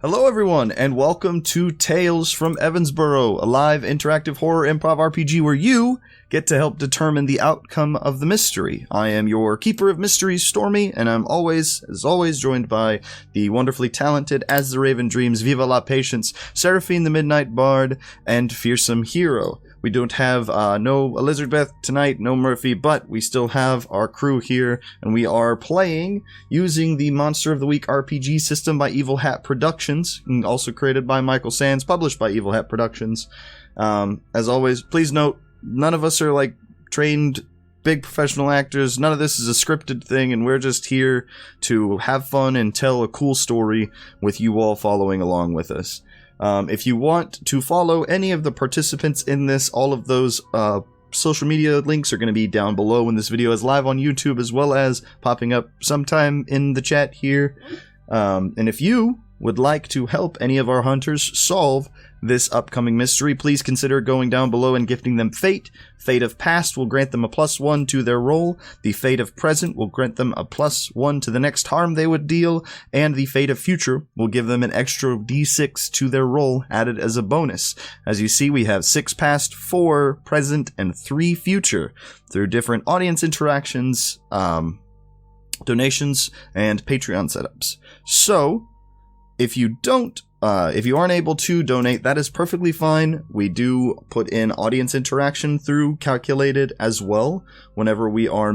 Hello everyone, and welcome to Tales from Evansbourogh, a live interactive horror improv RPG where you get to help determine the outcome of the mystery. I am your Keeper of Mysteries, Stormy, and I'm always, as always, joined by the wonderfully talented As the Raven Dreams, VivaLaPatience, Serafin the Midnight Bard, and Fearsome Hero. We don't have no Elizabeth tonight, no Murphy, but we still have our crew here, and we are playing using the Monster of the Week RPG system by Evil Hat Productions, and also created by Michael Sands, published by Evil Hat Productions. As always, please note, none of us are trained big professional actors. None of this is a scripted thing, and we're just here to have fun and tell a cool story with you all following along with us. If you want to follow any of the participants in this, all of those social media links are going to be down below when this video is live on YouTube, as well as popping up sometime in the chat here. And if you would like to help any of our hunters solve this upcoming mystery, please consider going down below and gifting them Fate. Fate of Past will grant them a +1 to their roll. The Fate of Present will grant them a +1 to the next harm they would deal. And the Fate of Future will give them an extra d6 to their roll added as a bonus. As you see, we have 6 Past, 4 Present, and 3 Future through different audience interactions, donations, and Patreon setups. So, if you aren't able to donate, that is perfectly fine. We do put in audience interaction through Calculated as well whenever we are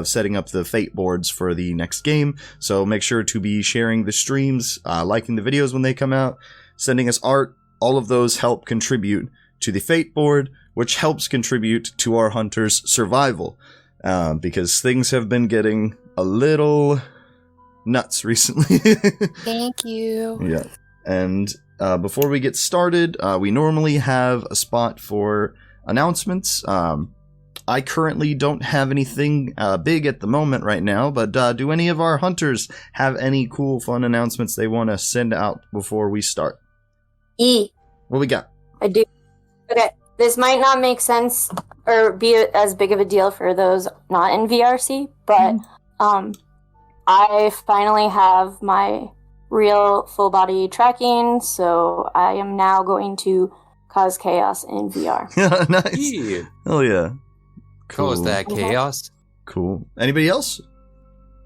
setting up the fate boards for the next game. So make sure to be sharing the streams, liking the videos when they come out, sending us art. All of those help contribute to the fate board, which helps contribute to our hunters' survival. Because things have been getting a little nuts recently. Thank you. Yeah. And before we get started, we normally have a spot for announcements. I currently don't have anything big at the moment right now, but do any of our hunters have any cool, fun announcements they want to send out before we start? What we got? I do. Okay, this might not make sense or be as big of a deal for those not in VRC, but I finally have my real full body tracking, so I am now going to cause chaos in VR. Nice. Yeah. Oh yeah. Cool. Cause that chaos. Cool. Anybody else?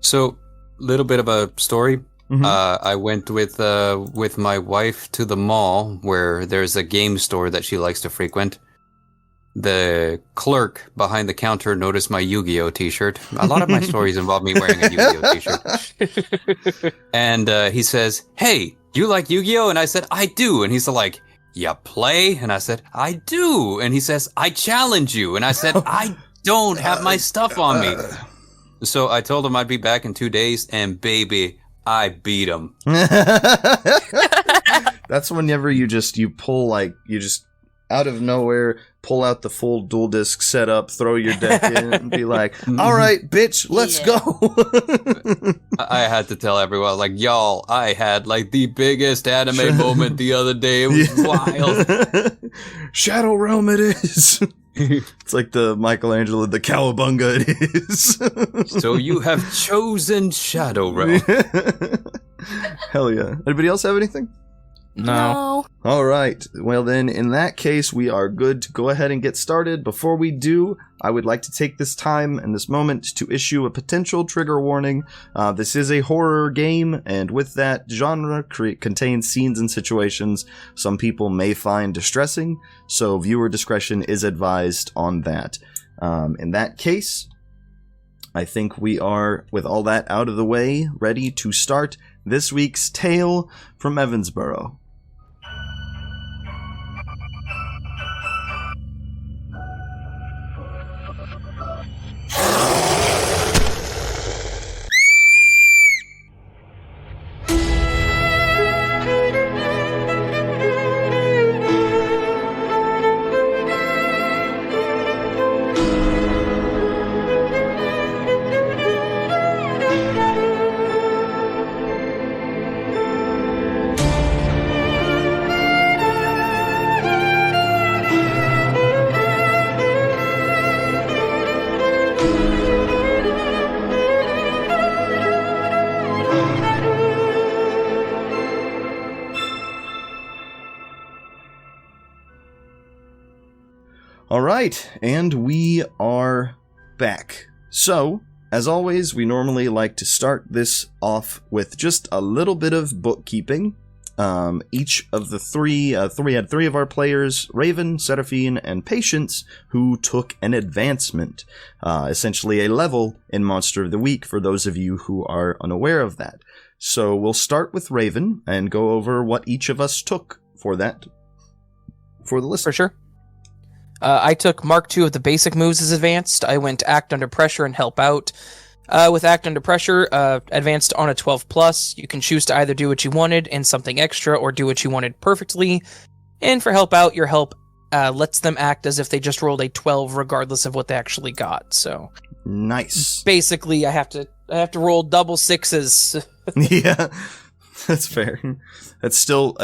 So, little bit of a story. Mhm. I went with my wife to the mall where there's a game store that she likes to frequent. The clerk behind the counter noticed my Yu-Gi-Oh t-shirt. A lot of my stories involve me wearing a Yu-Gi-Oh t-shirt. And he says, "Hey, you like Yu-Gi-Oh?" And I said, "I do." And he's like, "You play?" And I said, "I do." And he says, "I challenge you." And I said, "I don't have my stuff on me." So I told him I'd be back in 2 days, and baby, I beat him. That's whenever you pull out of nowhere, pull out the full dual disc setup, throw your deck in, and be like, "All right, bitch, let's go." I had to tell everyone, y'all, I had the biggest anime moment the other day. It was wild. Shadow Realm it is. It's like the Michelangelo, the Cowabunga it is. So you have chosen Shadow Realm. Hell yeah. Anybody else have anything? No. All right. Well, then, in that case, we are good to go ahead and get started. Before we do, I would like to take this time and this moment to issue a potential trigger warning. This is a horror game, and with that genre contains scenes and situations some people may find distressing, so viewer discretion is advised on that. In that case, I think we are, with all that out of the way, ready to start this week's Tale from Evansbourogh. All right, and we are back. So, as always, we normally like to start this off with just a little bit of bookkeeping. Each of the three of our players, Raven, Serafin, and Patience, who took an advancement, essentially a level in Monster of the Week for those of you who are unaware of that. So we'll start with Raven and go over what each of us took for that, for the list. For sure. I took Mark II of the basic moves as advanced. I went Act Under Pressure and Help Out. With Act Under Pressure, advanced on a 12+, you can choose to either do what you wanted and something extra, or do what you wanted perfectly. And for Help Out, your help lets them act as if they just rolled a 12, regardless of what they actually got. So nice. Basically, I have to roll double sixes. Yeah, that's fair. That's still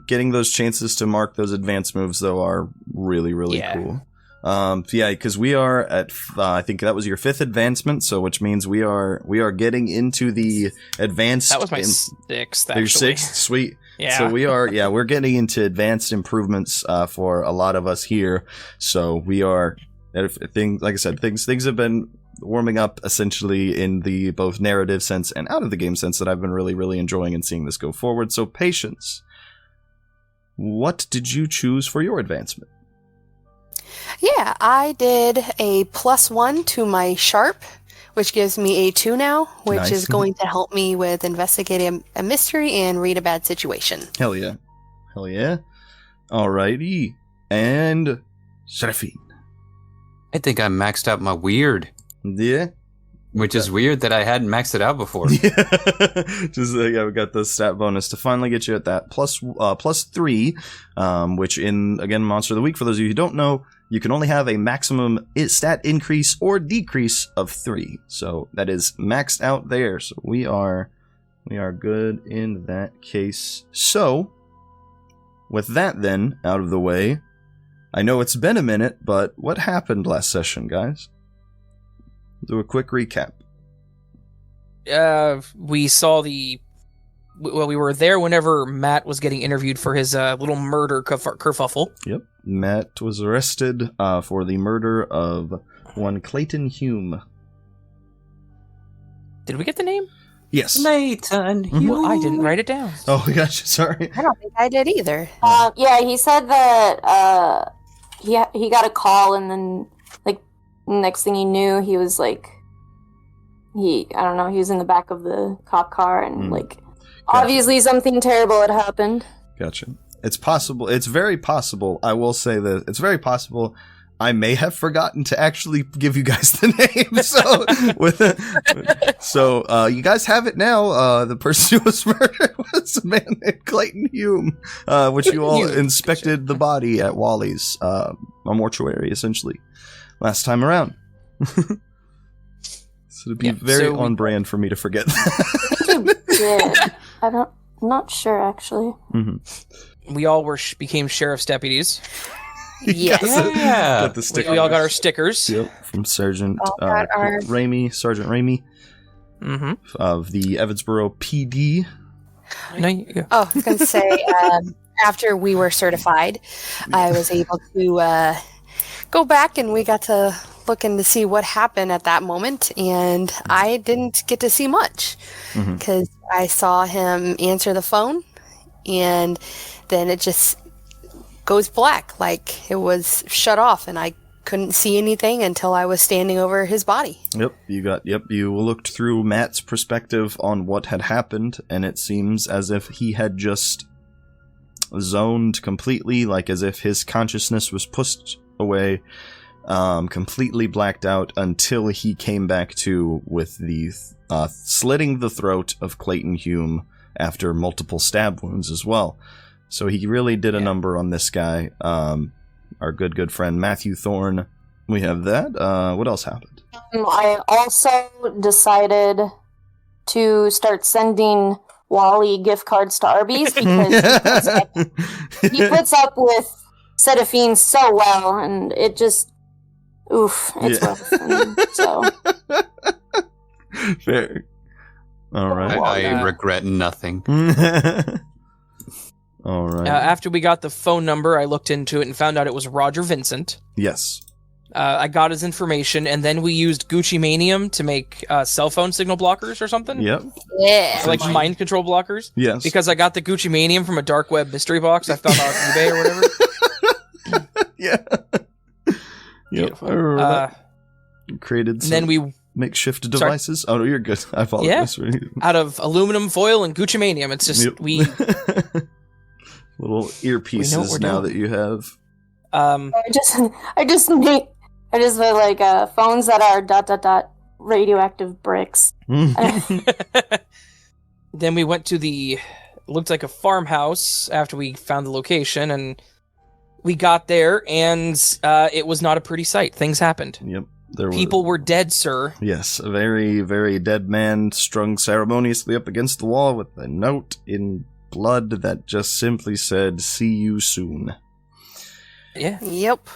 getting those chances to mark those advanced moves, though, are really, really cool. Because we are at, I think that was your 5th advancement, so which means we are getting into the advanced. That was my 6th, actually. Your 6th? Sweet. Yeah. So we're getting into advanced improvements for a lot of us here. So we are, like I said, things have been warming up essentially in the both narrative sense and out of the game sense that I've been really, really enjoying and seeing this go forward. So Patience, what did you choose for your advancement? Yeah, I did a +1 to my sharp, which gives me a 2 now, which is going to help me with investigating a mystery and read a bad situation. Hell yeah. Hell yeah. Alrighty. And Serafin. I think I maxed out my weird. Yeah. Which is weird that I hadn't maxed it out before. Yeah. Just we got the stat bonus to finally get you at that +3, which in, again, Monster of the Week, for those of you who don't know, you can only have a maximum stat increase or decrease of 3. So that is maxed out there. So we are good in that case. So with that then out of the way, I know it's been a minute, but what happened last session, guys? Do a quick recap. We saw we were there whenever Matt was getting interviewed for his little murder kerfuffle. Yep. Matt was arrested for the murder of one Clayton Hume. Did we get the name? Yes. Clayton Hume. Well, I didn't write it down. Oh, gosh, sorry. I don't think I did either. Yeah, he said that he got a call, and then next thing he knew, he was he was in the back of the cop car, and obviously something terrible had happened. Gotcha. It's possible. It's very possible. I will say that it's very possible I may have forgotten to actually give you guys the name. So, you guys have it now. The person who was murdered was a man named Clayton Hume, which you all inspected the body at Wally's, a mortuary, essentially, last time around. So it'd be very on brand for me to forget that. I'm not sure, actually. Mm-hmm. We all became sheriff's deputies. Yes. Got the sticker. We all got our stickers. Yep, from Sergeant Raimi. Sergeant Raimi of the Evansbourogh PD. I was going to say, after we were certified, I was able to go back, and we got to look in to see what happened at that moment, and I didn't get to see much because I saw him answer the phone, and then it just goes black, like it was shut off, and I couldn't see anything until I was standing over his body. You looked through Matt's perspective on what had happened, and it seems as if he had just zoned completely, like as if his consciousness was pushed away, completely blacked out until he came back to with the slitting the throat of Clayton Hume after multiple stab wounds as well. So he really did a number on this guy. Our good friend Matthew Thorne. We have that. What else happened? I also decided to start sending Wally gift cards to Arby's because he puts up with Serafin so well, and it just, it's rough. So fair. All right. I regret nothing. All right. After we got the phone number, I looked into it and found out it was Roger Vincent. Yes. I got his information, and then we used Gucci Manium to make cell phone signal blockers or something. Yep. Yeah. Like mind control blockers. Yes. Because I got the Gucci Manium from a dark web mystery box I found on eBay or whatever. Yeah. Yep. I remember that. Created some And then we, makeshift devices. Oh, no, you're good. I apologize. Yeah. Out of aluminum foil and Gucci Manium. It's just, Yep. Little earpieces now that you have. I just made like phones that are ... radioactive bricks. Then we went to looked like a farmhouse after we found the location, and we got there, and it was not a pretty sight. Things happened. Yep. People were dead, sir. Yes, a very, very dead man strung ceremoniously up against the wall with a note in blood that just simply said, "See you soon." Yeah. Yep.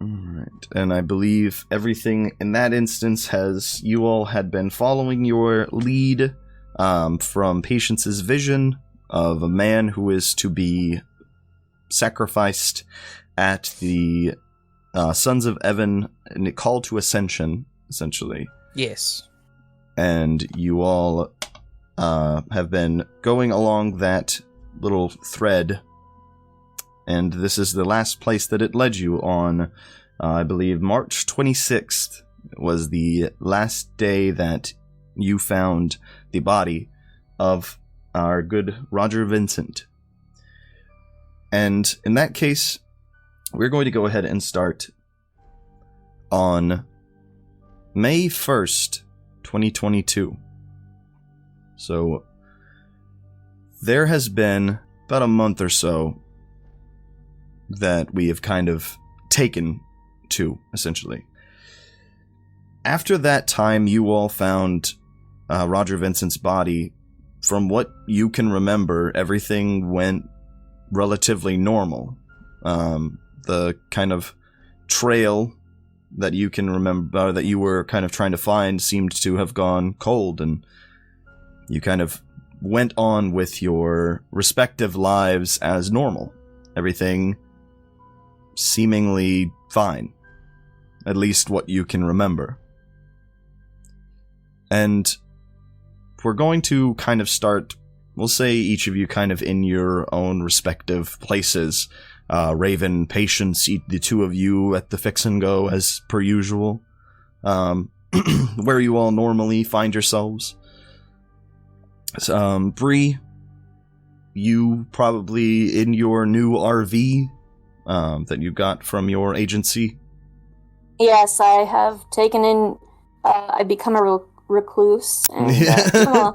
Alright, and I believe everything in that instance you all had been following your lead from Patience's vision of a man who is to be sacrificed at the Sons of Evan, and call to ascension, essentially. Yes. And you all have been going along that little thread, and this is the last place that it led you on. I believe March 26th was the last day that you found the body of our good Roger Vincent. And in that case, we're going to go ahead and start on May 1st, 2022. So there has been about a month or so that we have kind of taken to, essentially. After that time, you all found Roger Vincent's body. From what you can remember, everything went relatively normal. The kind of trail that you can remember, that you were kind of trying to find, seemed to have gone cold, and you kind of went on with your respective lives as normal. Everything seemingly fine. At least what you can remember. And we're going to kind of start, we'll say each of you kind of in your own respective places. Raven, Patience, the two of you at the Fix and Go as per usual. Where you all normally find yourselves. Bree, you probably in your new RV that you got from your agency. Yes, I have taken in. I become a recluse and doing a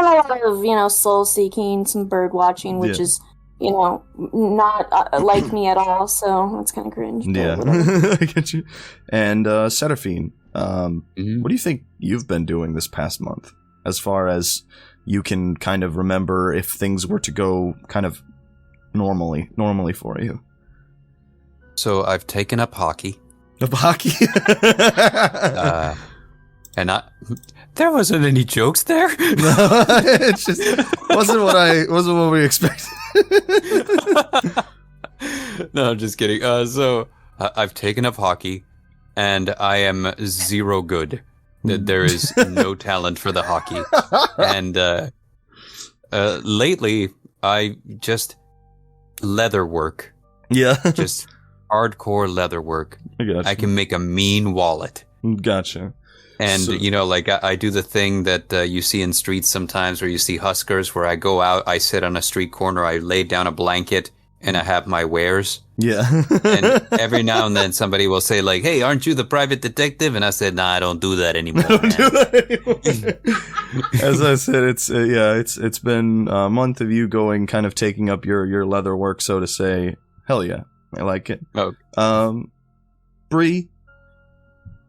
lot of soul seeking, some bird watching, which is not like me at all. So it's kind of cringe. Yeah, I get you. And Serafin, what do you think you've been doing this past month, as far as you can kind of remember, if things were to go kind of normally for you? So I've taken up hockey. Of hockey? And there wasn't any jokes there. No, it just wasn't what we expected. No, I'm just kidding. So I've taken up hockey, and I am zero good. There is no talent for the hockey. And lately, I just leather work. Yeah. Just hardcore leather work. I can make a mean wallet. Gotcha. And, I do the thing that you see in streets sometimes where you see huskers, where I go out, I sit on a street corner, I lay down a blanket, and I have my wares. Yeah. And every now and then somebody will say, like, "Hey, aren't you the private detective?" And I said, "Nah, I don't do that anymore." As I said, it's been a month of you going, kind of taking up your leather work, so to say. Hell yeah. I like it. Oh. Bree,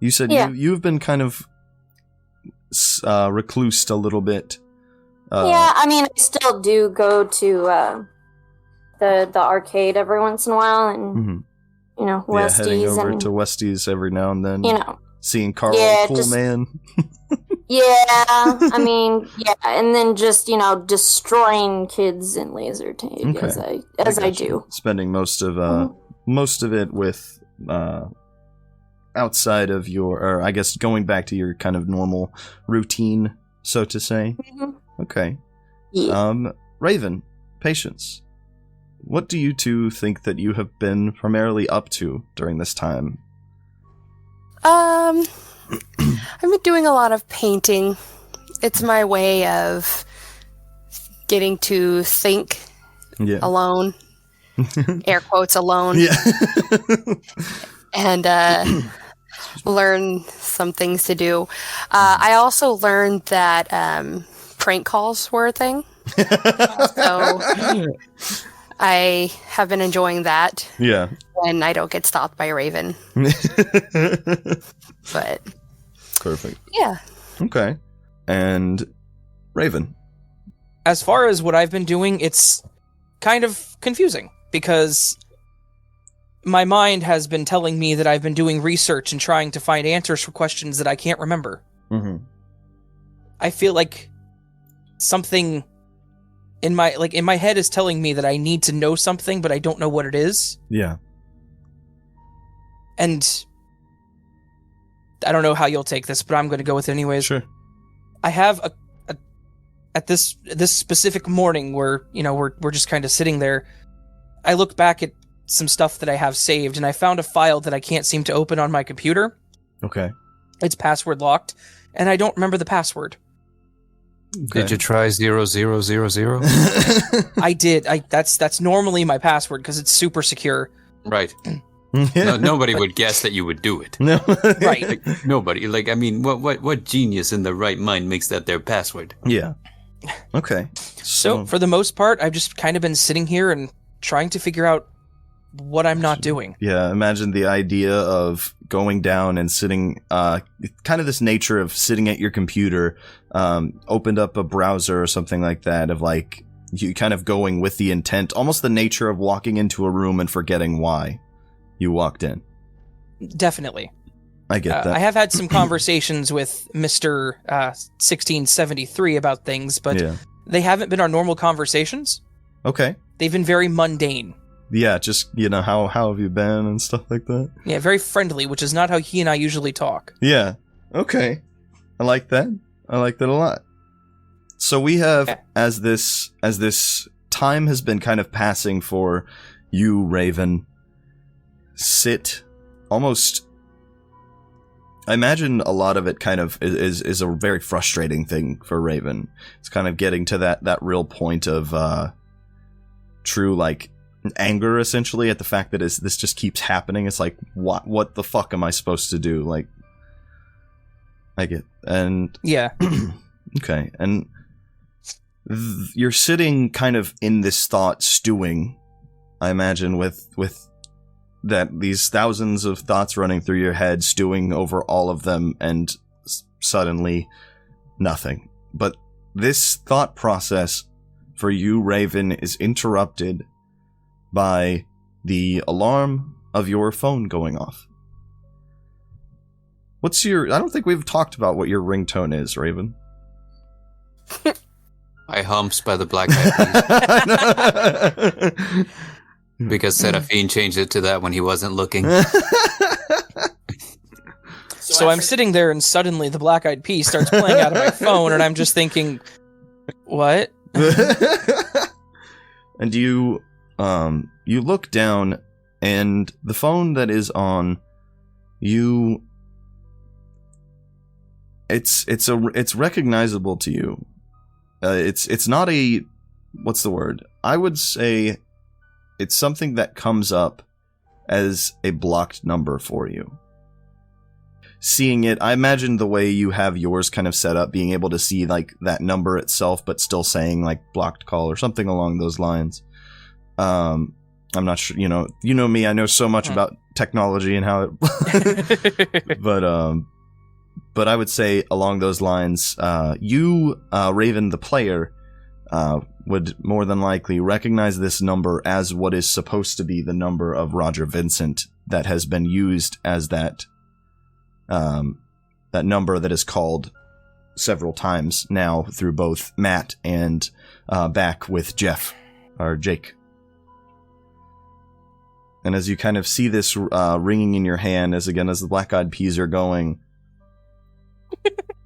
you said you've been kind of reclused a little bit. I mean, I still do go to the arcade every once in a while, and Westies. Heading over to Westies every now and then. You know, seeing Carl, cool man. Yeah, I mean, yeah, and then just, destroying kids in laser tag as I do. Spending most of it with outside of or I guess going back to your kind of normal routine, so to say. Mm-hmm. Okay. Yeah. Raven, Patience, what do you two think that you have been primarily up to during this time? I've been doing a lot of painting. It's my way of getting to think alone. Air quotes alone. Yeah. And learn some things to do. I also learned that prank calls were a thing. So I have been enjoying that. Yeah. When I don't get stopped by a raven. But perfect. Yeah. Okay. And Raven. As far as what I've been doing, it's kind of confusing because my mind has been telling me that I've been doing research and trying to find answers for questions that I can't remember. Mm-hmm. I feel like something in my head is telling me that I need to know something, but I don't know what it is. Yeah. And I don't know how you'll take this, but I'm going to go with it anyways. Sure. I have at this specific morning where, we're just kind of sitting there. I look back at some stuff that I have saved, and I found a file that I can't seem to open on my computer. Okay. It's password locked, and I don't remember the password. Okay. Did you try 0000? I did. That's normally my password because it's super secure. Right. No, nobody would guess that you would do it. No. Right. Like, nobody. Like, I mean, what genius in the right mind makes that their password? Yeah. Okay. So for the most part, I've just kind of been sitting here and trying to figure out what I'm not doing. Yeah, imagine the idea of going down and sitting, kind of this nature of sitting at your computer, opened up a browser or something like that, of like, you kind of going with the intent, almost the nature of walking into a room and forgetting why you walked in. Definitely. I get that. I have had some conversations with Mr. 1673 about things, but they haven't been our normal conversations. Okay. They've been very mundane. Yeah, just, how have you been and stuff like that? Yeah, very friendly, which is not how he and I usually talk. Yeah. Okay. I like that. I like that a lot. So we have, as this time has been kind of passing for you, Raven, sit almost... I imagine a lot of it kind of is a very frustrating thing for Raven. It's kind of getting to that real point of true, like, anger, essentially, at the fact that this just keeps happening. It's like, what the fuck am I supposed to do? Like, I get... And... Yeah. Okay, and you're sitting kind of in this thought stewing, I imagine, with that these thousands of thoughts running through your head, stewing over all of them, and suddenly nothing. But this thought process for you, Raven, is interrupted by the alarm of your phone going off. What's your... I don't think we've talked about what your ringtone is, Raven. I humps by the Black Eyed Peas. Because Serafin changed it to that when he wasn't looking. So I'm sitting there and suddenly the Black Eyed Peas starts playing out of my phone and I'm just thinking, what? And you look down and the phone that is on you, it's recognizable to you. It's not a... What's the word? I would say it's something that comes up as a blocked number for you. Seeing it, I imagine the way you have yours kind of set up, being able to see like that number itself, but still saying like blocked call or something along those lines. I'm not sure, you know me, I know so much about technology and how it, but I would say along those lines, you, Raven, the player, would more than likely recognize this number as what is supposed to be the number of Roger Vincent that has been used as that number that is called several times now through both Matt and back with Jeff, or Jake. And as you kind of see this ringing in your hand, as the Black Eyed Peas are going...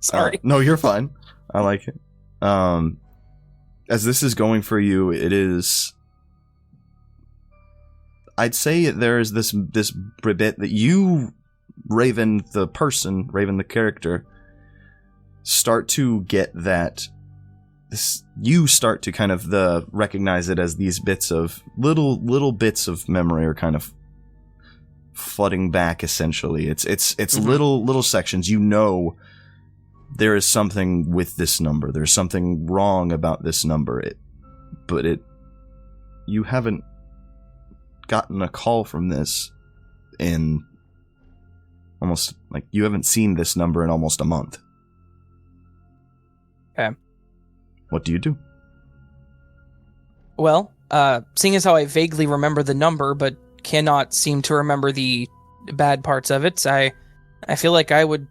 Sorry. No, you're fine. I like it. As this is going for you, it is... I'd say there is this bit that you, Raven the character, start to get that... You start to kind of recognize it as these bits of little bits of memory are kind of flooding back. Essentially, it's little sections. You know, there is something with this number. There's something wrong about this number. You haven't gotten a call from this in almost you haven't seen this number in almost a month. Okay. What do you do? Well, seeing as how I vaguely remember the number, but cannot seem to remember the bad parts of it, I feel like I would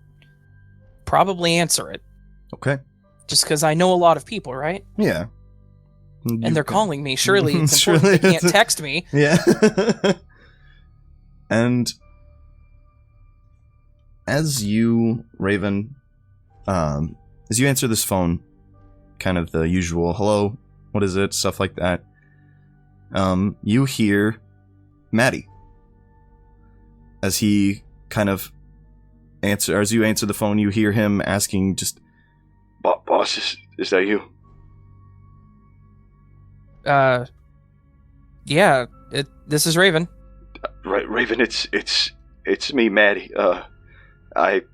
probably answer it. Okay. Just because I know a lot of people, right? Yeah. And they're calling me. Surely it's important they can't text me. Yeah. And as you, Raven, as you answer this phone, kind of the usual, hello, what is it, stuff like that, you hear Maddie. As he kind of as you answer the phone, you hear him asking just, boss, is that you? Yeah, this is Raven. Right, Raven, it's me, Maddie. I've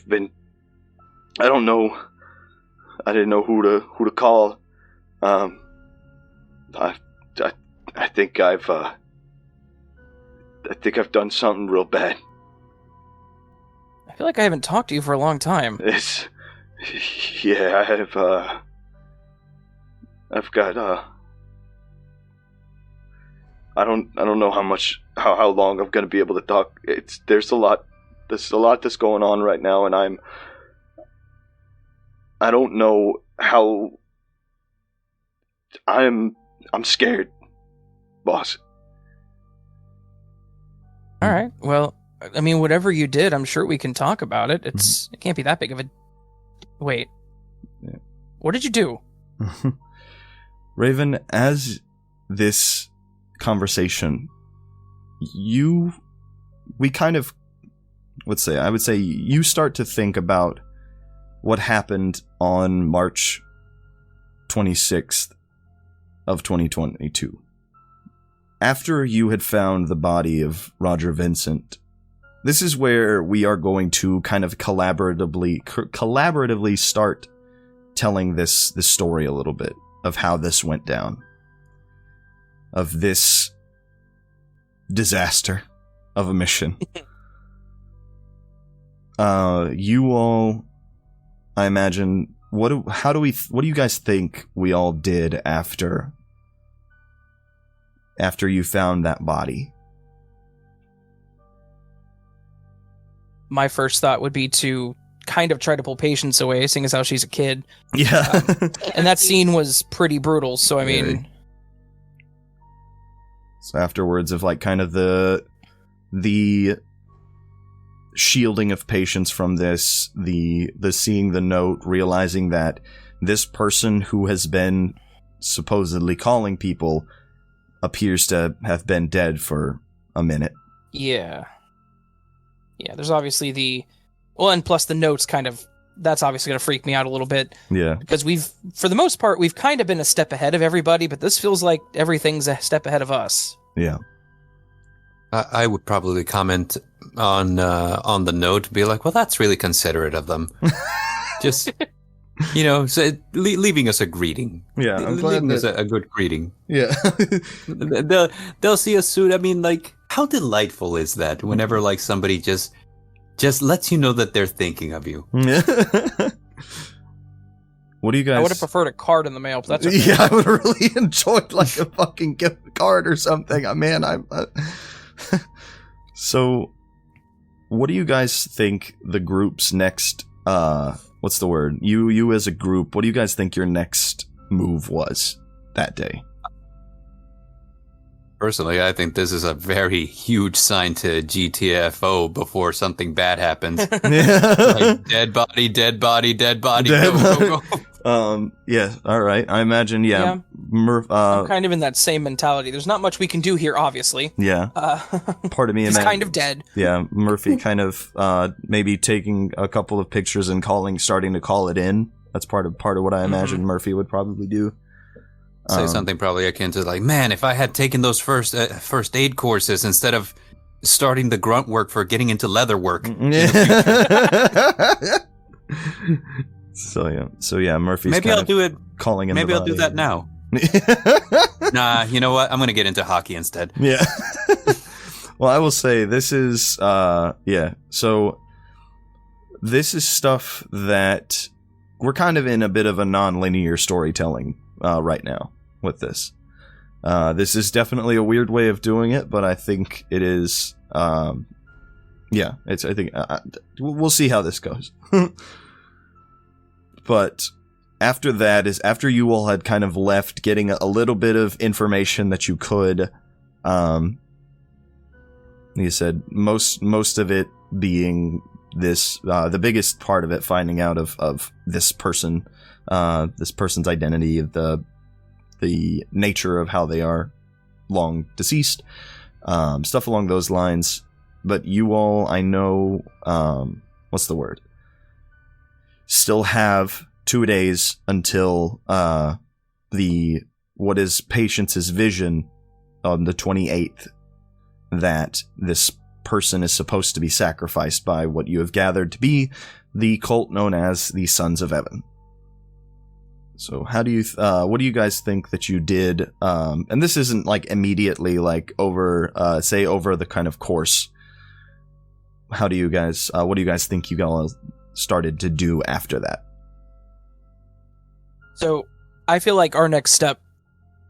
been, I don't know, I didn't know who to call. I think I've done something real bad. I feel like I haven't talked to you for a long time. Yeah, I've got, I don't know how long I'm gonna be able to talk. There's a lot that's going on right now, and I don't know how. I'm scared, boss. All right. Well, I mean, whatever you did, I'm sure we can talk about it. It can't be that big of a... Wait. Yeah. What did you do? Raven, as this conversation, I would say you start to think about what happened on March 26th of 2022. After you had found the body of Roger Vincent, this is where we are going to kind of collaboratively start telling this story a little bit of how this went down, of this disaster of a mission. You all, I imagine, what do you guys think we all did after you found that body? My first thought would be to kind of try to pull Patience away, seeing as how she's a kid. Yeah. And that scene was pretty brutal, so I mean... So afterwards of kind of the shielding of Patience from this, the seeing the note, realizing that this person who has been supposedly calling people appears to have been dead for a minute. Yeah. Yeah, there's obviously and plus the notes that's obviously going to freak me out a little bit. Yeah. Because for the most part, we've kind of been a step ahead of everybody, but this feels like everything's a step ahead of us. Yeah. I would probably comment on the note, be like, well, that's really considerate of them. Just, leaving us a greeting. Yeah, I'm glad leaving us a good greeting. Yeah. They'll see us soon. I mean, how delightful is that whenever, somebody just lets you know that they're thinking of you. What do you guys... I would have preferred a card in the mail, but that's okay. Yeah, I would have really enjoyed, a fucking gift card or something. So, what do you guys think the group's next what's the word? You as a group, what do you guys think your next move was that day? Personally, I think this is a very huge sign to GTFO before something bad happens. Like, dead body, dead body, dead body. Go. Yeah, all right. I imagine, I'm kind of in that same mentality. There's not much we can do here, obviously. Yeah. Part of me he's kind of dead. Yeah, Murphy kind of maybe taking a couple of pictures and starting to call it in. That's part of what I imagine Murphy would probably do. Say something probably akin to like, man, if I had taken those first aid courses instead of starting the grunt work for getting into leather work. So yeah, Murphy's maybe I'll do it. Calling in. Maybe I'll do that now. Nah, you know what? I'm gonna get into hockey instead. Yeah. Well, I will say this is So this is stuff that we're kind of in a bit of a non-linear storytelling right now with this. This is definitely a weird way of doing it, but I think it is. I think we'll see how this goes. But after that is after you all had kind of left, getting a little bit of information that you could. You said most of it being this, the biggest part of it, finding out of this person, this person's identity, the nature of how they are long deceased, stuff along those lines. But you all, I know, what's the word? Still have 2 days until what is Patience's vision on the 28th, that this person is supposed to be sacrificed by what you have gathered to be the cult known as the Sons of Evan. So how do you what do you guys think that you did, and this isn't like immediately like over the kind of course, how do you guys what do you guys think you all started to do after that? So I feel like our next step,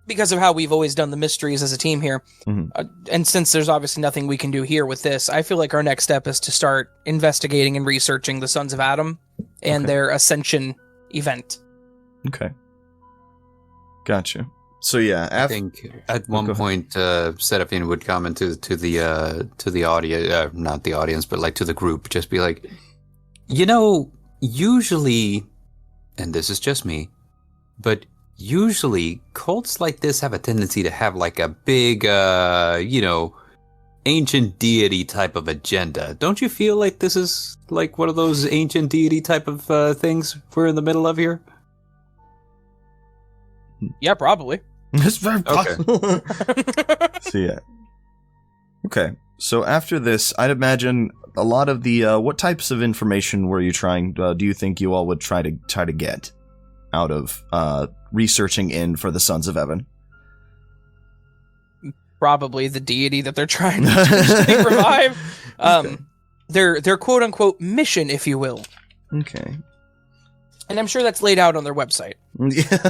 because of how we've always done the mysteries as a team here, and since there's obviously nothing we can do here with this, I feel like our next step is to start investigating and researching the Sons of Adam and their Ascension event. Okay. Gotcha. So yeah, I think at one point Serafin would comment to the audience, not the audience, but like to the group, just be like, usually, and this is just me, but usually cults like this have a tendency to have like a big, ancient deity type of agenda. Don't you feel like this is like one of those ancient deity type of things we're in the middle of here? Yeah, probably. It's very possible. So yeah. Okay. So after this, I'd imagine a lot of the what types of information were you trying? Do you think you all would try to get out of researching in for the Sons of Evan? Probably the deity that they're trying to revive. Their quote unquote mission, if you will. Okay. And I'm sure that's laid out on their website. Yeah.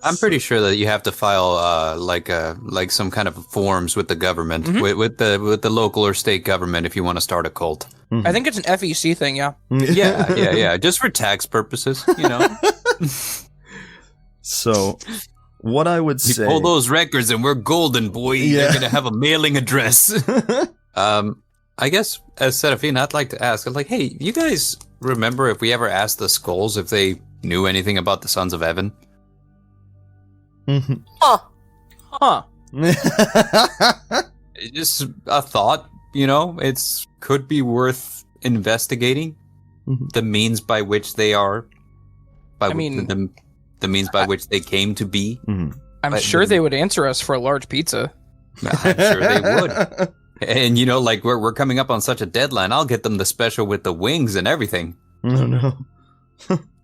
I'm pretty sure that you have to file like some kind of forms with the government, with the local or state government if you want to start a cult. I think it's an FEC thing, yeah. Yeah. Just for tax purposes, So, what I would say... pull those records and we're golden, boy. Yeah. You're going to have a mailing address. I guess, as Serafin, I'd like to ask, hey, you guys remember if we ever asked the Skulls if they knew anything about the Sons of Evan? Huh. Just a thought, it's could be worth investigating the means by which they are. The means by which they came to be. I'm sure they would answer us for a large pizza. I'm sure they would. And we're coming up on such a deadline. I'll get them the special with the wings and everything. Oh no.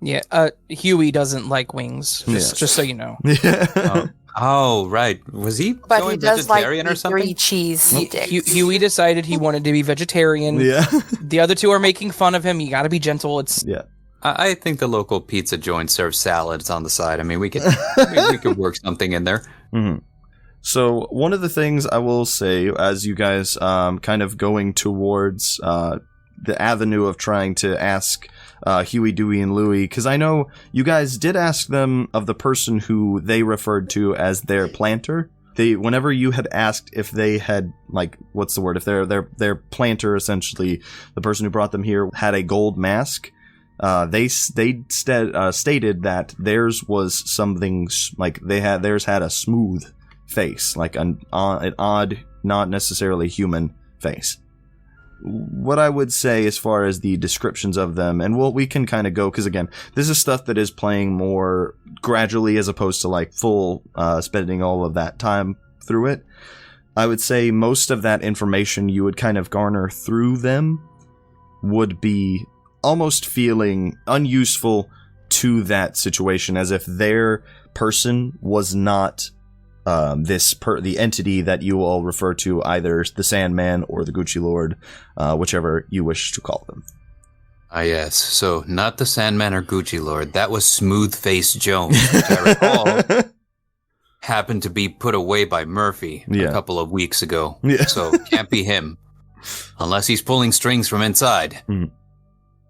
Yeah, Huey doesn't like wings, just so you know. Yeah. Oh, right. Was he but he does vegetarian like or something? Three cheese sticks. Huey decided he wanted to be vegetarian. Yeah. The other two are making fun of him. You gotta be gentle. Yeah. I think the local pizza joint serves salads on the side. I mean, we could work something in there. So one of the things I will say, as you guys kind of going towards avenue of trying to ask Huey, Dewey, and Louie, because I know you guys did ask them of the person who they referred to as their planter. Whenever you had asked if they had, like, what's the word? If their planter, essentially, the person who brought them here, had a gold mask, they stated that theirs was something like theirs had a smooth face, like an odd, not necessarily human face. What I would say as far as the descriptions of them, and we can kind of go, because again, this is stuff that is playing more gradually as opposed to like full spending all of that time through it. I would say most of that information you would kind of garner through them would be almost feeling unuseful to that situation, as if their person was not the entity that you all refer to, either the Sandman or the Gucci Lord, whichever you wish to call them. Ah, yes. So, not the Sandman or Gucci Lord. That was Smooth-Face Jones, which I recall happened to be put away by Murphy a couple of weeks ago. Yeah. So, can't be him. Unless he's pulling strings from inside. Mm.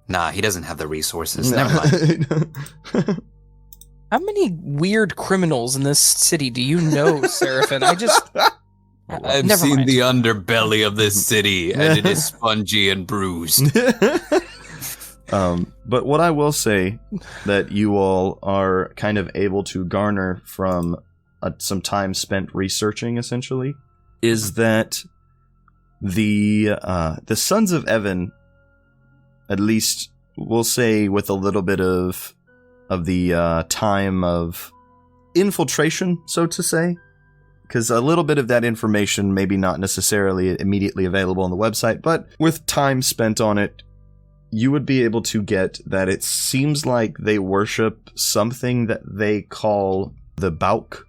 Nah, he doesn't have the resources. Never mind. How many weird criminals in this city do you know, Serafin? I've seen the underbelly of this city, and it is spongy and bruised. But what I will say that you all are kind of able to garner from some time spent researching, essentially, is that the Sons of Evan, at least we'll say with a little bit of the time of infiltration, so to say, because a little bit of that information maybe not necessarily immediately available on the website, but with time spent on it, you would be able to get that it seems like they worship something that they call the Bauk,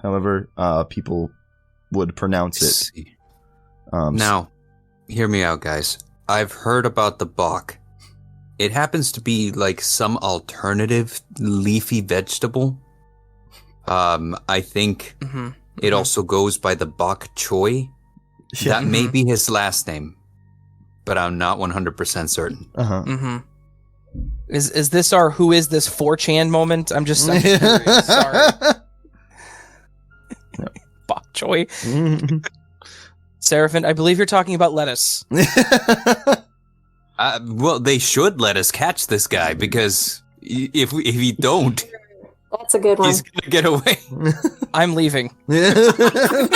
however people would pronounce it. Now, hear me out, guys. I've heard about the Bauk. It happens to be like some alternative leafy vegetable. I think it also goes by the bok choy. Yeah, that may be his last name, but I'm not 100% certain. Is this our who is this 4chan moment? I'm just curious. Sorry. Bok choy. Serafin, I believe you're talking about lettuce. Well, they should let us catch this guy, because if we don't, that's a good one. He's gonna get away. I'm leaving. I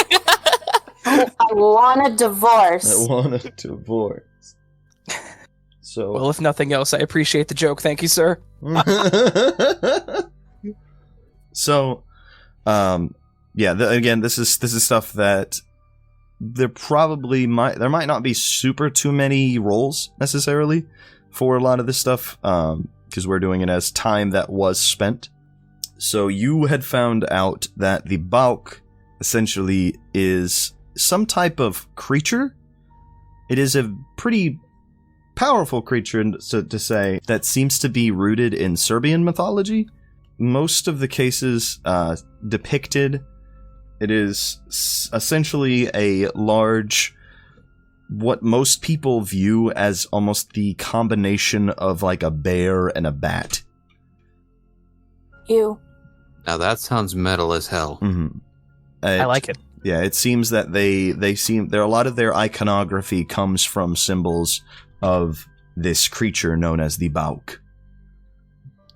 want a divorce. So, well, if nothing else, I appreciate the joke. Thank you, sir. So, again, this is stuff that there might not be super too many roles necessarily for a lot of this stuff, because we're doing it as time that was spent. So you had found out that the Bauk essentially is some type of creature. It is a pretty powerful creature, to say, that seems to be rooted in Serbian mythology. Most of the cases depicted, it is essentially a large, what most people view as almost the combination of like a bear and a bat. Ew. Now that sounds metal as hell. Mm-hmm. I like it. Yeah, it seems that they seem a lot of their iconography comes from symbols of this creature known as the Bauk.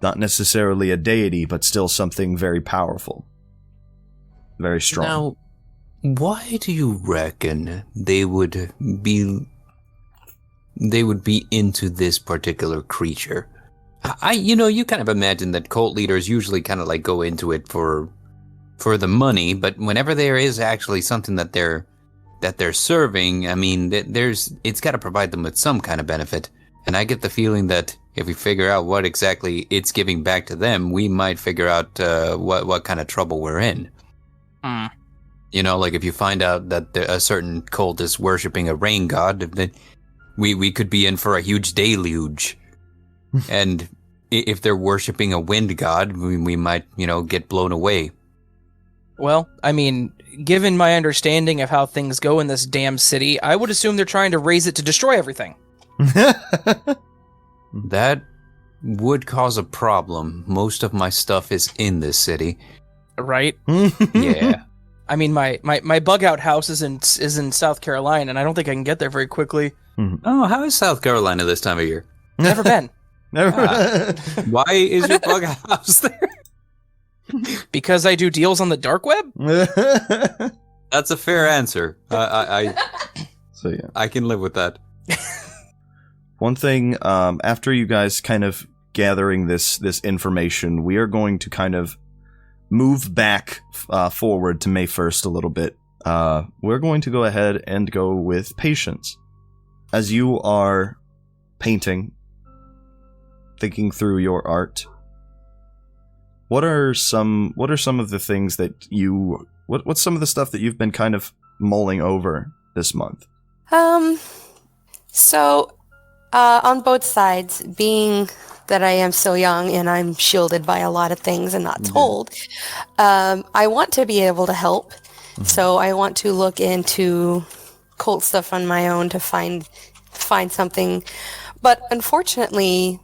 Not necessarily a deity, but still something very powerful. Very strong. Now, why do you reckon they would be into this particular creature? You kind of imagine that cult leaders usually kind of like go into it for the money, but whenever there is actually something that they're serving, I mean, it's got to provide them with some kind of benefit. And I get the feeling that if we figure out what exactly it's giving back to them, we might figure out what kind of trouble we're in. Like if you find out that a certain cult is worshipping a rain god, then we could be in for a huge deluge. And if they're worshipping a wind god, we might, get blown away. Well, I mean, given my understanding of how things go in this damn city, I would assume they're trying to raise it to destroy everything. That would cause a problem. Most of my stuff is in this city. Right? Yeah. I mean, my bug out house is in South Carolina, and I don't think I can get there very quickly. Oh, how is South Carolina this time of year? Never been. Never. Why is your bug house there? Because I do deals on the dark web? That's a fair answer. So yeah. I can live with that. One thing, after you guys kind of gathering this information, we are going to kind of move back forward to May 1st a little bit. We're going to go ahead and go with Patience. As you are painting, thinking through your art, what are some of the things that what's some of the stuff that you've been kind of mulling over this month? So, on both sides, being that I am so young and I'm shielded by a lot of things and not told, I want to be able to help. So I want to look into cult stuff on my own to find something. But unfortunately,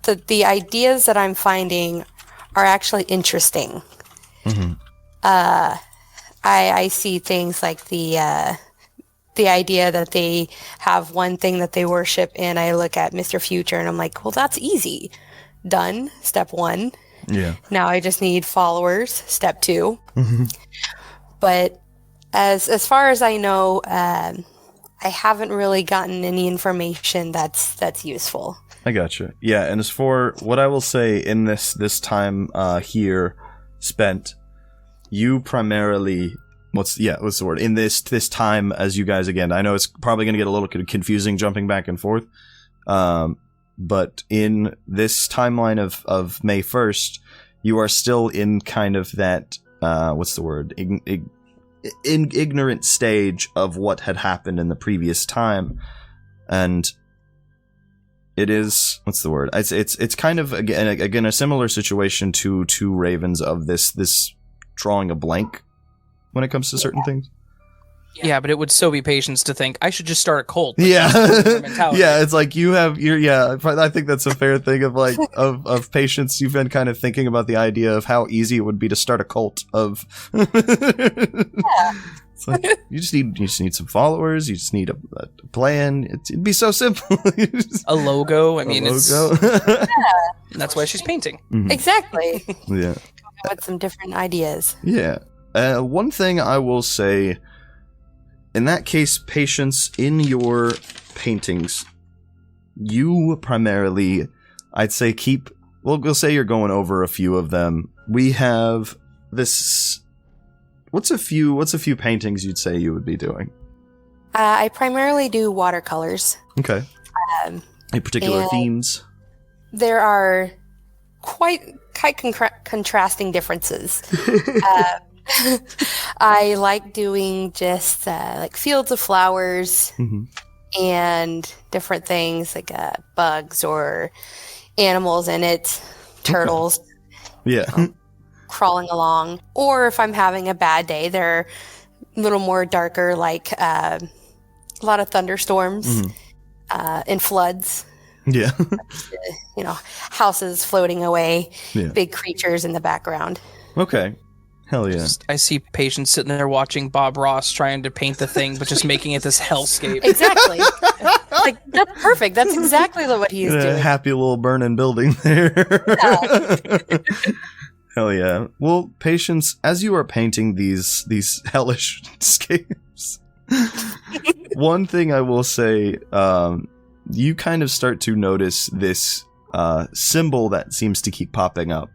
the ideas that I'm finding are actually interesting. I see things like the idea that they have one thing that they worship, and I look at Mr. Future and I'm like, well, that's easy. Done. Step 1. Yeah. Now I just need followers. Step 2. But as far as I know, I haven't really gotten any information that's useful. I gotcha. Yeah, and as for what I will say in this time here spent, you primarily what's the word? In this time, as you guys, again, I know it's probably going to get a little confusing jumping back and forth, but in this timeline of May 1st, you are still in kind of that, what's the word? Ignorant stage of what had happened in the previous time, and it is, what's the word? It's kind of, again, a similar situation to Ravens of this drawing a blank when it comes to certain things. Yeah, but it would so be Patience to think I should just start a cult. Yeah. Yeah, it's like I think that's a fair thing of like of Patience. You've been kind of thinking about the idea of how easy it would be to start a cult of It's like you just need some followers, you just need a plan. It'd be so simple. A logo. I mean, logo. That's why she's painting. Mhm. Exactly. Yeah. With some different ideas. Yeah. One thing I will say, in that case, Patience, in your paintings, you primarily, I'd say we'll say you're going over a few of them. We have this, what's a few paintings you'd say you would be doing? I primarily do watercolors. Okay. Any particular themes? There are quite contrasting differences. I like doing just like fields of flowers and different things like bugs or animals in it, turtles. Yeah. Crawling along. Or if I'm having a bad day, they're a little more darker, like a lot of thunderstorms and floods. Yeah. Houses floating away, Yeah. big creatures in the background. Okay. Hell yeah. I see Patience sitting there watching Bob Ross trying to paint the thing, but just making it this hellscape. Exactly. Like, that's perfect. That's exactly what he's doing. Happy little burning building there. Hell yeah. Well, Patience, as you are painting these hellish scapes, one thing I will say, you kind of start to notice this symbol that seems to keep popping up.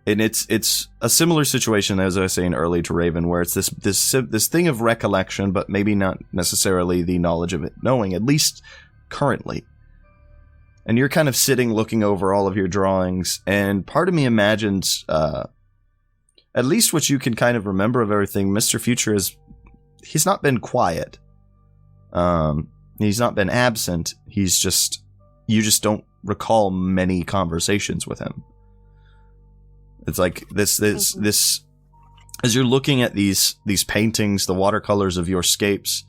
And it's a similar situation as I was saying earlier to Raven, where it's this thing of recollection, but maybe not necessarily the knowledge of it knowing, at least currently. And you're kind of sitting looking over all of your drawings, and part of me imagines, at least what you can kind of remember of everything, Mr. Future he's not been quiet. He's not been absent. You just don't recall many conversations with him. It's like this, as you're looking at these paintings, the watercolors of your scapes,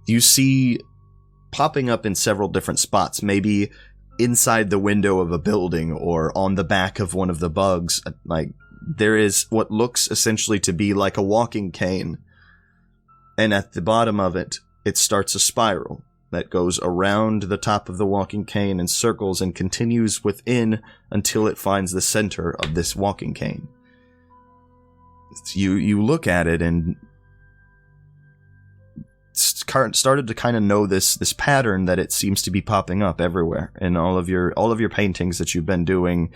you see popping up in several different spots, maybe inside the window of a building or on the back of one of the bugs. Like, there is what looks essentially to be like a walking cane, and at the bottom of it, it starts a spiral that goes around the top of the walking cane and circles and continues within until it finds the center of this walking cane. You look at it and started to kind of know this pattern that it seems to be popping up everywhere in all of your paintings that you've been doing.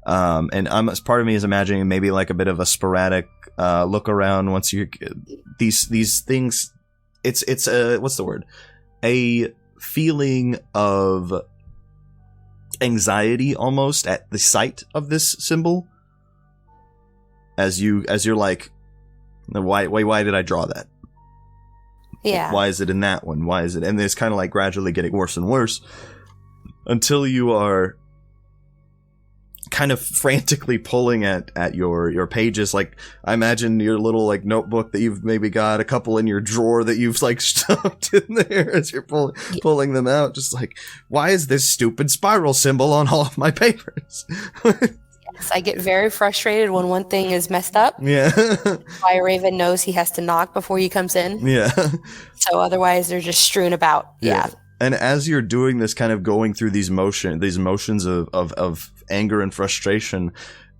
And part of me is imagining maybe like a bit of a sporadic look around once you these things. It's what's the word? A feeling of anxiety almost at the sight of this symbol. As you're like, why did I draw that? Yeah. Why is it in that one? Why is it? And it's kind of like gradually getting worse and worse until you are kind of frantically pulling at your pages. Like, I imagine your little like notebook that you've maybe got a couple in your drawer that you've like stuffed in there as you're pulling them out. Just like, why is this stupid spiral symbol on all of my papers? Yes, I get very frustrated when one thing is messed up. Yeah. Why Raven knows he has to knock before he comes in. Yeah. So otherwise they're just strewn about. Yeah. And as you're doing this, kind of going through these emotions of anger and frustration,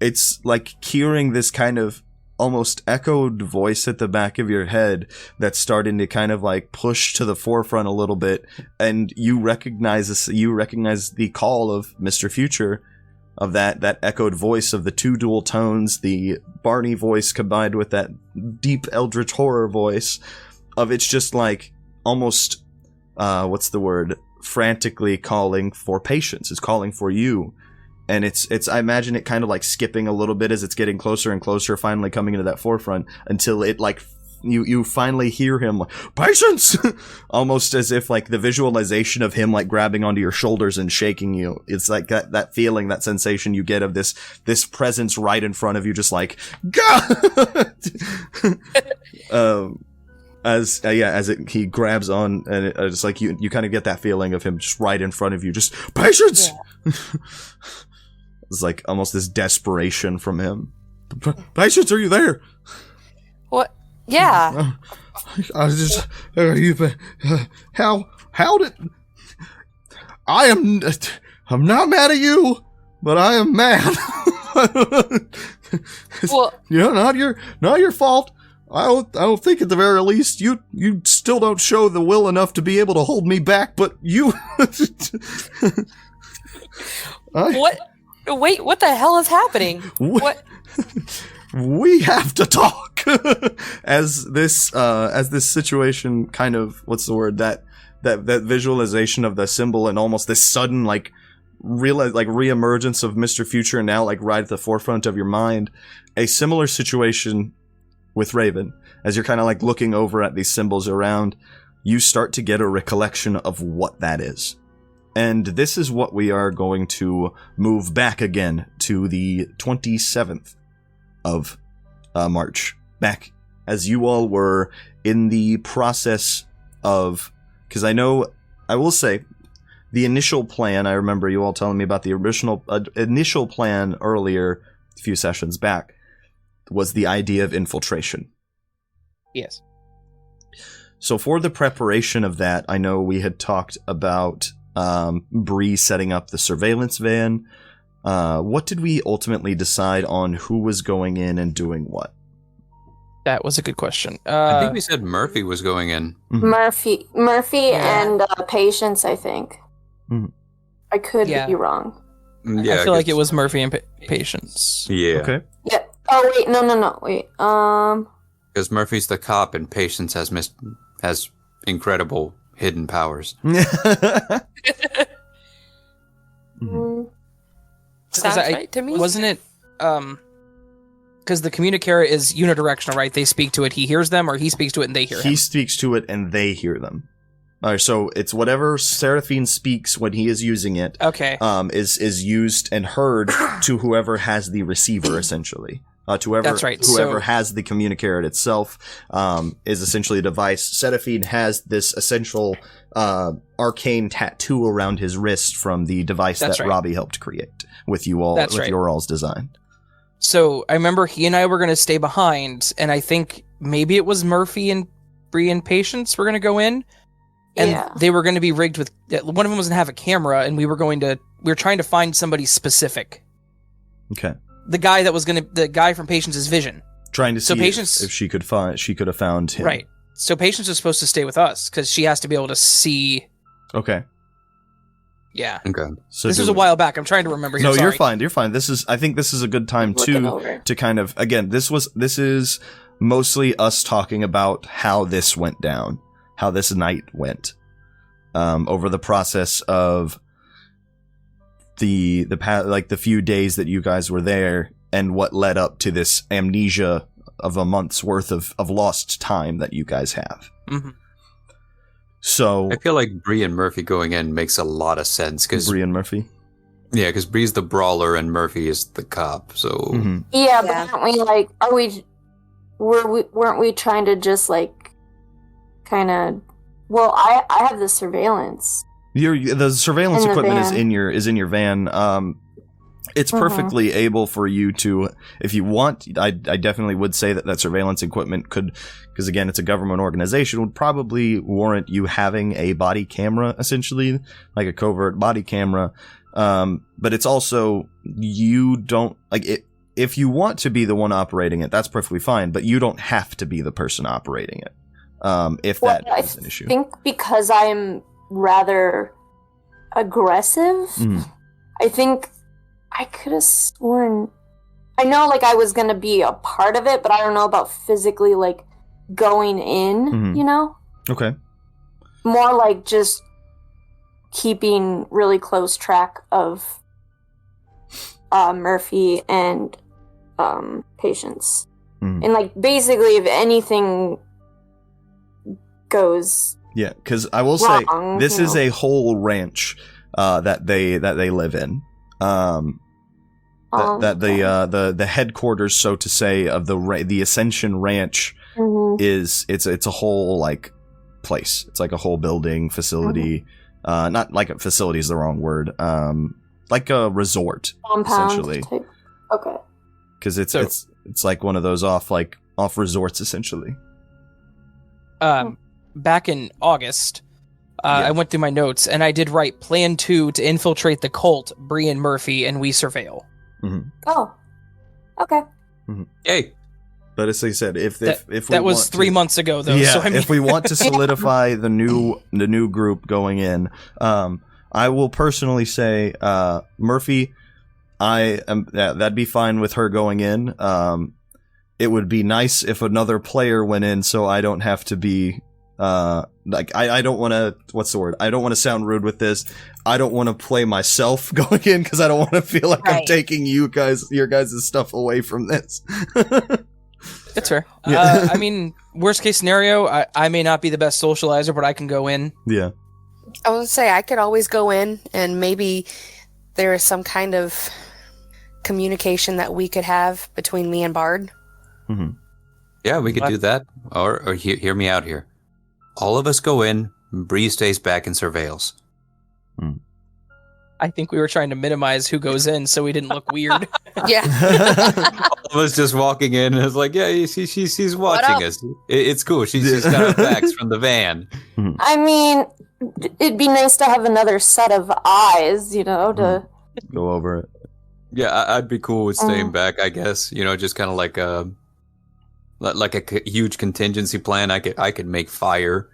it's like hearing this kind of almost echoed voice at the back of your head that's starting to kind of like push to the forefront a little bit, and you recognize the call of Mr. Future, of that echoed voice of the two dual tones, the Barney voice combined with that deep eldritch horror voice of it's just like almost what's the word? Frantically calling for patience. It's calling for you. And it's I imagine it kind of like skipping a little bit as it's getting closer and closer, finally coming into that forefront until it like you finally hear him like, patience! Almost as if like the visualization of him like grabbing onto your shoulders and shaking you. It's like that feeling, that sensation you get of this presence right in front of you, just like, God! He grabs on, and it's like you kind of get that feeling of him just right in front of you, just patience. Yeah. It's like almost this desperation from him. Patience, are you there? What? Yeah. I was just how did I'm not mad at you, but I am mad. Well, not your fault. I don't think at the very least you still don't show the will enough to be able to hold me back, but you What? Wait, what the hell is happening? What? We have to talk. as this situation kind of, what's the word, that visualization of the symbol and almost this sudden like reemergence of Mr. Future now like right at the forefront of your mind. A similar situation with Raven, as you're kind of like looking over at these symbols around, you start to get a recollection of what that is. And this is what we are going to move back again to the 27th of March. Back as you all were in the process of, because I will say, the initial plan, I remember you all telling me about the initial plan earlier, a few sessions back, was the idea of infiltration. Yes. So for the preparation of that, I know we had talked about Bree setting up the surveillance van. What did we ultimately decide on who was going in and doing what? That was a good question. I think we said Murphy was going in. Mm-hmm. Murphy and Patience, I think. Mm-hmm. I could be wrong. Yeah, I feel like it was Murphy and Patience. Yeah. Okay. Yeah. Oh wait, no. Wait. Because Murphy's the cop and Patience has incredible hidden powers. Sounds right to me. Wasn't it? Because the communicator is unidirectional, right? They speak to it, he hears them, or he speaks to it and they hear him. He speaks to it and they hear them. So it's whatever Serafin speaks when he is using it. Okay. Is used and heard to whoever has the receiver, essentially. That's right. Whoever has the communicator itself is essentially a device. Serafin has this essential arcane tattoo around his wrist from the device that Robbie helped create with you all, your all's design. So I remember he and I were going to stay behind, and I think maybe it was Murphy and Bree and Patience were going to go in, and they were going to be rigged with. One of them was going to have a camera, and we were trying to find somebody specific. Okay. The guy from Patience's vision. Trying to see if she could have found him. Right. So Patience was supposed to stay with us because she has to be able to see. Okay. Yeah. Okay. So this was a while back. I'm trying to remember. No, you're fine. You're fine. I think this is a good time to kind of, again, this is mostly us talking about how this went down, how this night went, over the process of the few days that you guys were there and what led up to this amnesia of a month's worth of lost time that you guys have. Mm-hmm. So I feel like Bree and Murphy going in makes a lot of sense because Bree and Murphy. Yeah, because Bree's the brawler and Murphy is the cop. So but aren't we weren't we trying to just like kind of? Well, I have the surveillance. The surveillance equipment is in your van. It's perfectly able for you to, if you want. I definitely would say that surveillance equipment could, because again, it's a government organization, would probably warrant you having a body camera, essentially, like a covert body camera. But it's also, you don't like it. If you want to be the one operating it, that's perfectly fine. But you don't have to be the person operating it. If that is an issue. I think because I'm rather aggressive, I think I could have sworn. I know, like, I was gonna be a part of it, but I don't know about physically, like, going in. You know? Okay. More like just keeping really close track of Murphy and Patience, and like basically, if anything goes. Yeah, because I will say this is a whole ranch that they live in. The headquarters, so to say, of the Ascension Ranch is it's a whole like place. It's like a whole building facility. Not like a facility is the wrong word. Like a resort, compound essentially. Type. Okay. Because it's like one of those off resorts essentially. Back in August, I went through my notes and I did write Plan 2 to infiltrate the cult, Bree and Murphy, and we surveil. Oh, okay. Yay! But as I said, if that was 3 months ago, though. Yeah, so I mean, if we want to solidify the new group going in, I will personally say, Murphy, that'd be fine with her going in. It would be nice if another player went in, so I don't have to be. I don't want to. What's the word? I don't want to sound rude with this. I don't want to play myself going in because I don't want to feel like I'm taking your guys' stuff away from this. That's fair. I mean, worst case scenario, I may not be the best socializer, but I can go in. Yeah. I would say I could always go in, and maybe there is some kind of communication that we could have between me and Bard. Yeah, we could do that. Or hear me out here. All of us go in, Bree stays back and surveils. I think we were trying to minimize who goes in so we didn't look weird. Yeah. All of us just walking in and it's like, yeah, she's watching us. It's cool. She's got our backs from the van. I mean, it'd be nice to have another set of eyes, to go over it. Yeah, I'd be cool with staying back, I guess. Just kind of like a huge contingency plan. I could make fire,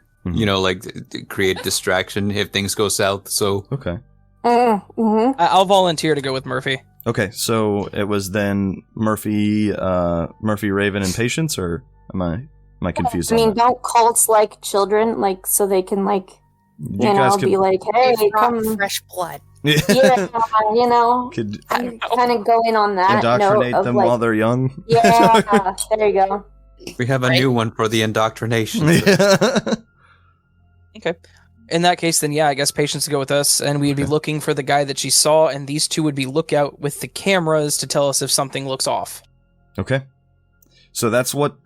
create distraction if things go south. So okay. I'll volunteer to go with Murphy. Okay, so it was then Murphy, Raven, and Patience, or am I confused? I mean, don't cults like children, like so they can like be like, hey, come fresh blood. Yeah, could kind of go in on that. Indoctrinate note of, them like, while they're young. Yeah, there you go. We have a new one for the indoctrination. Okay. In that case, then I guess Patience to go with us, and we'd be looking for the guy that she saw, and these two would be lookout with the cameras to tell us if something looks off. Okay. So that's what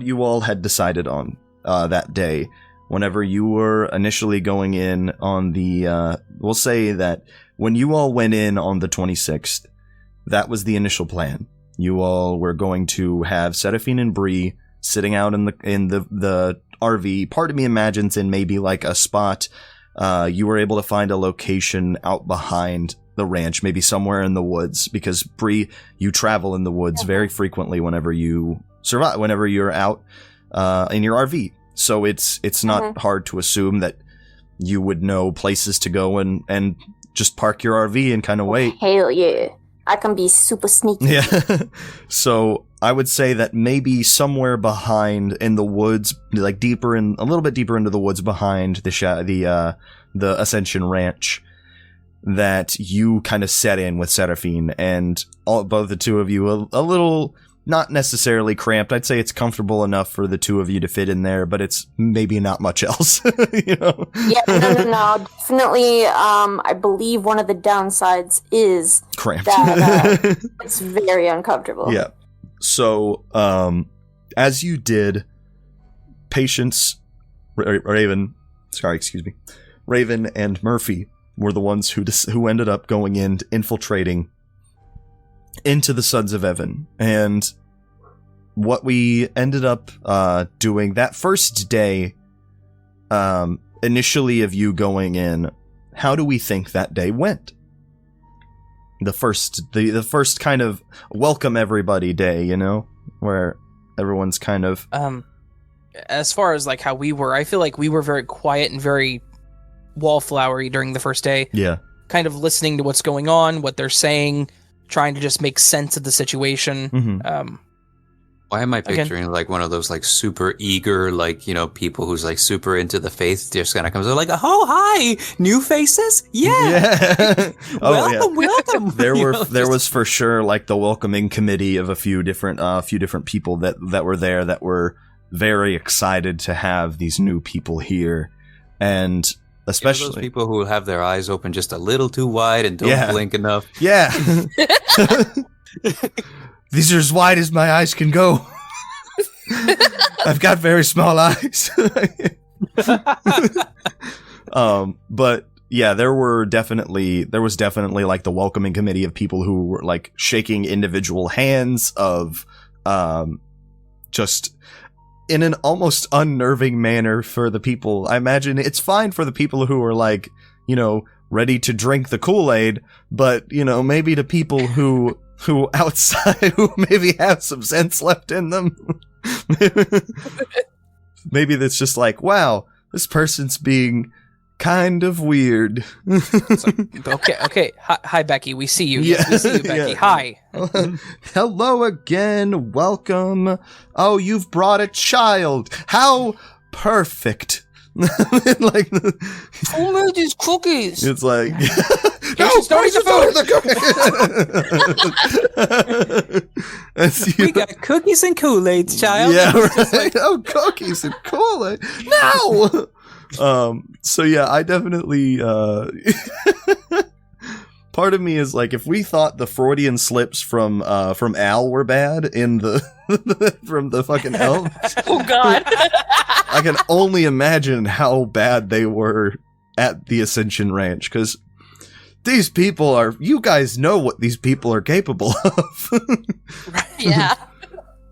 you all had decided on that day. Whenever you were initially going in on the, we'll say that when you all went in on the 26th, that was the initial plan. You all were going to have Serafin and Bree sitting out in the RV. Part of me imagines in maybe like a spot. You were able to find a location out behind the ranch, maybe somewhere in the woods, because Bree, you travel in the woods very frequently whenever you're out in your RV. So it's not hard to assume that you would know places to go and just park your RV and kind of wait. Hell yeah. I can be super sneaky. Yeah. So I would say that maybe somewhere behind in the woods, like a little bit deeper into the woods behind the Ascension Ranch, that you kind of set in with Serafin, and both the two of you a little, not necessarily cramped. I'd say it's comfortable enough for the two of you to fit in there, but it's maybe not much else, you know? Yeah, no. Definitely, I believe one of the downsides is cramped. That it's very uncomfortable. Yeah. So, as you did, Patience, Raven and Murphy were the ones who ended up going in, infiltrating into the Sons of Evan. And what we ended up doing that first day, initially of you going in, how do we think that day went? The first kind of welcome everybody day, you know, where everyone's kind of as far as like how we were, I feel like we were very quiet and very wallflowery during the first day. Yeah. Kind of listening to what's going on, what they're saying, trying to just make sense of the situation. Mm-hmm. Why am I picturing like one of those like super eager, like, you know, people who's like super into the faith just kind of comes out like, oh, hi, new faces? Yeah. Welcome. There was for sure like the welcoming committee of a few different people that were there that were very excited to have these new people here. And especially those people who have their eyes open just a little too wide and don't blink enough. Yeah. These are as wide as my eyes can go. I've got very small eyes. But yeah, there was definitely like the welcoming committee of people who were like shaking individual hands of just in an almost unnerving manner for the people. I imagine it's fine for the people who are like, you know, ready to drink the Kool-Aid, but you know, maybe to people who outside who maybe have some sense left in them. Maybe that's just like, wow, this person's being kind of weird. Okay. Hi, Becky. We see you. Yeah. We see you, Becky. Yeah. Hi. Hello again. Welcome. Oh, you've brought a child. How perfect. Like who made these cookies? It's like no, don't eat the food. We got cookies and Kool-Aid, child. Yeah, right. Oh, cookies and Kool-Aid. No. So yeah, I definitely. Part of me is like, if we thought the Freudian slips from Al were bad in the from the fucking elf. Oh God. I can only imagine how bad they were at the Ascension Ranch, because these people are, you guys know what these people are capable of. Yeah.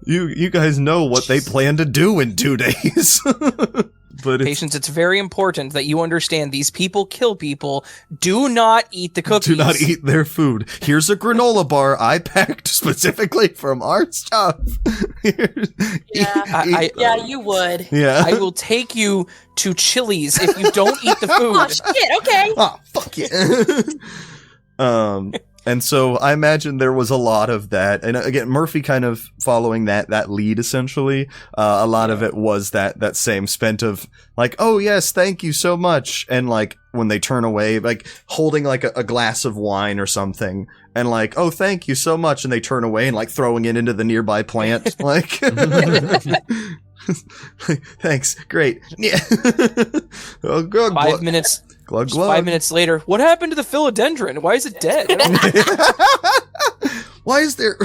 You guys know what they plan to do in 2 days. But Patience, it's very important that you understand these people kill people. Do not eat the cookies. Do not eat their food. Here's a granola bar I packed specifically from our stuff. Yeah, you would. Yeah. I will take you to Chili's if you don't eat the food. Oh, shit, okay. Oh, fuck yeah. And so I imagine there was a lot of that. And again, Murphy kind of following that lead, essentially. A lot of it was that same spent of like, oh yes, thank you so much. And like when they turn away, like holding like a glass of wine or something and like, oh, thank you so much. And they turn away and like throwing it into the nearby plant. Like, thanks. Great. Yeah. Oh, good. 5 minutes. Glug, glug. 5 minutes later, what happened to the philodendron? Why is it dead? Why is there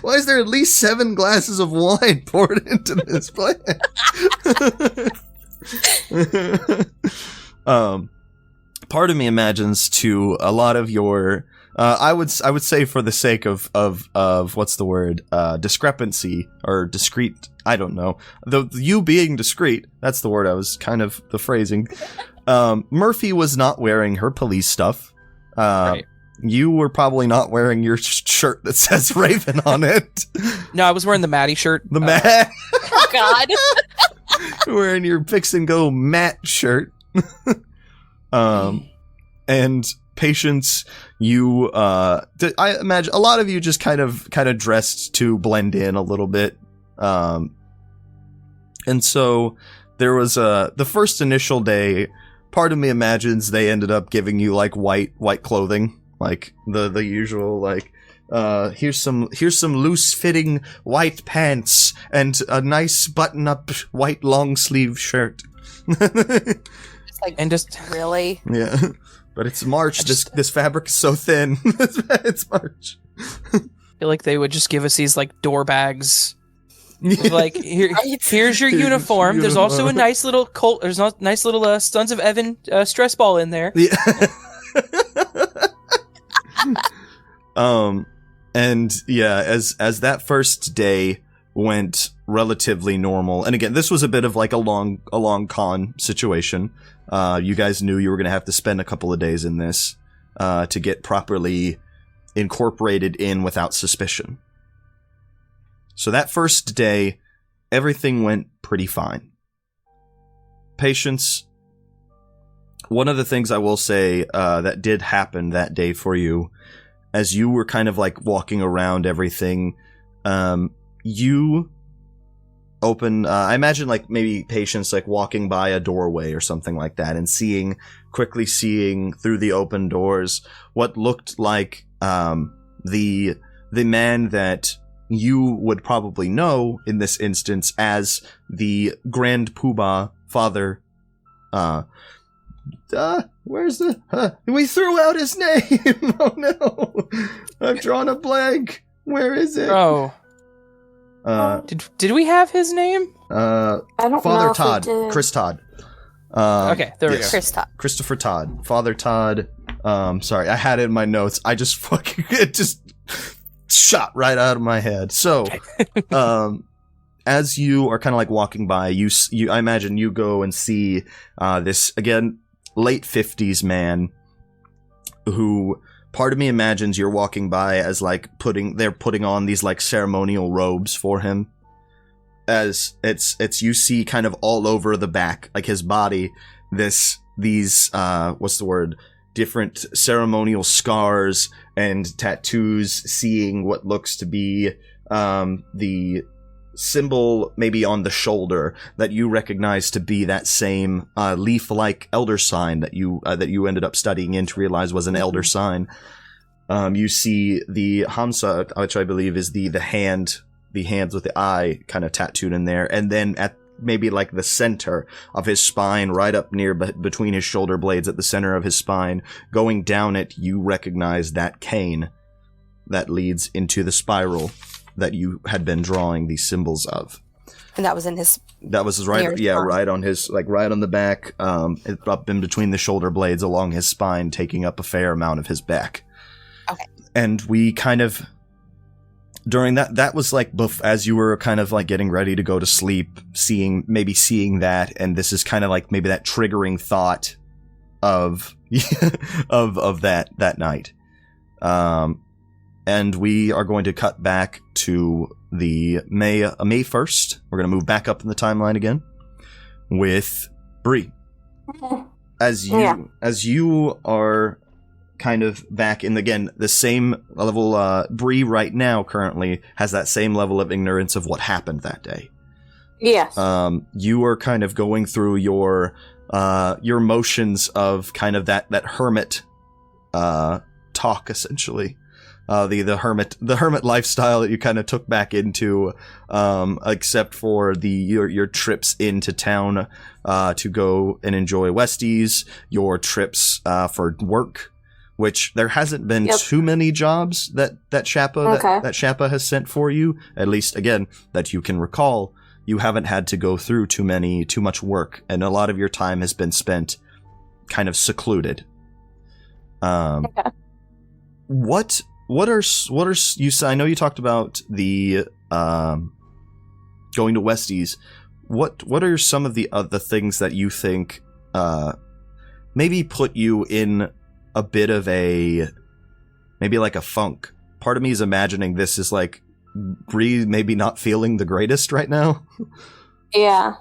at least 7 glasses of wine poured into this plant? Part of me imagines to a lot of your I would say for the sake of what's the word, discrepancy or discreet, I don't know, you being discreet, that's the word I was kind of the phrasing. Murphy was not wearing her police stuff. Right. You were probably not wearing your shirt that says Raven on it. No, I was wearing the Maddie shirt. The Matt. Oh God. Wearing your Fix and Go Matt shirt. And Patience, you I imagine a lot of you just kind of dressed to blend in a little bit. And so there was the first initial day, part of me imagines they ended up giving you like white clothing, like the usual, like here's some loose fitting white pants and a nice button up white long sleeve shirt. Like, And just really? Yeah. But it's March. This fabric is so thin. It's March. feel like they would just give us these like door bags. With, like here's your uniform. There's also a nice little There's a nice little Sons of Evan stress ball in there. Yeah. And yeah, as that first day went relatively normal, and again, this was a bit of like a long con situation. You guys knew you were going to have to spend a couple of days in this to get properly incorporated in without suspicion. So that first day, everything went pretty fine. Patience, one of the things I will say that did happen that day for you, as you were kind of like walking around everything, you open, I imagine like maybe Patience like walking by a doorway or something like that and quickly seeing through the open doors what looked like the man that you would probably know in this instance as the Grand Poobah father. Where's the... we threw out his name! Oh no! I've drawn a blank! Where is it? Oh. Did we have his name? I don't Father know Todd. if we did. Chris Todd. Okay, there we go. Chris Todd. Christopher Todd. Father Todd. Sorry, I had it in my notes. I just fucking... It just shot right out of my head. So, as you are kind of like walking by, I imagine you go and see this, again, late 50s man who part of me imagines you're walking by as like they're putting on these like ceremonial robes for him. As it's you see kind of all over the back, like his body, these what's the word? Different ceremonial scars and tattoos, seeing what looks to be the symbol maybe on the shoulder that you recognize to be that same leaf-like elder sign that you ended up studying in to realize was an elder sign. You see the Hamsa, which I believe is the hands with the eye kind of tattooed in there, and then at maybe like the center of his spine, right up near between his shoulder blades at the center of his spine, going down it, you recognize that cane that leads into the spiral that you had been drawing these symbols of. And that was in his... That was right, yeah, right on his, like right on the back, up in between the shoulder blades along his spine, taking up a fair amount of his back. Okay. And we kind of, during that was like, as you were kind of like getting ready to go to sleep, seeing that, and this is kind of like maybe that triggering thought of, of that night. And we are going to cut back to the May 1st. We're going to move back up in the timeline again with Bree. As you are kind of back in, again, the same level, Bree right now currently has that same level of ignorance of what happened that day. Yes. You are kind of going through your motions of kind of that hermit talk, essentially. The hermit lifestyle that you kind of took back into, except for your trips into town to go and enjoy Westies, your trips for work, which there hasn't been Yep. too many jobs that Shappa Okay. that Shappa has sent for you, at least again that you can recall. You haven't had to go through too much work, and a lot of your time has been spent kind of secluded. Okay. What are you? I know you talked about the going to Westies. What are some of the other things that you think maybe put you in a bit of maybe like a funk? Part of me is imagining this is like Bree maybe not feeling the greatest right now. Yeah.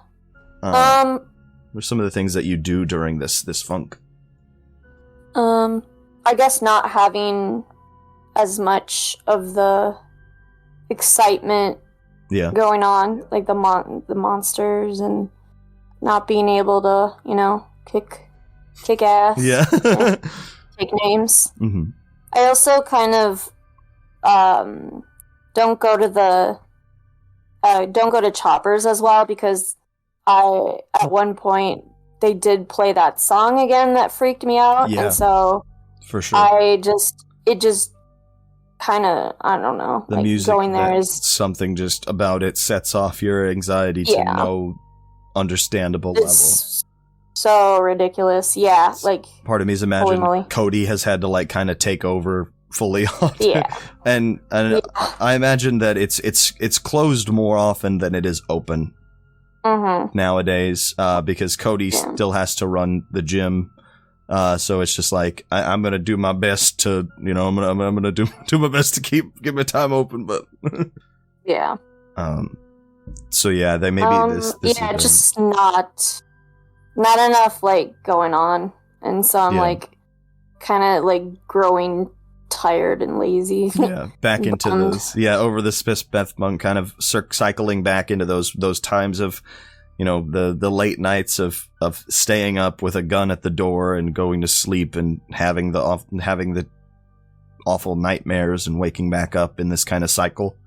What are some of the things that you do during this funk? I guess not having as much of the excitement Yeah. going on, like the monsters, and not being able to, kick ass. Yeah. Take names. Mm-hmm. I also kind of don't go to choppers as well, because at one point they did play that song again that freaked me out, Yeah. and so For sure. it just kind of, I don't know, The like music, going there is something just about it sets off your anxiety to Yeah. no understandable level. it's so ridiculous. Yeah, like Part of me is Holy imagine moly. Cody has had to like kind of take over fully on it. Yeah. and Yeah. I imagine that it's closed more often than it is open Mm-hmm. nowadays, because Cody Yeah. still has to run the gym. So it's just like I'm gonna do my best to, I'm gonna do my best to keep my time open, but Yeah. so yeah, they maybe this yeah, has been- just not enough like going on, and so I'm Yeah. like kind of like growing tired and lazy. yeah, back into Bummed. those, over the Spith monk, kind of cycling back into those times of, the late nights of staying up with a gun at the door and going to sleep and having the awful nightmares and waking back up in this kind of cycle.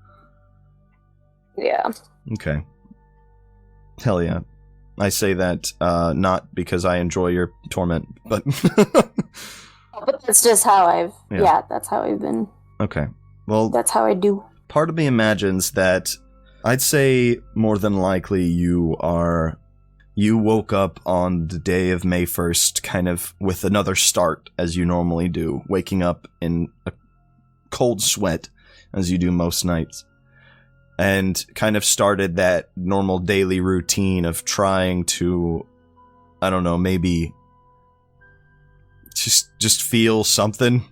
Yeah. Okay. Hell yeah. I say that not because I enjoy your torment, but But that's just how Yeah. that's how I've been. okay. Well, That's how I do. part of me imagines that I'd say more than likely you woke up on the day of May 1st kind of with another start, as you normally do, waking up in a cold sweat as you do most nights, and kind of started that normal daily routine of trying to, I don't know, maybe just feel something,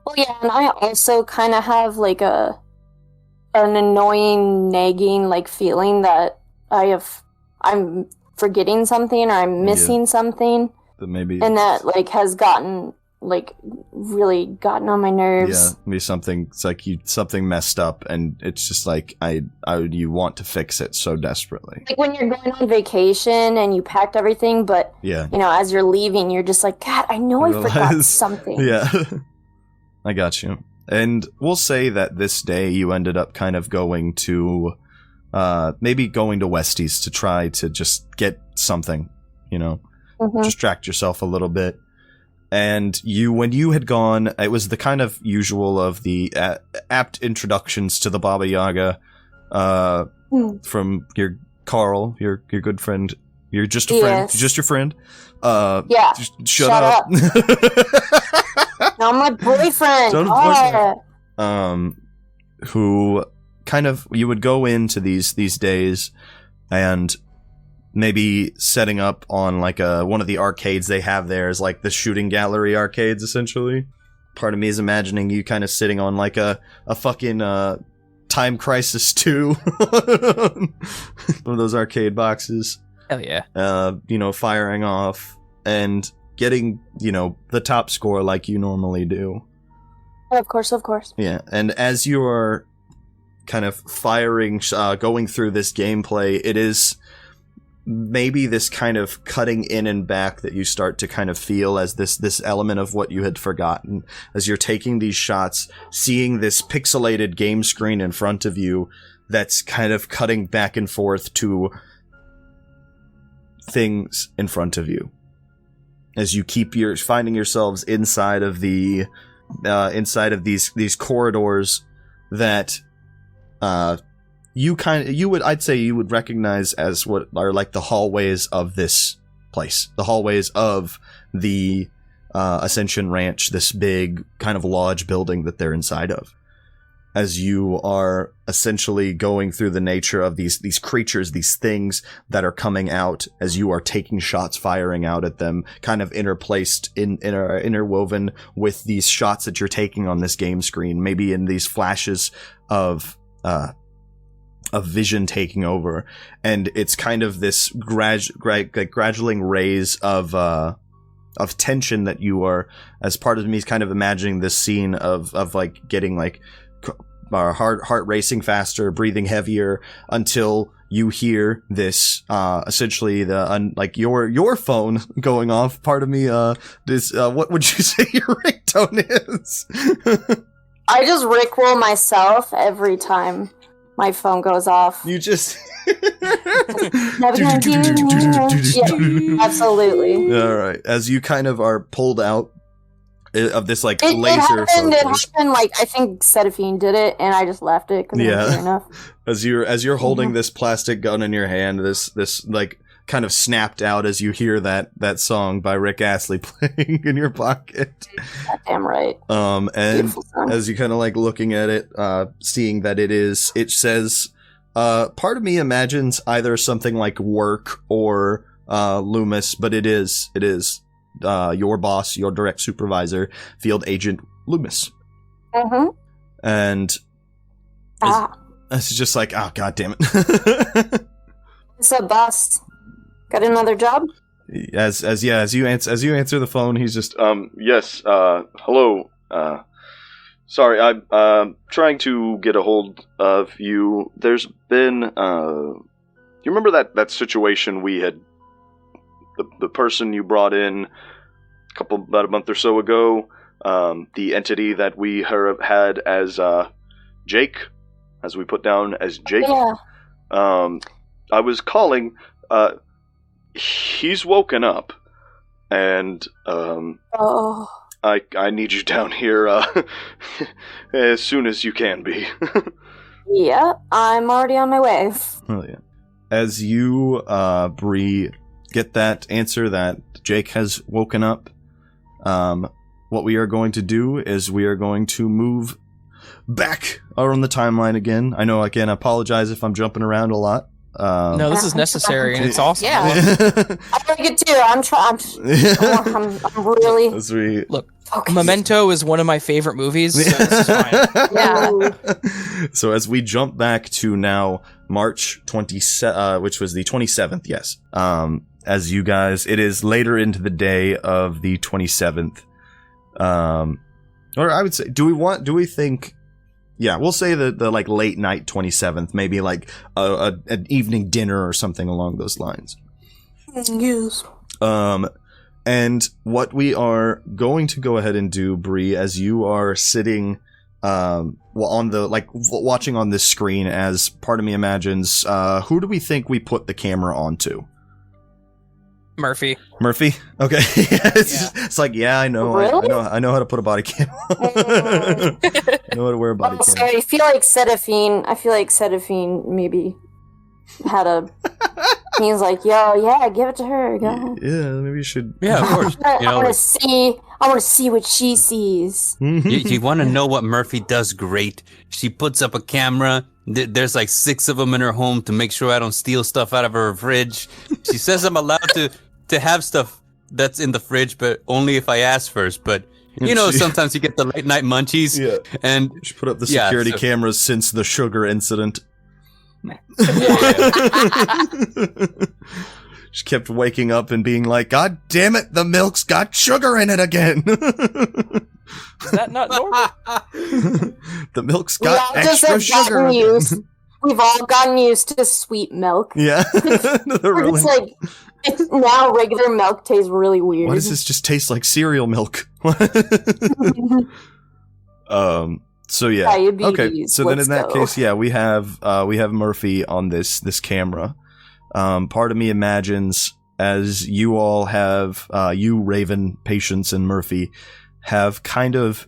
Well, yeah, and I also kind of have like an annoying, nagging like feeling that I'm forgetting something or I'm missing something, that maybe and that like has really gotten on my nerves. yeah, maybe something. It's like something messed up, and it's just like you want to fix it so desperately. Like when you're going on vacation and you packed everything, but Yeah, as you're leaving, you're just like, God, I know I forgot Realize- something. yeah. I got you. And we'll say that this day you ended up kind of going to, maybe going to Westies to try to just get something, Mhm. distract yourself a little bit. And when you had gone, it was the kind of usual of the apt introductions to the Baba Yaga from your Carl, your good friend. You're just a friend. Yes. Just your friend. Yeah. Just shut up. No, my boyfriend. Son of a boyfriend. Who kind of, you would go into these days and maybe setting up on like one of the arcades they have there is like the shooting gallery arcades, essentially. Part of me is imagining you kind of sitting on like a fucking Time Crisis 2 one of those arcade boxes, Hell yeah. firing off and getting, the top score like you normally do. Of course. Yeah, and as you are kind of firing, going through this gameplay, it is maybe this kind of cutting in and back that you start to kind of feel as this element of what you had forgotten. As you're taking these shots, seeing this pixelated game screen in front of you that's kind of cutting back and forth to things in front of you. as you keep finding yourselves inside of these corridors that I'd say you would recognize as what are like the hallways of this place, the hallways of the Ascension Ranch, this big kind of lodge building that they're inside of. As you are essentially going through the nature of these creatures, these things that are coming out, as you are taking shots, firing out at them, kind of interwoven with these shots that you're taking on this game screen, maybe in these flashes of vision taking over, and it's kind of this graduating rays of tension that you are, as part of me, is kind of imagining this scene of like getting like heart racing faster, breathing heavier, until you hear this essentially like your phone going off. Part of me, what would you say your ringtone is? I just rickroll myself every time my phone goes off. You just yeah, absolutely. All right, as you kind of are pulled out of this like laser it happened like I think Serafin did it, and I just left it because it wasn't enough. As you're holding this plastic gun in your hand, this like kind of snapped out as you hear that song by Rick Astley playing in your pocket. Damn right. And as you kind of like looking at it, seeing that it says, part of me imagines either something like work or Loomis, but it is your boss, your direct supervisor, Field Agent Loomis. Mm-hmm. And it's just like, oh, god damn it. What's up, boss? Got another job? As you answer the phone, he's just yes, hello. Sorry, I'm trying to get a hold of you. There's been you remember that situation we had, the person you brought in about a month or so ago, the entity that we had as Jake, as we put down as Jake. Yeah. I was calling. He's woken up, and I need you down here as soon as you can be. Yeah, I'm already on my way. Oh yeah. As you, Bree, get that answer that Jake has woken up, what we are going to do is we are going to move back on the timeline again. I know, again, I apologize if I'm jumping around a lot. No, this is necessary, and it's awesome. Yeah. I like it too. I'm really Look. focused. Memento is one of my favorite movies, so this is fine. Yeah. So as we jump back to now March 27th, which was the 27th, yes. As you guys, it is later into the day of the 27th. Or I would say, do we think, yeah, we'll say the like late night 27th, maybe like an evening dinner or something along those lines. Yes. And what we are going to go ahead and do, Bree, as you are sitting, on the, like, watching on this screen, as part of me imagines, who do we think we put the camera onto? Murphy. Okay. It's like, yeah, I know. Really? I know how to put a body cam on. I know how to wear a body cam. I feel like Serafin maybe had a... He's like, yo, yeah, give it to her. Go ahead. Yeah, maybe you should. Yeah, of course. I want to see what she sees. You want to know what Murphy does great? She puts up a camera. There's like 6 of them in her home to make sure I don't steal stuff out of her fridge. She says I'm allowed to have stuff that's in the fridge, but only if I ask first. But you know, sometimes you get the late night munchies. Yeah. And she put up the security cameras since the sugar incident. She kept waking up and being like, God damn it, the milk's got sugar in it again. Is that not normal? The milk's got extra sugar. We've all gotten used to sweet milk. Yeah. It's like, now regular milk tastes really weird. Why does this just taste like cereal milk? So yeah. Diabetes, okay. So then in that case, yeah, we have Murphy on this camera. Part of me imagines as you all have, you, Raven, Patience, and Murphy, have kind of,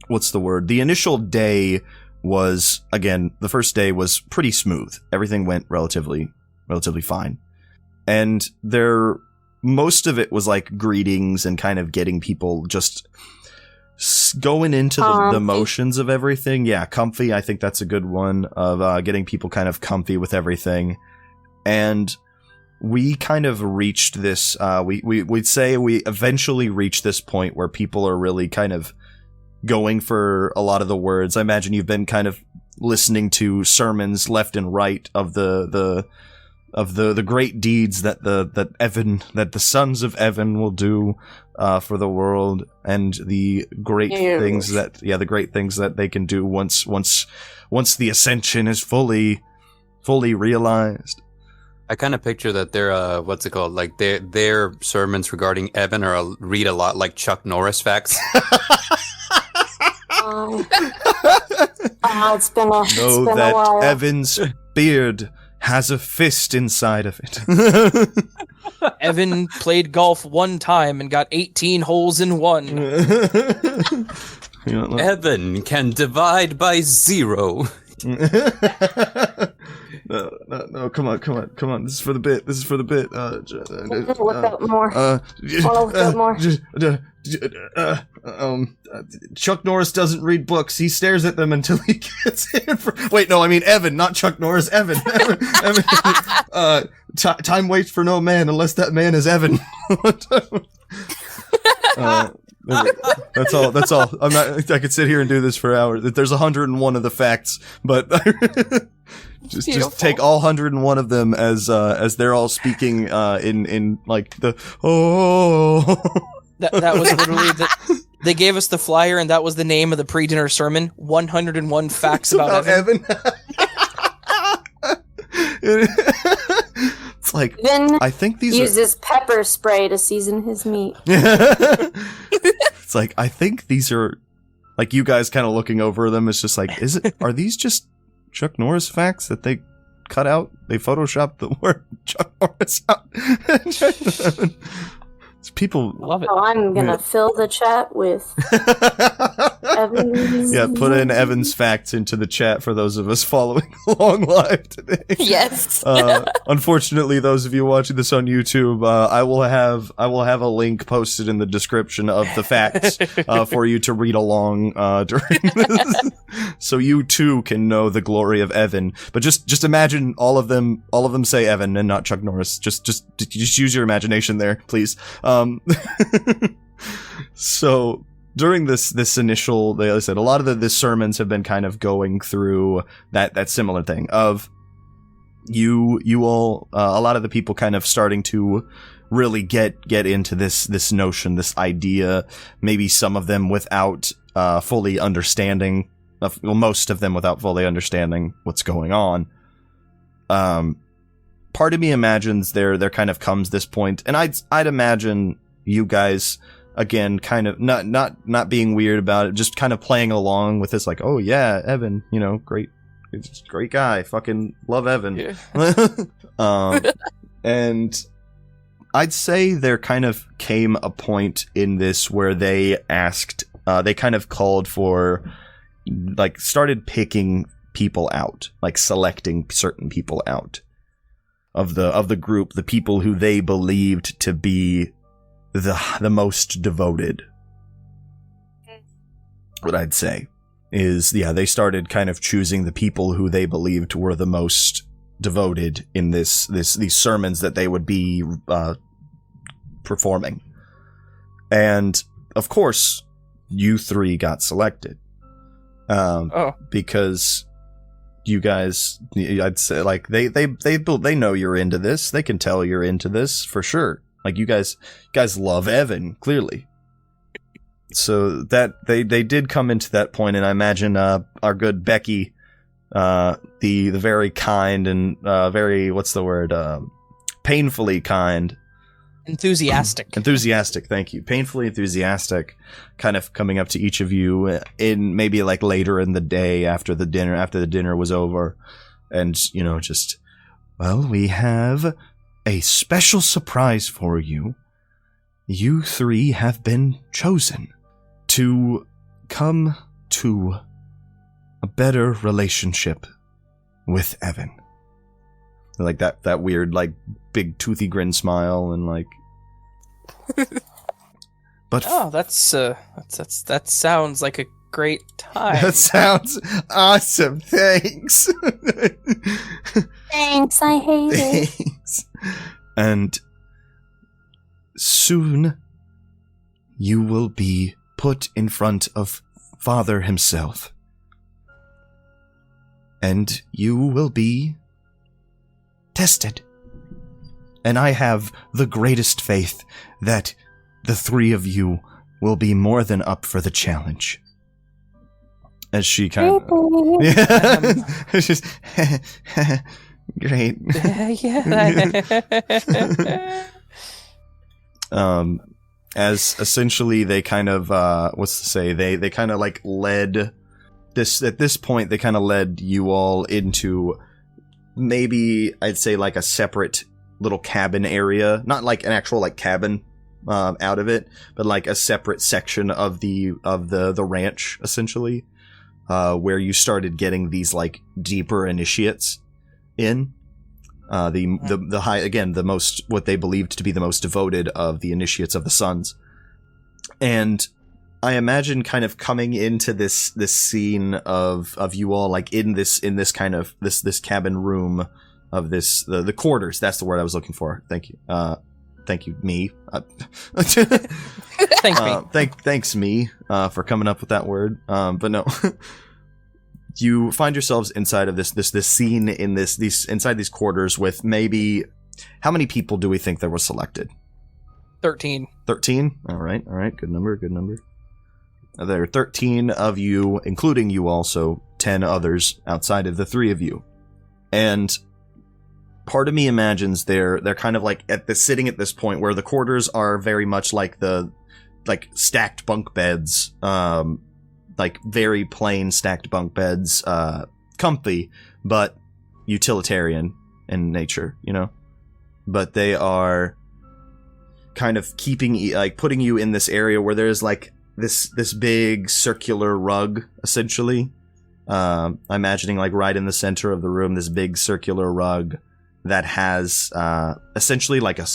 what's the word? The initial day was, again, the first day was pretty smooth. Everything went relatively fine. And most of it was like greetings and kind of getting people just going into the motions of everything. Yeah, comfy. I think that's a good one of getting people kind of comfy with everything. And we kind of reached this, we'd say we eventually reached this point where people are really kind of going for a lot of the words. I imagine you've been kind of listening to sermons left and right of the great deeds that the sons of Evan will do for the world, and the great things that they can do once the ascension is fully realized. I kind of picture that they're what's it called? Like their sermons regarding Evan read a lot like Chuck Norris facts. It's been a while. Evan's beard has a fist inside of it. Evan played golf one time and got 18 holes in one. Evan can divide by 0. No, come on. This is for the bit. Look up more. Chuck Norris doesn't read books. He stares at them until he gets in. Wait, no, I mean Evan, not Chuck Norris. Evan. Time waits for no man unless that man is Evan. That's all. I could sit here and do this for hours. There's 101 of the facts, but just take all 101 of them as they're all speaking in like the That was literally they gave us the flyer, and that was the name of the pre-dinner sermon. 101 facts about Evan. It's like, Evan I think these uses pepper spray to season his meat. It's like, I think these are, like, you guys kind of looking over them. It's just like, are these just Chuck Norris facts that they cut out? They photoshopped the word Chuck Norris out. People love it. So I'm gonna fill the chat with Evan's. Yeah, put in Evan's facts into the chat for those of us following along live today. Yes. Unfortunately, those of you watching this on YouTube, I will have a link posted in the description of the facts for you to read along during this, so you too can know the glory of Evan. But just imagine all of them say Evan and not Chuck Norris. Just use your imagination there, please. So during this initial, like I said, a lot of the sermons have been kind of going through that similar thing of you all, a lot of the people kind of starting to really get into this notion, this idea, maybe some of them without fully understanding, most of them without fully understanding what's going on. Part of me imagines there kind of comes this point, and I'd imagine you guys, again, kind of not being weird about it, just kind of playing along with this, like, oh yeah, Evan, great guy, fucking love Evan. Yeah. And I'd say there kind of came a point in this where they asked, they kind of called for, like, started picking people out, like selecting certain people out of the group, the people who they believed to be the most devoted. What I'd say is, yeah, they started kind of choosing the people who they believed were the most devoted in these sermons that they would be performing. And of course, you three got selected. Because you guys, I'd say, like, they know you're into this. They can tell you're into this for sure. Like, you guys love Evan, clearly. So that they did come into that point, and I imagine our good Becky, the very kind and very, what's the word, painfully kind, enthusiastic, thank you, painfully enthusiastic, kind of coming up to each of you in maybe like later in the day after the dinner was over, and just, well, we have a special surprise for you. You three have been chosen to come to a better relationship with Evan. Like that weird, like, big toothy grin smile and like. But that sounds like a great time. That sounds awesome. Thanks. Thanks, I hate it. Thanks. And soon you will be put in front of Father himself. And you will be tested. And I have the greatest faith that the three of you will be more than up for the challenge. As she kind of... It's just... Great. Yeah. As essentially they kind of, they kind of like led this, at this point, they kind of led you all into maybe, I'd say, like a separate little cabin area. Not like an actual, like, cabin out of it, but like a separate section of the ranch, essentially, where you started getting these, like, deeper initiates in. The high, again, the most, what they believed to be the most devoted of the initiates of the Suns. And I imagine kind of coming into this scene of you all, like, in this kind of this cabin room of this, the quarters. That's the word I was looking for. Thank you. Thank you, me. Thanks, me. Thanks, me, for coming up with that word. But no. You find yourselves inside of this scene in inside these quarters with maybe, how many people do we think there were selected? 13. 13? All right. Good number. There are 13 of you, including you also, 10 others outside of the three of you. And part of me imagines they're kind of like sitting at this point where the quarters are very much like stacked bunk beds, like very plain stacked bunk beds, comfy, but utilitarian in nature, you know? But they are kind of putting you in this area where there's like this big circular rug, essentially. I'm imagining like right in the center of the room, this big circular rug that has essentially like a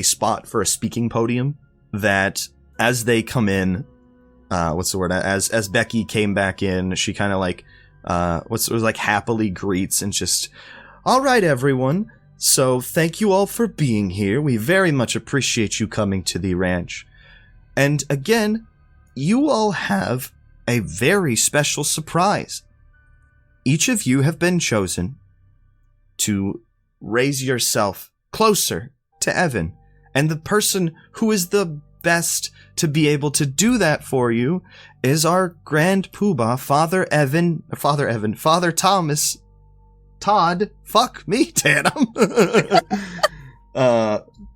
spot for a speaking podium that as they come in, as Becky came back in, she kind of like, happily greets and just, all right, everyone. So thank you all for being here. We very much appreciate you coming to the ranch. And again, you all have a very special surprise. Each of you have been chosen to raise yourself closer to Evan. And the person who is the best to be able to do that for you is our Grand Poobah, Father Thomas Todd. Fuck me, Tatum.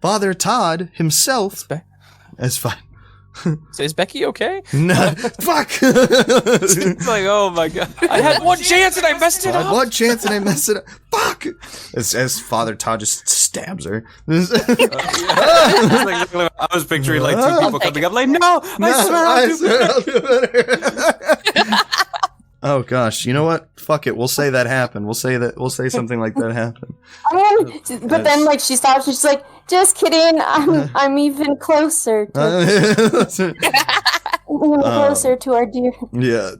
Father Todd himself. That's fine. So is Becky okay? No, fuck. It's like, oh my god. I had one chance and I messed it up. Fuck. As Father Todd just stabs her. I was picturing like two people coming up like, no, I swear I'll do better. Oh gosh, you know what? Fuck it. We'll say that happened. We'll say something like that happened. But then, like, she stops and she's like, "Just kidding. I'm even closer to closer to our dear." Yeah,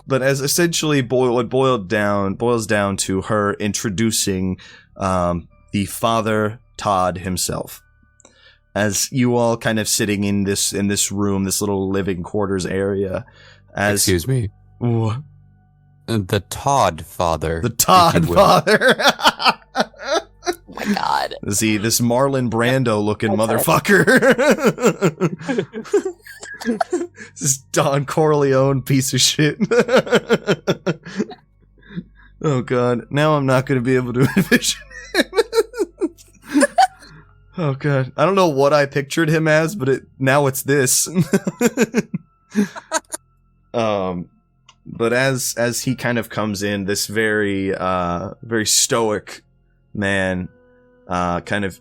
but as essentially boils down to her introducing the Father Todd himself, as you all kind of sitting in this room, this little living quarters area. Excuse me. What? The Todd Father. The Todd Father. Oh my god. See, this Marlon Brando looking motherfucker. This Don Corleone piece of shit. Oh god. Now I'm not going to be able to envision him. Oh god. I don't know what I pictured him as, but now it's this. But as he kind of comes in, this very stoic man, kind of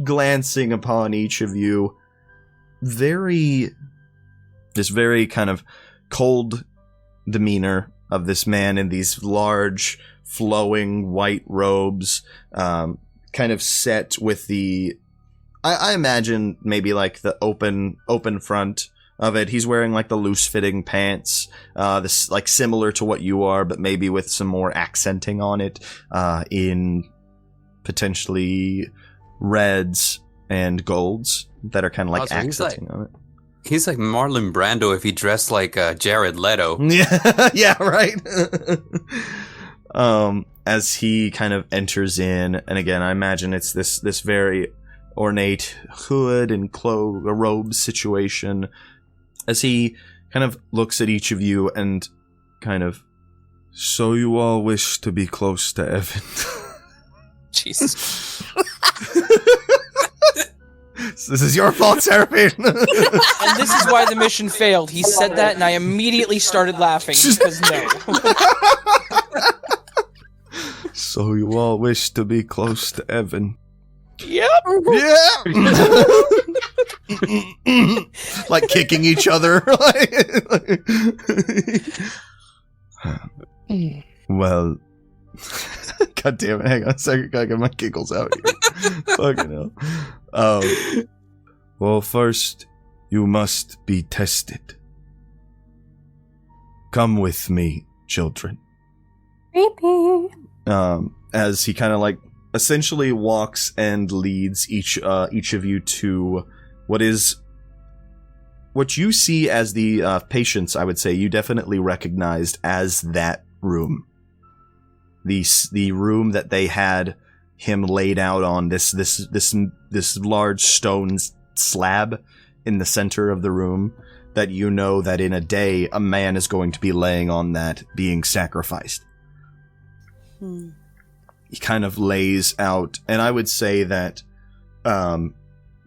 glancing upon each of you. This very kind of cold demeanor of this man in these large, flowing white robes, kind of set with the, I imagine maybe like the open front of it. He's wearing like the loose-fitting pants, this like similar to what you are, but maybe with some more accenting on it, in potentially reds and golds that are kind of like accenting on it. He's like Marlon Brando if he dressed like Jared Leto. Yeah, right. As he kind of enters in, and again, I imagine it's this very ornate hood and robe situation. As he kind of looks at each of you and kind of, so you all wish to be close to Evan. Jesus. This is your fault, Serafin. And this is why the mission failed. He said that, and I immediately started laughing because no. So you all wish to be close to Evan. Yep. Yeah. Like kicking each other. Well, God damn it! Hang on a second. Gotta get my giggles out here. Fucking hell. Well, first you must be tested. Come with me, children. Creepy. As he kind of like essentially walks and leads each of you to what you see as the patients. I would say you definitely recognized as that room. The room that they had him laid out on, this large stone slab in the center of the room, that you know that in a day a man is going to be laying on that, being sacrificed. He kind of lays out, and I would say that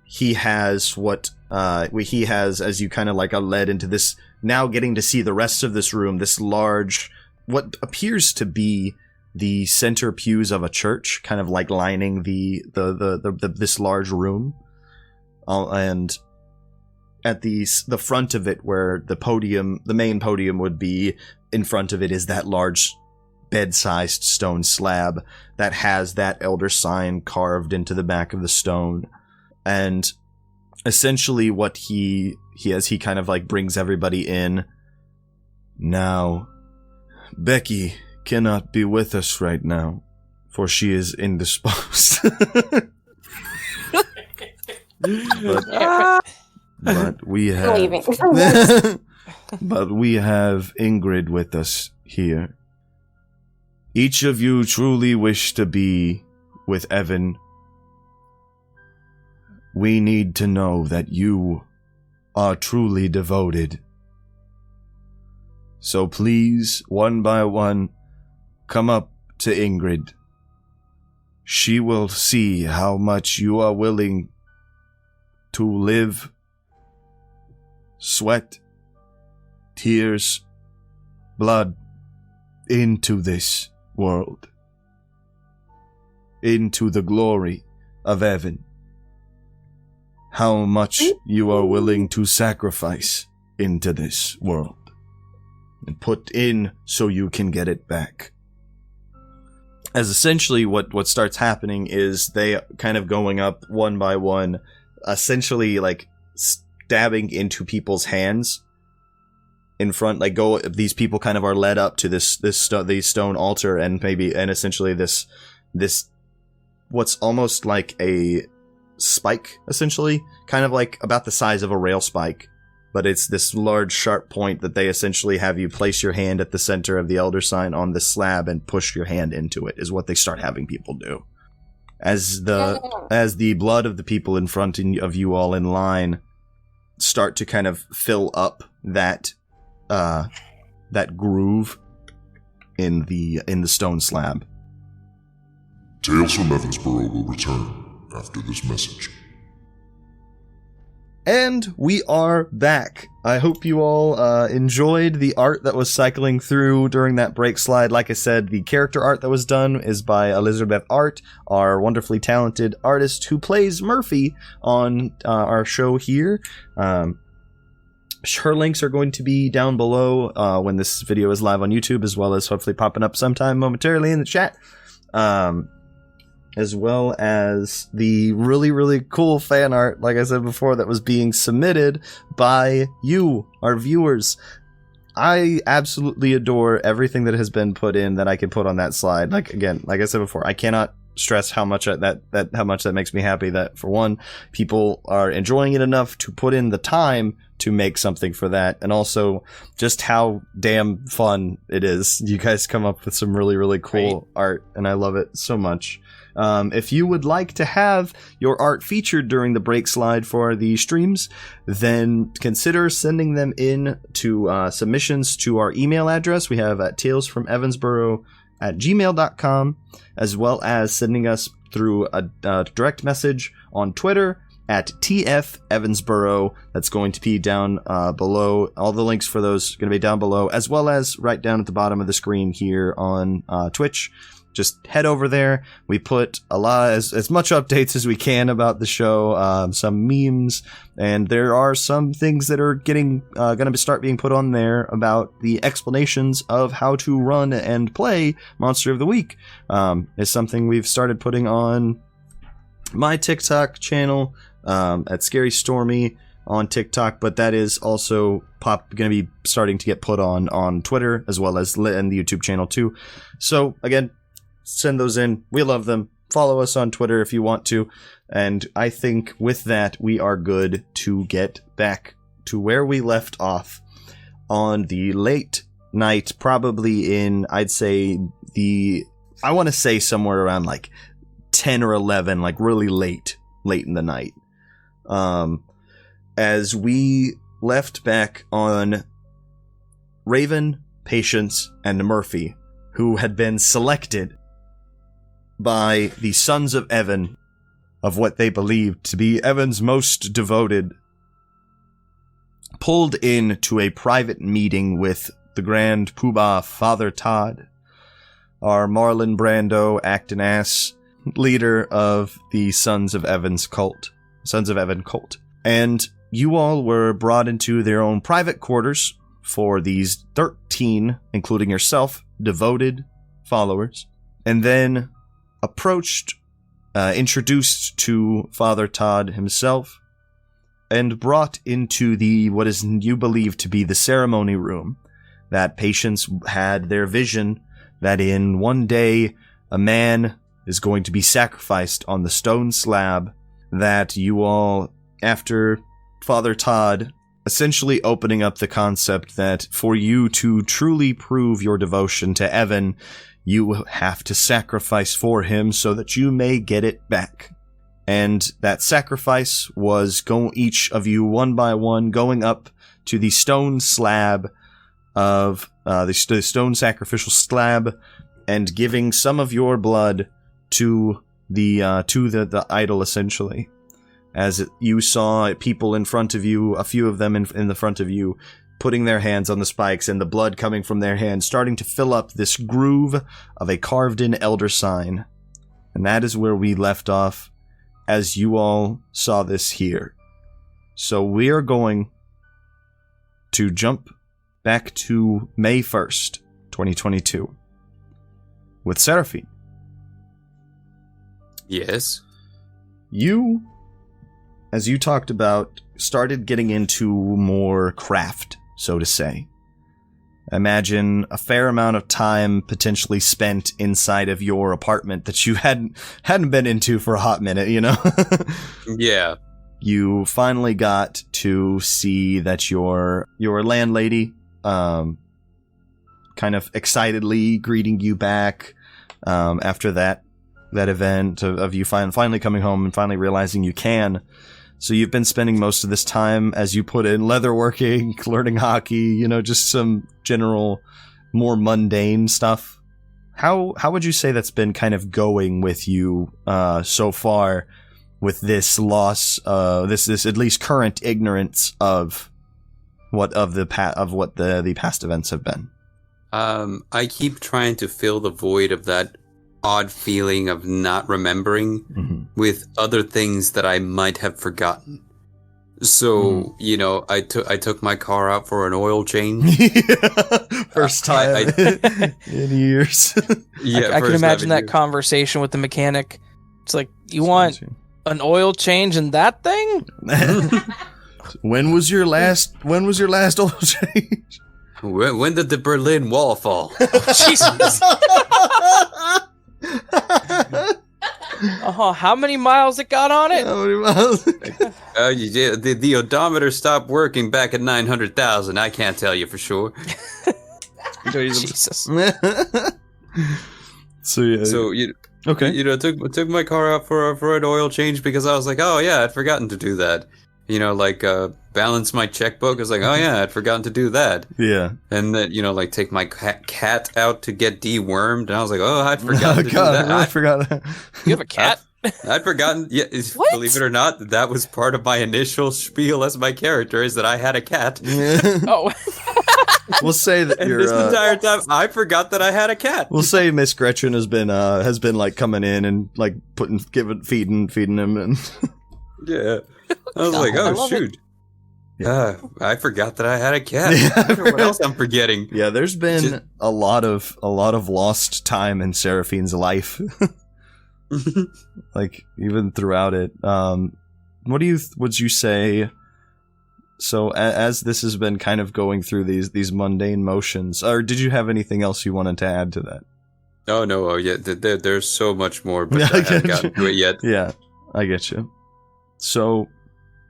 he has as you kind of like are led into this, now getting to see the rest of this room, this large, what appears to be the center pews of a church, kind of like lining this large room, and at the front of it, where the main podium would be, in front of it is that large bed-sized stone slab that has that elder sign carved into the back of the stone. And essentially what he kind of like brings everybody in. Now, Becky cannot be with us right now, for she is indisposed. but we have but we have Ingrid with us here. Each of you truly wish to be with Evan. We need to know that you are truly devoted. So please, one by one, come up to Ingrid. She will see how much you are willing to live, sweat, tears, blood into this world, into the glory of Evan. How much you are willing to sacrifice into this world and put in so you can get it back. As essentially what starts happening is they kind of going up one by one, essentially like stabbing into people's hands in front. Like these people kind of are led up to this stone altar, and essentially this what's almost like a spike, essentially, kind of like about the size of a rail spike, but it's this large sharp point that they essentially have you place your hand at the center of the elder sign on the slab and push your hand into it, is what they start having people do. As the blood of the people in front of you all in line start to kind of fill up that groove in the stone slab. Tales from Evansbourogh will return after this message. And we are back. I hope you all enjoyed the art that was cycling through during that break slide. Like I said, the character art that was done is by Elizabeth Art, our wonderfully talented artist who plays Murphy on our show here. Her links are going to be down below when this video is live on YouTube, as well as hopefully popping up sometime momentarily in the chat. As well as the really, really cool fan art, like I said before, that was being submitted by you, our viewers. I absolutely adore everything that has been put in that I can put on that slide. Like I said before, I cannot stress how much that makes me happy that, for one, people are enjoying it enough to put in the time to make something for that, and also just how damn fun it is. You guys come up with some really, really cool art, and I love it so much. If you would like to have your art featured during the break slide for the streams, then consider sending them in to submissions to our email address we have at talesfromevansborough@gmail.com, as well as sending us through a direct message on Twitter at TF Evansborough. That's going to be down below. All the links for those are going to be down below, as well as right down at the bottom of the screen here on Twitch. Just head over there. We put as much updates as we can about the show, some memes, and there are some things that are going to start being put on there about the explanations of how to run and play Monster of the Week. Is something we've started putting on my TikTok channel at Scary Stormy on TikTok, but that is also going to be starting to get put on Twitter, as well as in the YouTube channel too. So again, send those in. We love them. Follow us on Twitter if you want to. And I think with that, we are good to get back to where we left off on the late night, probably in, I'd say, I want to say somewhere around like 10 or 11, like really late in the night. As we left back on Raven, Patience, and Murphy, who had been selected by the Sons of Evan, of what they believed to be Evan's most devoted, pulled in to a private meeting with the Grand Poobah Father Todd, our Marlon Brando acting ass leader of the Sons of Evan cult. And you all were brought into their own private quarters for these 13, including yourself, devoted followers, and then approached, introduced to Father Todd himself, and brought into what is you believe to be the ceremony room. That Patience had their vision that in one day a man is going to be sacrificed on the stone slab, that you all, after Father Todd essentially opening up the concept that for you to truly prove your devotion to Evan, you have to sacrifice for him so that you may get it back. And that sacrifice was each of you one by one going up to the stone slab of the stone sacrificial slab and giving some of your blood to the idol, essentially. As you saw people in front of you, a few of them in the front of you, putting their hands on the spikes, and the blood coming from their hands starting to fill up this groove of a carved-in elder sign. And that is where we left off, as you all saw this here. So we are going to jump back to May 1st, 2022, with Serafin. Yes? You, as you talked about, started getting into more craft, so to say. Imagine a fair amount of time potentially spent inside of your apartment that you hadn't been into for a hot minute, you know? Yeah. You finally got to see that your landlady, kind of excitedly greeting you back, after that event of you finally coming home and finally realizing you can. So you've been spending most of this time, as you put in, leatherworking, learning hockey, just some general, more mundane stuff. How would you say that's been kind of going with you so far with this loss, this at least current ignorance of what the past events have been? I keep trying to fill the void of that odd feeling of not remembering with other things that I might have forgotten. So, I took my car out for an oil change. First time in years. I can imagine that conversation with the mechanic. It's like, you want an oil change in that thing? When was your last oil change? When did the Berlin Wall fall? Jesus. How many miles it got on it? How many miles? The odometer stopped working back at 900,000. I can't tell you for sure. Jesus. Okay. Took my car out for an oil change because I was like, oh yeah, I'd forgotten to do that. Balance my checkbook. I was like, oh yeah, I'd forgotten to do that. Yeah. And then, take my cat out to get dewormed. And I was like, oh, I'd forgotten to do that. I forgot that. You have a cat? I'd forgotten. Yeah, believe it or not, that was part of my initial spiel as my character, is that I had a cat. Oh. We'll say that this entire time, I forgot that I had a cat. We'll say Miss Gretchen has been like coming in and like feeding him and. Yeah. I was like, oh shoot. Yeah. I forgot that I had a cat. Yeah. I wonder what else I'm forgetting. Yeah, there's been a lot of lost time in Serafin's life. Like even throughout it. Would you say? So as this has been kind of going through these mundane motions, or did you have anything else you wanted to add to that? Oh no! Oh yeah, there's so much more, but I haven't gotten to it yet. Yeah, I get you. So,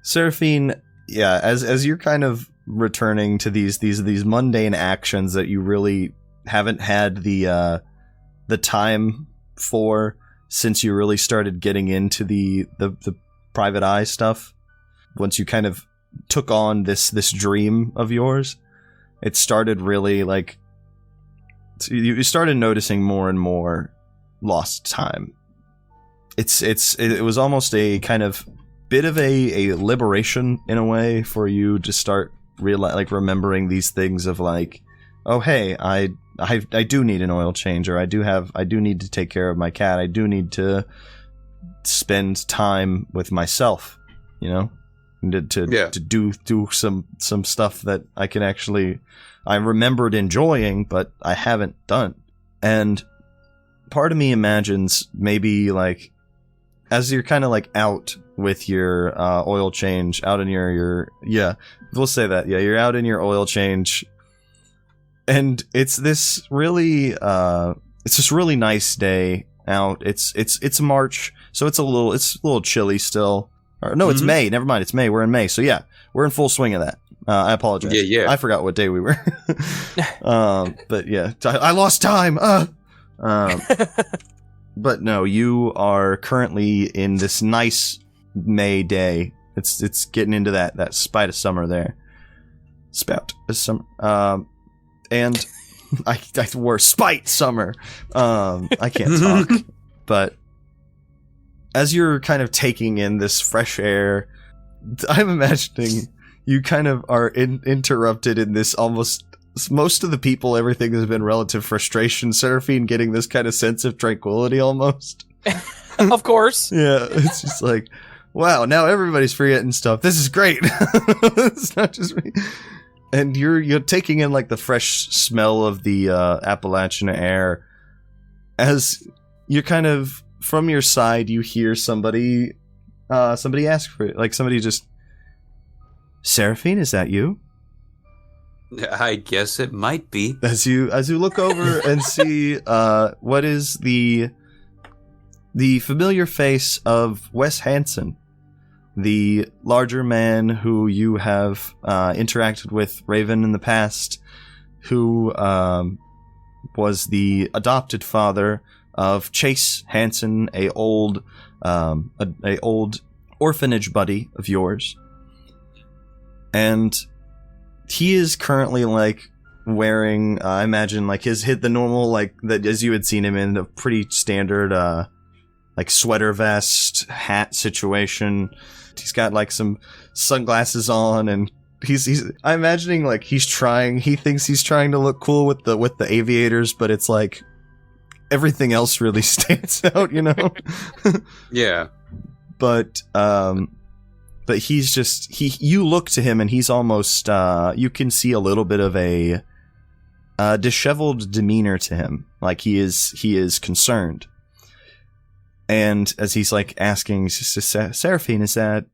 Serafin, yeah, as you're kind of returning to these mundane actions that you really haven't had the time for since you really started getting into the private eye stuff. Once you kind of took on this dream of yours, it started really like you started noticing more and more lost time. It was almost a kind of bit of a liberation in a way for you to start remembering these things of like, oh hey, I do need an oil change, or I do need to take care of my cat, I do need to spend time with myself, and to do some stuff that I remembered enjoying, but I haven't done. And part of me imagines maybe like as you're kind of like out with your oil change, out in your we'll say that, you're out in your oil change, and it's this really nice day out. It's March, so it's a little chilly still. Or, no, it's May. Never mind, it's May. We're in May, so yeah, we're in full swing of that. I apologize. Yeah. I forgot what day we were. But yeah, I lost time. But no, you are currently in this nice May day. It's getting into that spite of summer there. Spout of summer. And I wore spite summer. I can't talk. But as you're kind of taking in this fresh air, I'm imagining you kind of are interrupted in this almost. Most of the people, everything has been relative frustration. Serafin getting this kind of sense of tranquility almost. Of course. Yeah, it's just like, wow, now everybody's forgetting stuff. This is great. It's not just me. And you're taking in like the fresh smell of the Appalachian air. As you're kind of from your side, you hear somebody ask for it. Like somebody just, Serafin, is that you? I guess it might be. As you look over and see what is the familiar face of Wes Hansen, the larger man who you have interacted with, Raven, in the past, who was the adopted father of Chase Hansen, a old orphanage buddy of yours, and he is currently like wearing, I imagine like the normal, like that as you had seen him in, a pretty standard like sweater vest, hat situation. He's got like some sunglasses on, and I'm imagining like he thinks he's trying to look cool with the aviators, but it's like everything else really stands out, you know? Yeah. But he's just you look to him and he's almost you can see a little bit of a disheveled demeanor to him, like he is concerned. And as he's like asking Serafin, is that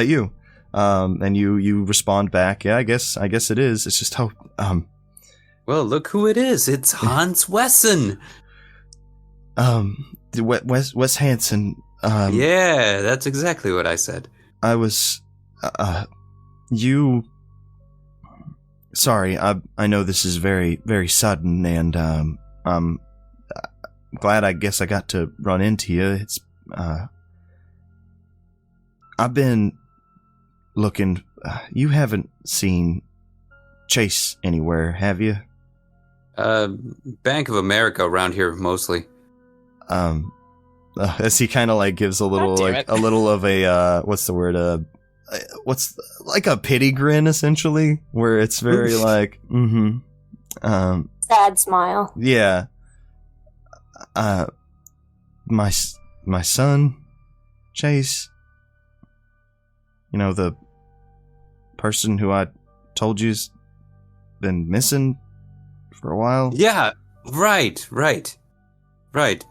you? And you respond back, yeah, I guess it is. It's just how well, look who it is. It's Hans Wesson. Wes Hansen. Yeah, that's exactly what I said. I was sorry, I know this is very, very sudden, and I'm glad I guess I got to run into you. It's I've been looking. You haven't seen Chase anywhere, have you? Bank of America around here mostly. As he kind of like gives a little a little of a what's the word? What's like a pity grin, essentially, where it's very like sad smile. Yeah. My son, Chase. You know, the person who I told you's been missing for a while. Yeah, right.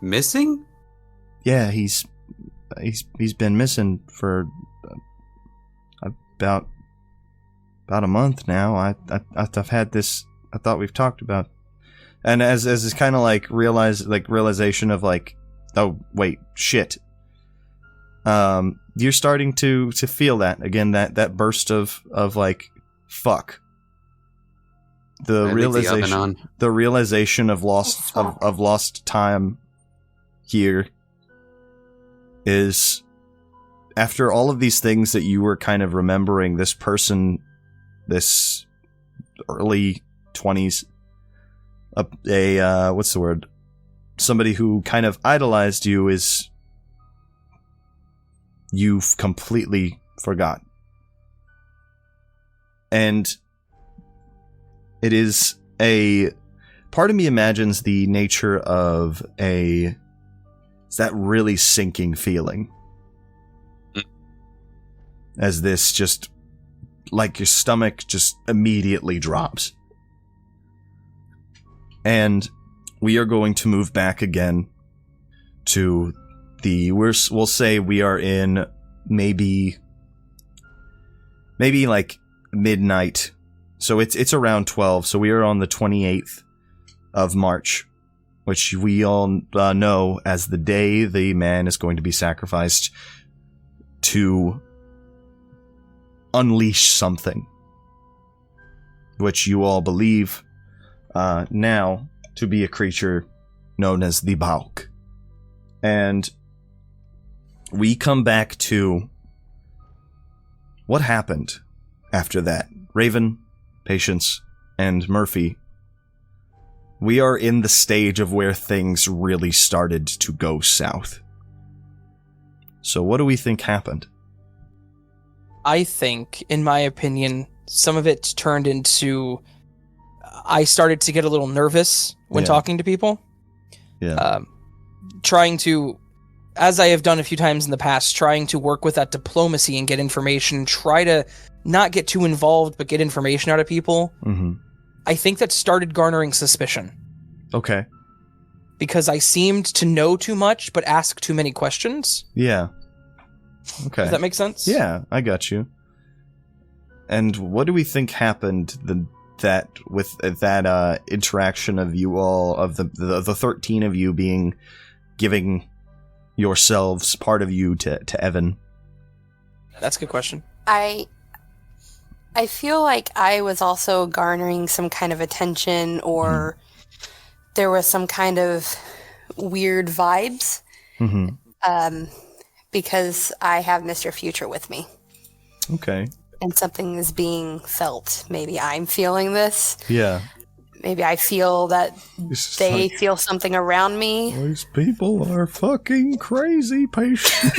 Missing? Yeah, he's been missing for about a month now. I've had this. I thought we've talked about, and as this kind of like realization of like, oh wait, shit. You're starting to feel that again, that burst of like, fuck. The realization of lost time here is, after all of these things that you were kind of remembering, this person, this early 20s, what's the word? Somebody who kind of idolized you is, you've completely forgot. And it is part of me imagines the nature of it's that really sinking feeling. As this just, like your stomach just immediately drops. And we are going to move back again to we'll say we are in maybe like midnight. So it's around 12. So we are on the 28th of March, which we all know as the day the man is going to be sacrificed to unleash something, which you all believe now to be a creature known as the Balk. And we come back to what happened after that. Raven, Patience, and Murphy, we are in the stage of where things really started to go south. So what do we think happened? I think, in my opinion, some of it turned into, I started to get a little nervous when talking to people. Yeah. Trying to, as I have done a few times in the past, trying to work with that diplomacy and get information, try to not get too involved, but get information out of people. Mm-hmm. I think that started garnering suspicion. Okay. Because I seemed to know too much, but ask too many questions. Yeah. Okay. Does that make sense? Yeah, I got you. And what do we think happened with that interaction of you all, of the 13 of you giving yourselves, part of you, to Evan? That's a good question. I feel like I was also garnering some kind of attention, or there was some kind of weird vibes. Mm-hmm. Because I have Mr. Future with me. Okay. And something is being felt. Maybe I'm feeling this. Yeah. maybe I feel that they feel something around me. These people are fucking crazy, patient.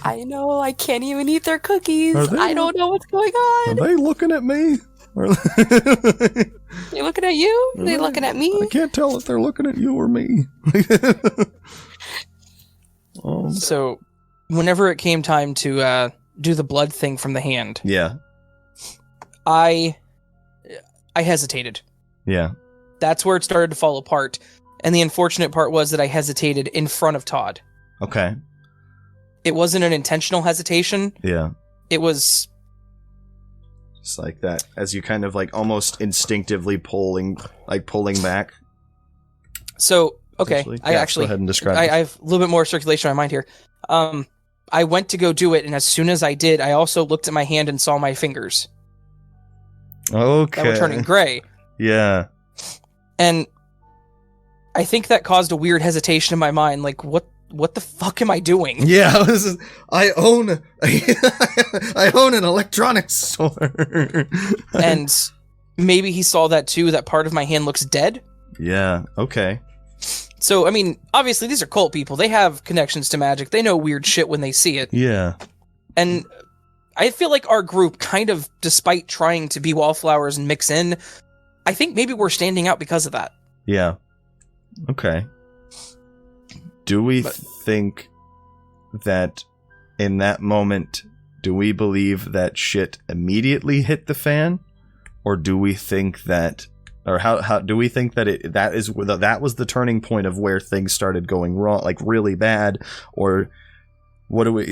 I know, I can't even eat their cookies. Are they- I don't know what's going on. Are they looking at me? They looking at you? They looking at me? I can't tell if they're looking at you or me. So, whenever it came time to do the blood thing from the hand, Yeah. I hesitated. Yeah. That's where it started to fall apart. And the unfortunate part was that I hesitated in front of Todd. Okay. It wasn't an intentional hesitation. Yeah. It was... Just like that. As you kind of like almost instinctively pulling back. So, okay. Essentially. I Yeah, actually... Go ahead and describe I it. have a little bit more circulation in my mind here. I went to go do it, and as soon as I did, I also looked at my hand and saw my fingers Okay. that were turning gray. Yeah. And I think that caused a weird hesitation in my mind, like, what the fuck am I doing? Yeah, I own an electronics store. And maybe he saw that too, that part of my hand looks dead. Yeah, okay. So, I mean, obviously these are cult people. They have connections to magic. They know weird shit when they see it. Yeah. And I feel like our group, kind of, despite trying to be wallflowers and mix in, I think maybe we're standing out because of that. Yeah. Okay. Do we think that in that moment, do we believe that shit immediately hit the fan? Or do we think that, or how do we think that that was the turning point of where things started going wrong, like really bad? Or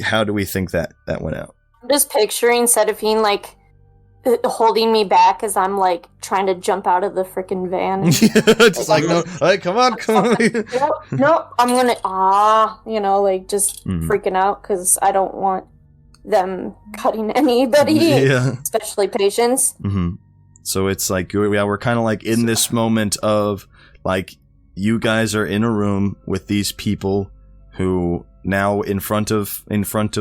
how do we think that went out? I'm just picturing Serafin like holding me back as I'm like trying to jump out of the freaking van. Just like, no, hey, come on. No, I'm gonna like just freaking out because I don't want them cutting anybody, especially patients. Mm-hmm. So it's like, yeah, we're kind of like in this moment of like, you guys are in a room with these people who now in front of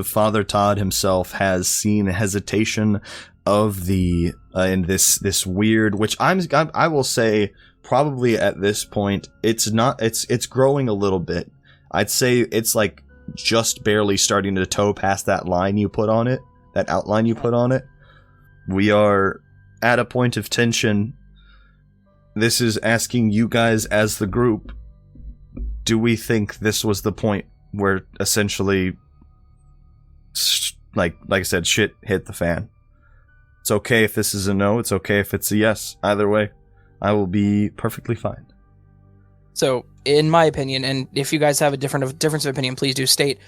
Father Todd himself has seen hesitation of the in this weird, which I will say probably at this point it's growing a little bit. I'd say it's like just barely starting to toe past that line you put on it, that outline you put on it. We are at a point of tension. This is asking you guys as the group, do we think this was the point where essentially, like I said, shit hit the fan? It's okay if this is a no, it's okay if it's a yes. Either way, I will be perfectly fine. So, in my opinion, and if you guys have a difference of opinion, please do state,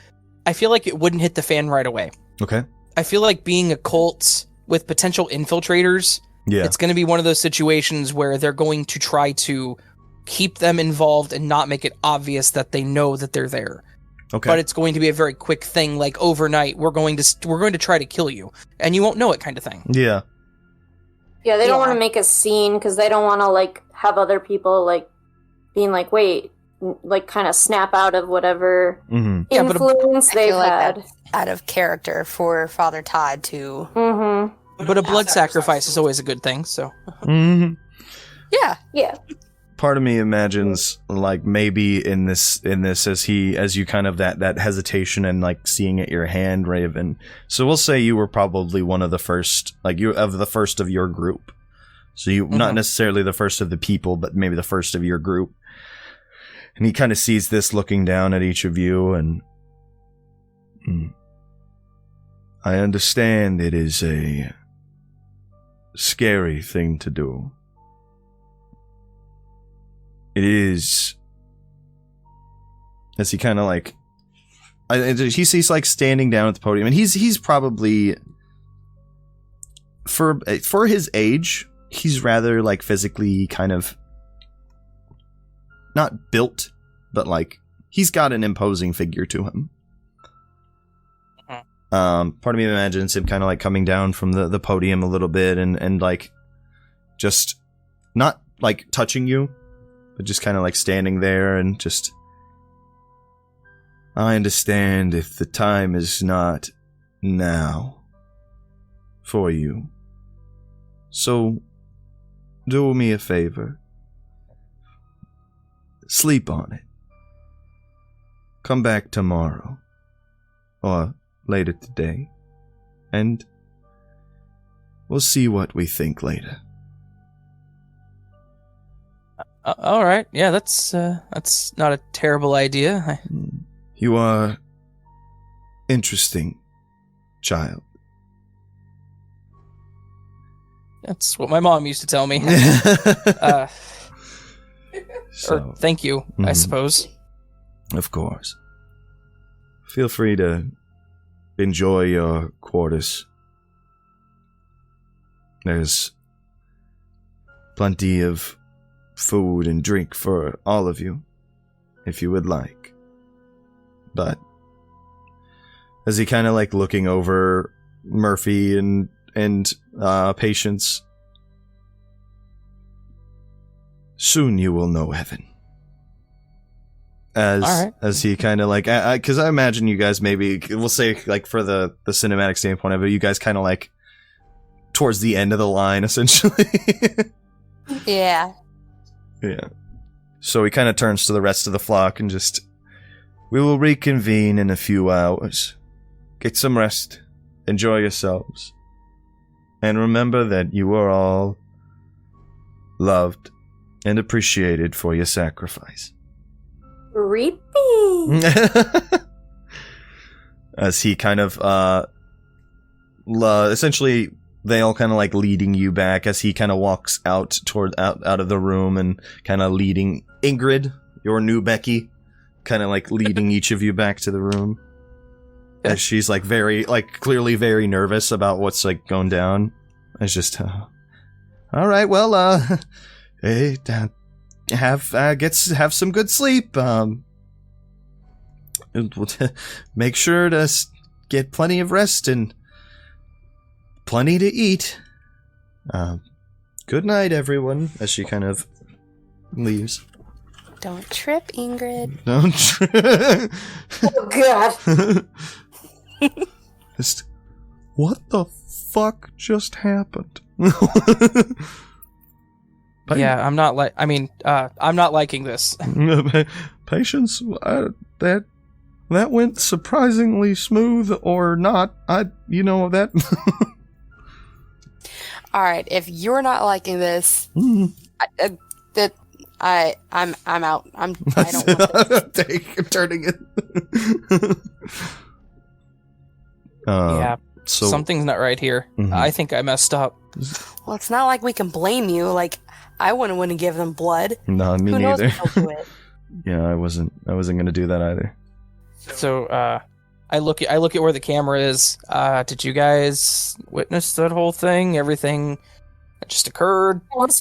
I feel like it wouldn't hit the fan right away. Okay. I feel like being a cult with potential infiltrators, it's going to be one of those situations where they're going to try to keep them involved and not make it obvious that they know that they're there. Okay. But it's going to be a very quick thing, like overnight, we're going to try to kill you, and you won't know it, kind of thing. Yeah. Yeah, they don't want to make a scene because they don't want to like have other people like being like, wait, like kind of snap out of whatever influence they've had. That's out of character for Father Todd to. But a blood sacrifice is always a good thing. So. Yeah. Part of me imagines like maybe in this as you kind of that hesitation and like seeing at your hand, Raven. So we'll say you were probably one of the first, like the first of your group. So you not necessarily the first of the people, but maybe the first of your group. And he kind of sees this looking down at each of you, and I understand it is a scary thing to do. It is. As he kind of like, he's like standing down at the podium, and he's probably for his age, he's rather like physically kind of not built, but like he's got an imposing figure to him. Part of me imagines him kind of like coming down from the podium a little bit and like just not like touching you, but just kind of like standing there and just, I understand if the time is not now for you. So, do me a favor. Sleep on it. Come back tomorrow. Or later today. And we'll see what we think later. All right. Yeah, that's not a terrible idea. You are interesting, child. That's what my mom used to tell me. Or thank you, I suppose. Of course. Feel free to enjoy your quarters. There's plenty of food and drink for all of you, if you would like. But as he kind of like looking over Murphy and Patience, soon you will know heaven. As he kind of like, because I imagine you guys maybe, we'll say like for the cinematic standpoint of it, you guys kind of like towards the end of the line, essentially. Yeah. Yeah. So he kind of turns to the rest of the flock and just, we will reconvene in a few hours. Get some rest. Enjoy yourselves. And remember that you are all loved and appreciated for your sacrifice. Creepy. As he kind of, essentially, they all kind of like leading you back as he kind of walks out of the room and kind of leading Ingrid, your new Becky, kind of like leading each of you back to the room. As she's like clearly very nervous about what's like going down. It's just, all right, well, hey, have some good sleep. Make sure to get plenty of rest and plenty to eat. Good night, everyone. As she kind of leaves. Don't trip, Ingrid. Don't trip. Oh, God. What the fuck just happened? Yeah, I'm not liking this. Patience, that went surprisingly smooth, or not. That. All right, if you're not liking this, I'm out. I don't want this. I'm turning it. Yeah, so something's not right here. Mhm. I think I messed up. Well, it's not like we can blame you. Like, I wouldn't want to give them blood. No, me Who knows neither. if they'll do it? Yeah, I wasn't gonna do that either. So, I look at where the camera is. Did you guys witness that whole thing? Everything that just occurred? All of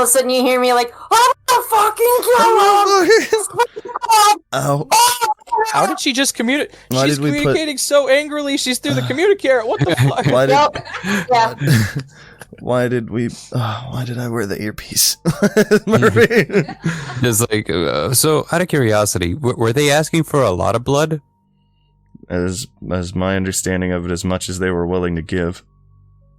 a sudden you hear me like, oh, fucking kill him! Ow. How did she just communicate? Why She's did we put- communicating so angrily. She's through the communicator. What the fuck? Why did? Yeah. Why did we? Why did I wear the earpiece, Murphy? It's like, so out of curiosity, were they asking for a lot of blood? As my understanding of it, as much as they were willing to give.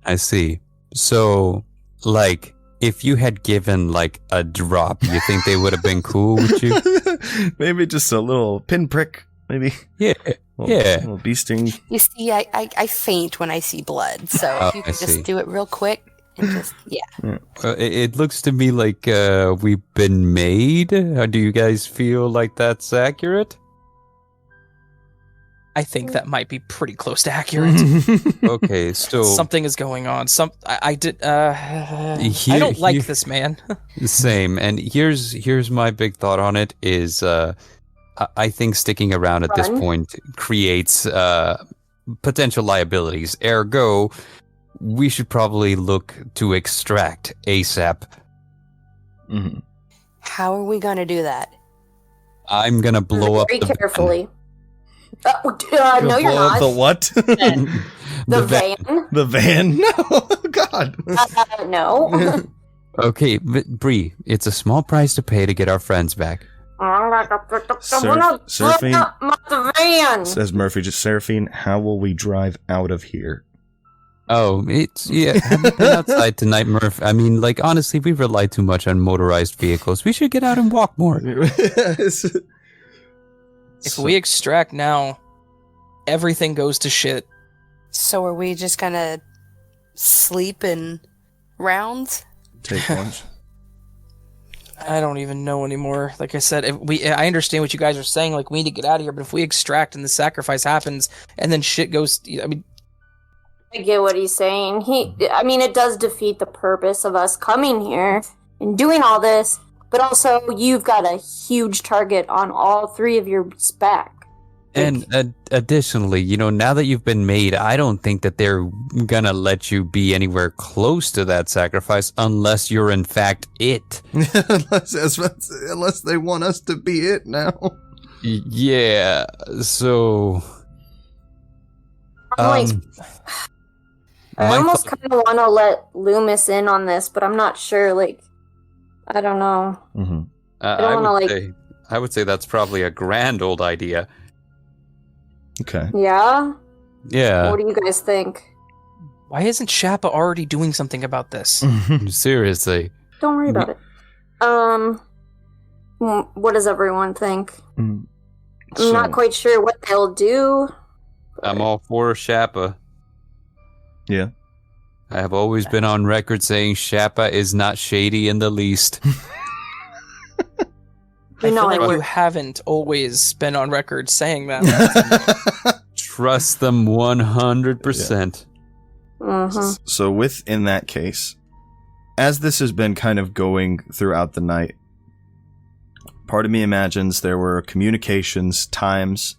I see. So, like, if you had given like a drop, you think they would have been cool with you? Maybe just a little pinprick, maybe. Yeah. A little bee sting. You see, I faint when I see blood, so if you I could just see. do it real quick and just, yeah. It looks to me like we've been made. Do you guys feel like that's accurate? I think that might be pretty close to accurate. Okay, so Something is going on. I don't like this man. Same. And here's my big thought on it is I think sticking around at this point creates potential liabilities. Ergo, we should probably look to extract ASAP. Mm-hmm. How are we going to do that? I'm gonna blow up Very the carefully. No, you're Blow up not. the what? The van. The van? No, God. No. Okay, Bree, it's a small price to pay to get our friends back. Serafin the van. says Murphy, just Serafin, how will we drive out of here? Oh, have you been outside tonight, Murph? I mean, like, honestly, we rely too much on motorized vehicles. We should get out and walk more. If we extract now, everything goes to shit. So are we just gonna sleep in rounds? Take lunch. I don't even know anymore. Like I said, I understand what you guys are saying. Like, we need to get out of here. But if we extract and the sacrifice happens, and then shit goes, I mean, I get what he's saying. It does defeat the purpose of us coming here and doing all this, but also you've got a huge target on all three of your back. And additionally, now that you've been made, I don't think that they're gonna let you be anywhere close to that sacrifice unless you're in fact it. unless they want us to be it now. Yeah, so... I almost kind of want to let Loomis in on this, but I'm not sure. Like, I don't know. Mm-hmm. I would say that's probably a grand old idea. Okay. Yeah? Yeah. What do you guys think? why isn't Shappa already doing something about this? Seriously. Don't worry about it. What does everyone think? I'm not quite sure what they'll do. I'm all for Shappa. Yeah. I have always been on record saying Shappa is not shady in the least. I feel like you haven't always been on record saying that. Trust them 100%. Mm-hmm. So within that case, as this has been kind of going throughout the night, part of me imagines there were communications times.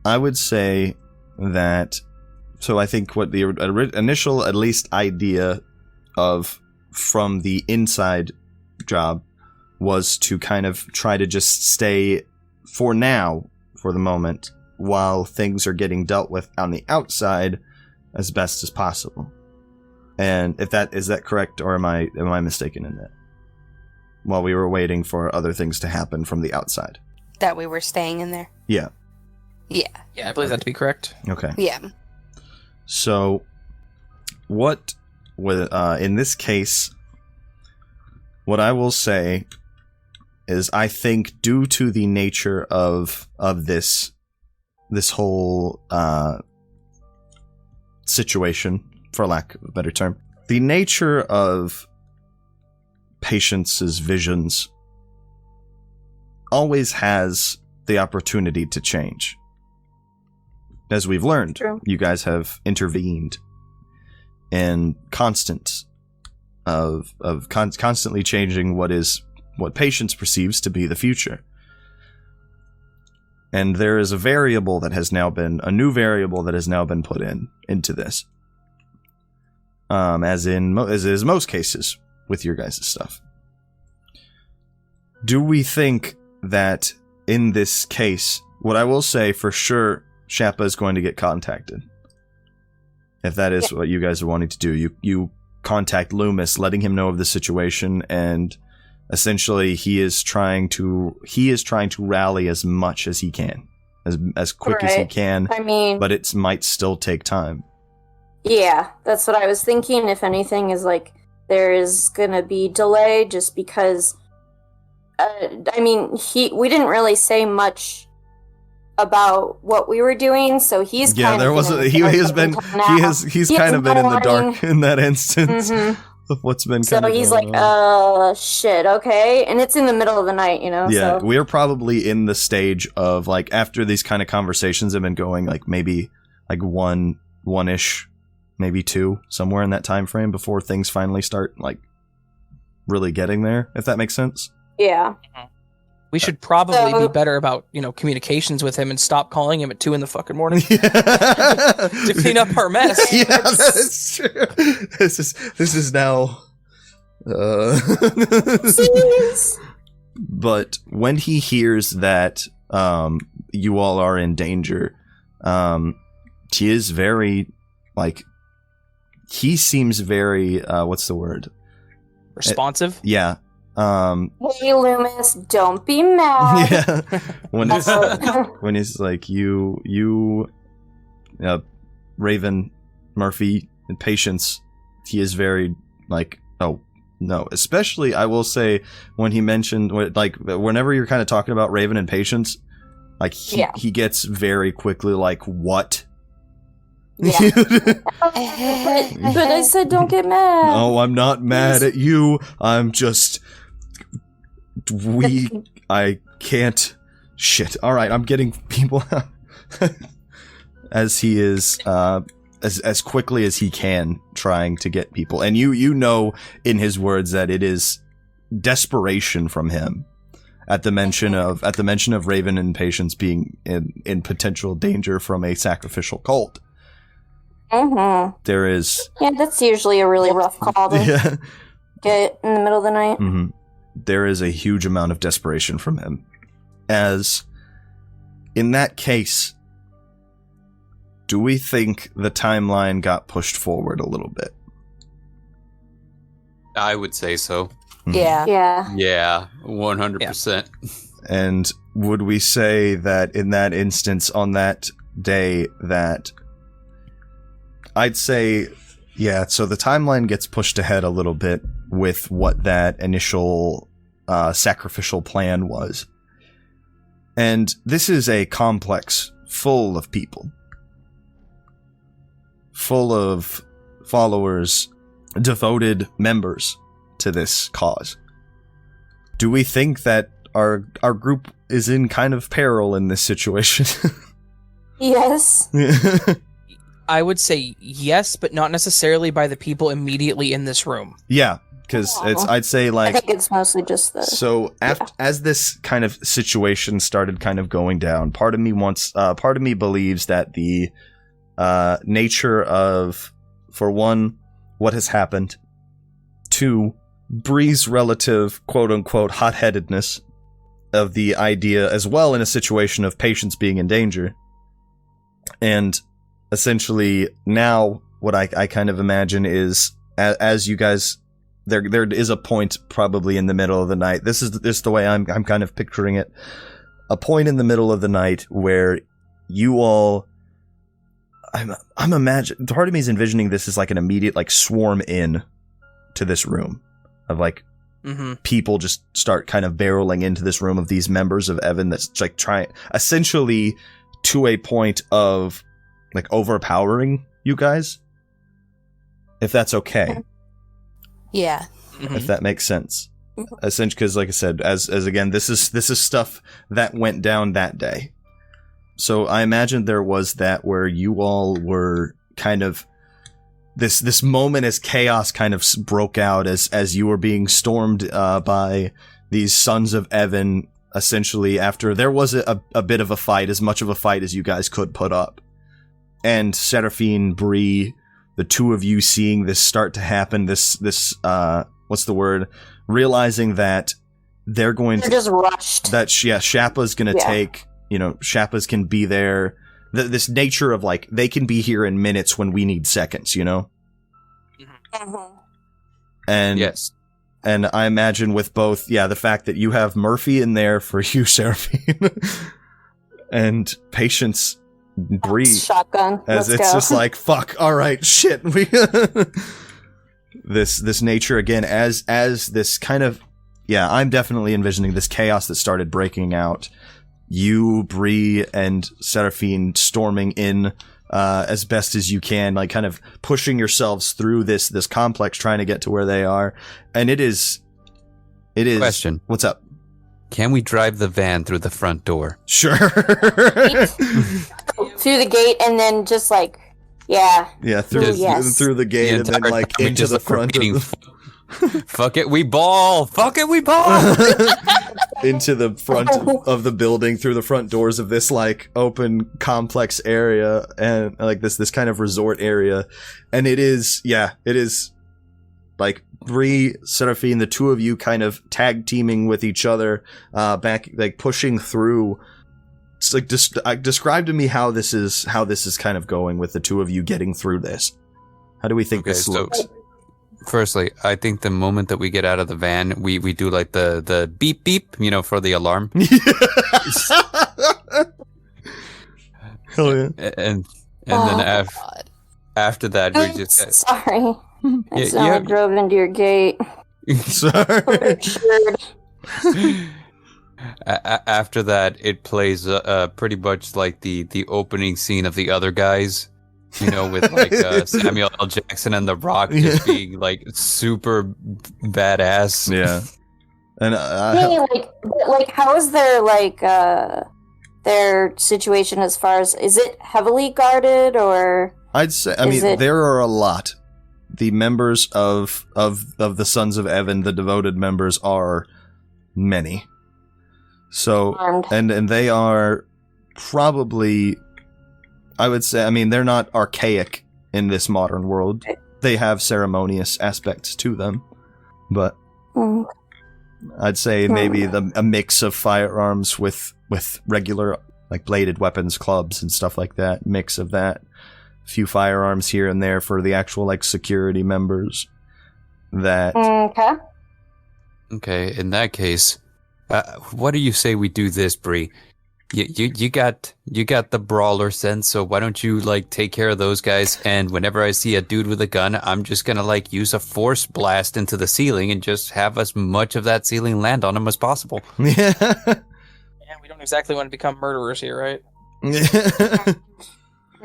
I would say that, so I think what the initial, at least, idea of from the inside job was to kind of try to just stay for now, for the moment, while things are getting dealt with on the outside as best as possible. And if that is that correct, or am I mistaken in that? While we were waiting for other things to happen from the outside. That we were staying in there? Yeah. Yeah. Yeah, I believe that to be correct. Okay. Yeah. So, what with in this case, what I will say is, I think due to the nature of this whole situation, for lack of a better term, the nature of Patience's visions always has the opportunity to change. As we've learned, True. You guys have intervened in constantly changing what Patience perceives to be the future. And there is a new variable that has now been put into this. As is most cases with your guys' stuff. Do we think that in this case, what I will say for sure, Shappa is going to get contacted? If that is what you guys are wanting to do, you contact Loomis, letting him know of the situation, and essentially he is trying to rally as much as he can, as quick as he can. I mean, but it might still take time. Yeah, that's what I was thinking. If anything, is like there is gonna be delay, just because. We didn't really say much about what we were doing, so he's he's kind of been in the dark in that instance of what's been. So he's like, shit, okay, and it's in the middle of the night, Yeah, so. We're probably in the stage of like after these kind of conversations have been going, like maybe like one-ish, maybe two, somewhere in that time frame before things finally start like really getting there. If that makes sense. Yeah. We should probably be better about, communications with him and stop calling him at 2 a.m. to clean up our mess. Yeah, that is true. This is now. But when he hears that you all are in danger, he is very he seems very what's the word? Responsive. Yeah. Hey Loomis, don't be mad. Yeah. When he's like, you Raven, Murphy, in Patience, he is very, like, oh, no. Especially, I will say, when he mentioned, like, whenever you're kind of talking about Raven and Patience, like, he gets very quickly, like, what? Yeah. but I said don't get mad. No, I'm not mad at you. I'm just... I can't... Shit. Alright, I'm getting people out. As he is, as quickly as he can, trying to get people. And you know in his words that it is desperation from him at the mention of Raven and Patience being in potential danger from a sacrificial cult. Mm-hmm. There is... Yeah, that's usually a really rough call to get in the middle of the night. Mm-hmm. There is a huge amount of desperation from him. As, in that case, do we think the timeline got pushed forward a little bit? I would say so. Yeah. Yeah. Yeah, 100%. And would we say that in that instance, on that day, that... I'd say, yeah, so the timeline gets pushed ahead a little bit with what that initial sacrificial plan was. And this is a complex full of people. Full of followers, devoted members to this cause. Do we think that our group is in kind of peril in this situation? Yes. I would say yes, but not necessarily by the people immediately in this room. Yeah, because I'd say, like... I think it's mostly just the... So, as this kind of situation started kind of going down, part of me believes that the nature of, for one, what has happened, two, Bree's relative, quote-unquote, hot-headedness of the idea, as well in a situation of Patience being in danger, and... essentially, now, what I kind of imagine is, as you guys, there is a point probably in the middle of the night. This is the way I'm kind of picturing it. A point in the middle of the night where you all, I'm imagining, part of me is envisioning this as like an immediate, like, swarm in to this room of, like, people just start kind of barreling into this room of these members of Evan that's like trying, essentially, to a point of, like, overpowering you guys, if that's okay. Yeah. If that makes sense. Essentially, because, like I said, as again, this is stuff that went down that day. So I imagine there was that where you all were kind of this moment as chaos kind of broke out as you were being stormed by these sons of Evan. Essentially, after there was a bit of a fight, as much of a fight as you guys could put up. And Serafin, Bree, the two of you seeing this start to happen, this what's the word? Realizing that they're just rushed. That, Shappa's gonna take, Shappa's can be there. This nature of, like, they can be here in minutes when we need seconds, And yes. And I imagine with both, the fact that you have Murphy in there for you, Serafin, and Patience, Bree, shotgun. As it's just like, fuck, alright, shit. This nature again, as this kind of, I'm definitely envisioning this chaos that started breaking out. You, Bree, and Serafin storming in as best as you can, like, kind of pushing yourselves through this complex, trying to get to where they are. And it is Question. What's up? Can we drive the van through the front door? Sure. Through the gate and then just, like, through the gate and then, like, into the front of the... Fuck it, we ball! Fuck it, we ball! Into the front of the building, through the front doors of this, like, open, complex area, and, like, this kind of resort area. And it is, like, Bree, Serafin, the two of you kind of tag teaming with each other, back, like, pushing through. It's like, describe to me how this is kind of going with the two of you getting through this. How do we think this looks? Firstly, I think the moment that we get out of the van, we do, like, the beep beep, for the alarm. Hell yeah. And then after that, we just sorry. Yeah, I drove into your gate. Sorry. After that, it plays pretty much like the opening scene of The Other Guys, you know, with like Samuel L. Jackson and The Rock just being like super badass. Yeah. And hey, like, how is their situation as far as, is it heavily guarded, or? I'd say, I mean, there are a lot. The members of the Sons of Evan, the devoted members, are many. So, Armed. and they are probably, I would say, I mean, they're not archaic in this modern world. They have ceremonious aspects to them, but I'd say maybe a mix of firearms with regular, like, bladed weapons, clubs, and stuff like that. Mix of that. A few firearms here and there for the actual, like, security members. That. Okay, in that case, what do you say we do this, Bree? You got the brawler sense, so why don't you, like, take care of those guys, and whenever I see a dude with a gun, I'm just gonna, like, use a force blast into the ceiling and just have as much of that ceiling land on him as possible. Yeah. Yeah, we don't exactly want to become murderers here, right? I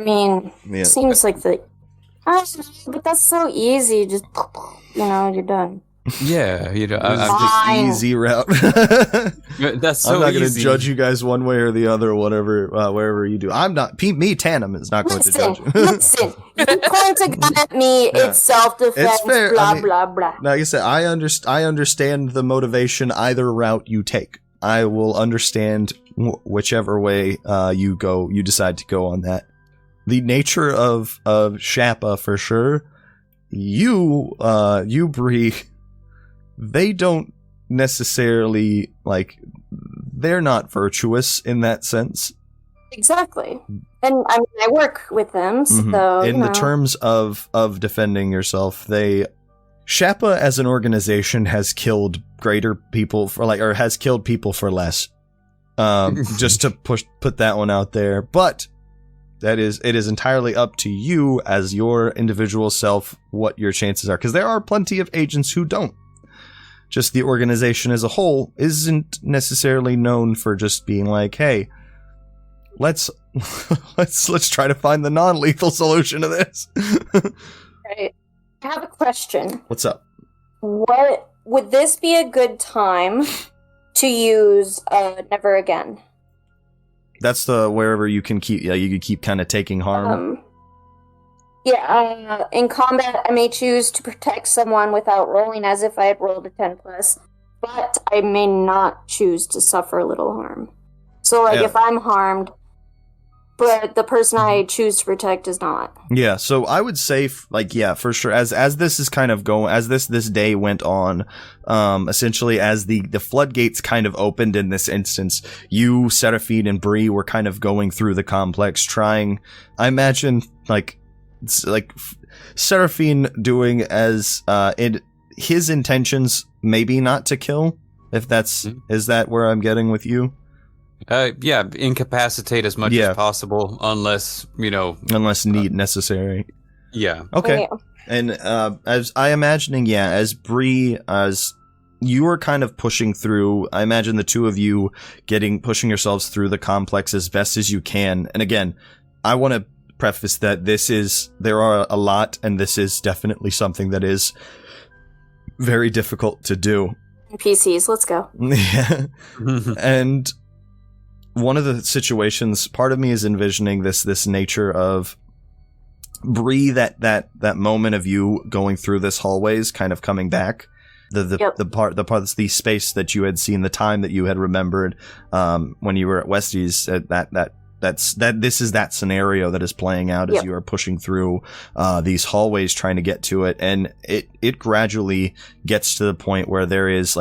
mean, seems like but that's so easy. Just, you're done. Yeah, I'm just easy route. That's so I'm not going to easy. judge you guys one way or the other, whatever, wherever you do. I'm not. Me, Tandem is not going to judge. Listen, you point a gun at me. Yeah. It's self-defense. It's fair. Blah blah blah. Like I said, I understand the motivation either route you take. I will understand whichever way you decide to go on that. The nature of Shappa, for sure. You Bree, they don't necessarily, like, they're not virtuous in that sense. Exactly. And I mean, I work with them, so in the terms of defending yourself, Shappa as an organization has killed greater people has killed people for less. Just to put that one out there, but it is entirely up to you as your individual self what your chances are, because there are plenty of agents who don't. Just the organization as a whole isn't necessarily known for just being like, hey, let's try to find the non-lethal solution to this. Right. I have a question. What's up? What would this be a good time to use Never Again? That's the wherever you can keep. Yeah, you can keep kind of taking harm. In combat, I may choose to protect someone without rolling as if I had rolled a 10+, but I may not choose to suffer a little harm. So, if I'm harmed, but the person I choose to protect is not. Yeah, so I would say, for sure, as this is kind of going, as this day went on, essentially as the floodgates kind of opened in this instance, you, Serafin, and Bree were kind of going through the complex, trying, I imagine, Serafin doing as, his intentions, maybe not to kill, if that's, is that where I'm getting with you? Yeah, incapacitate as much as possible, unless need necessary. Yeah. Okay. Yeah. And as I imagining, as Bree, as you are kind of pushing through, I imagine the two of you pushing yourselves through the complex as best as you can. And again, I want to preface that there are a lot, and this is definitely something that is very difficult to do. PCs, let's go. Yeah. And one of the situations, part of me is envisioning this nature of Bree, that moment of you going through this hallways, kind of coming back, the space that you had seen, the time that you had remembered when you were at Westies, this is that scenario that is playing out as you are pushing through these hallways trying to get to it, and it gradually gets to the point where there is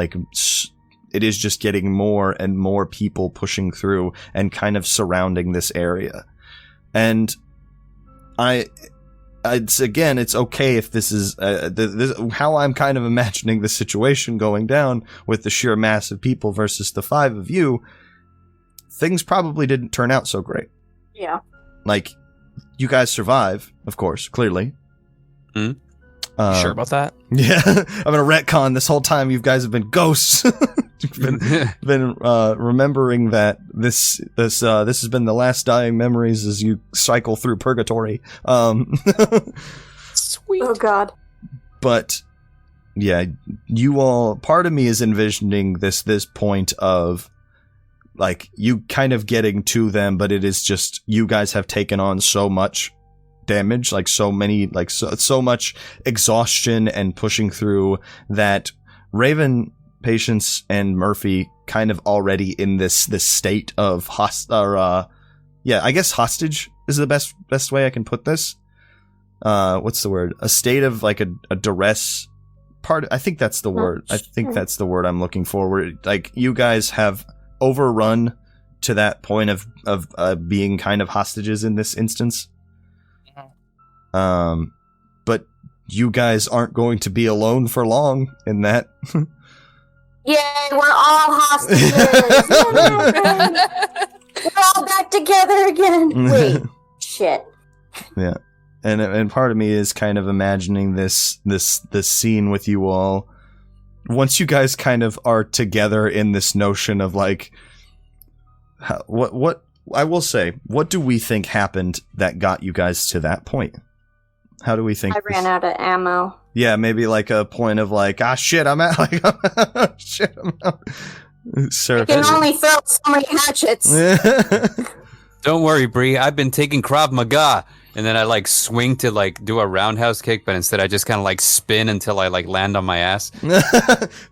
it is just getting more and more people pushing through and kind of surrounding this area. And it's okay if this is how I'm kind of imagining the situation going down with the sheer mass of people versus the 5 of you. Things probably didn't turn out so great. Yeah. You guys survive, of course, clearly. Hmm? Sure about that? Yeah, I'm gonna retcon this whole time. You guys have been ghosts. been remembering that this has been the last dying memories as you cycle through purgatory. Sweet. Oh God. But yeah, you all. Part of me is envisioning this point of like you kind of getting to them, but it is just you guys have taken on so much damage, like so many, like so much exhaustion and pushing through that Raven, Patience, and Murphy kind of already in this state of I guess hostage is the best way I can put this. What's the word? A state of like a duress part. I think that's the word. I think that's the word I'm looking for. Where like you guys have overrun to that point of being kind of hostages in this instance. But you guys aren't going to be alone for long in that. Yeah, we're all hostages. We're all back together again. Wait, shit. Yeah, and part of me is kind of imagining this scene with you all. Once you guys kind of are together in this notion of like, what I will say, what do we think happened that got you guys to that point? How do we think? I ran out of ammo. Yeah, maybe like a point of like, shit, I'm out. Like, shit, I'm out. I can only throw so many hatchets. Don't worry, Bree. I've been taking Krav Maga, and then I like swing to like do a roundhouse kick, but instead I just kind of like spin until I like land on my ass.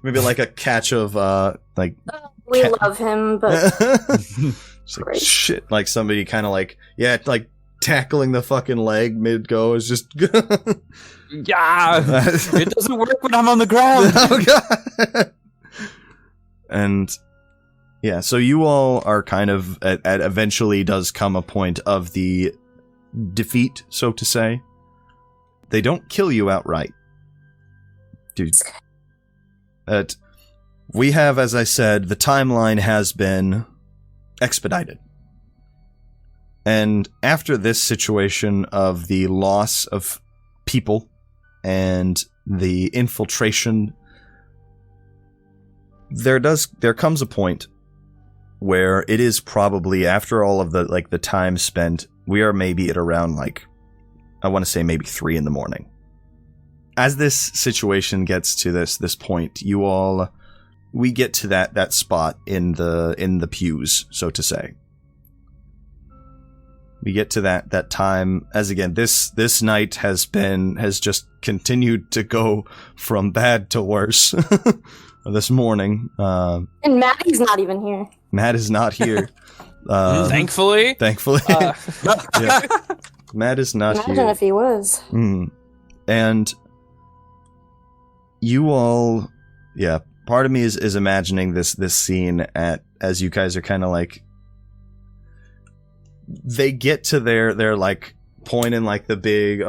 Maybe like a catch of like. We love him, but it's like, shit, like somebody kind of like like tackling the fucking leg mid go is just. Yeah, it doesn't work when I'm on the ground. Oh God. And yeah, so you all are kind of at eventually does come a point of the defeat, so to say. They don't kill you outright, dude. We have, as I said, the timeline has been expedited. And after this situation of the loss of people and the infiltration, there comes a point where it is probably after all of the time spent, we are maybe at around I want to say maybe 3 a.m. As this situation gets to this point, we get to that spot in the pews, so to say. We get to that time, as again, this night has just continued to go from bad to worse. This morning. And Maddie's not even here. Matt is not here. Thankfully. Yeah. Matt is not here. Imagine if he was. And you all, yeah, part of me is imagining this scene as you guys are kind of like, they get to their like point in like the big,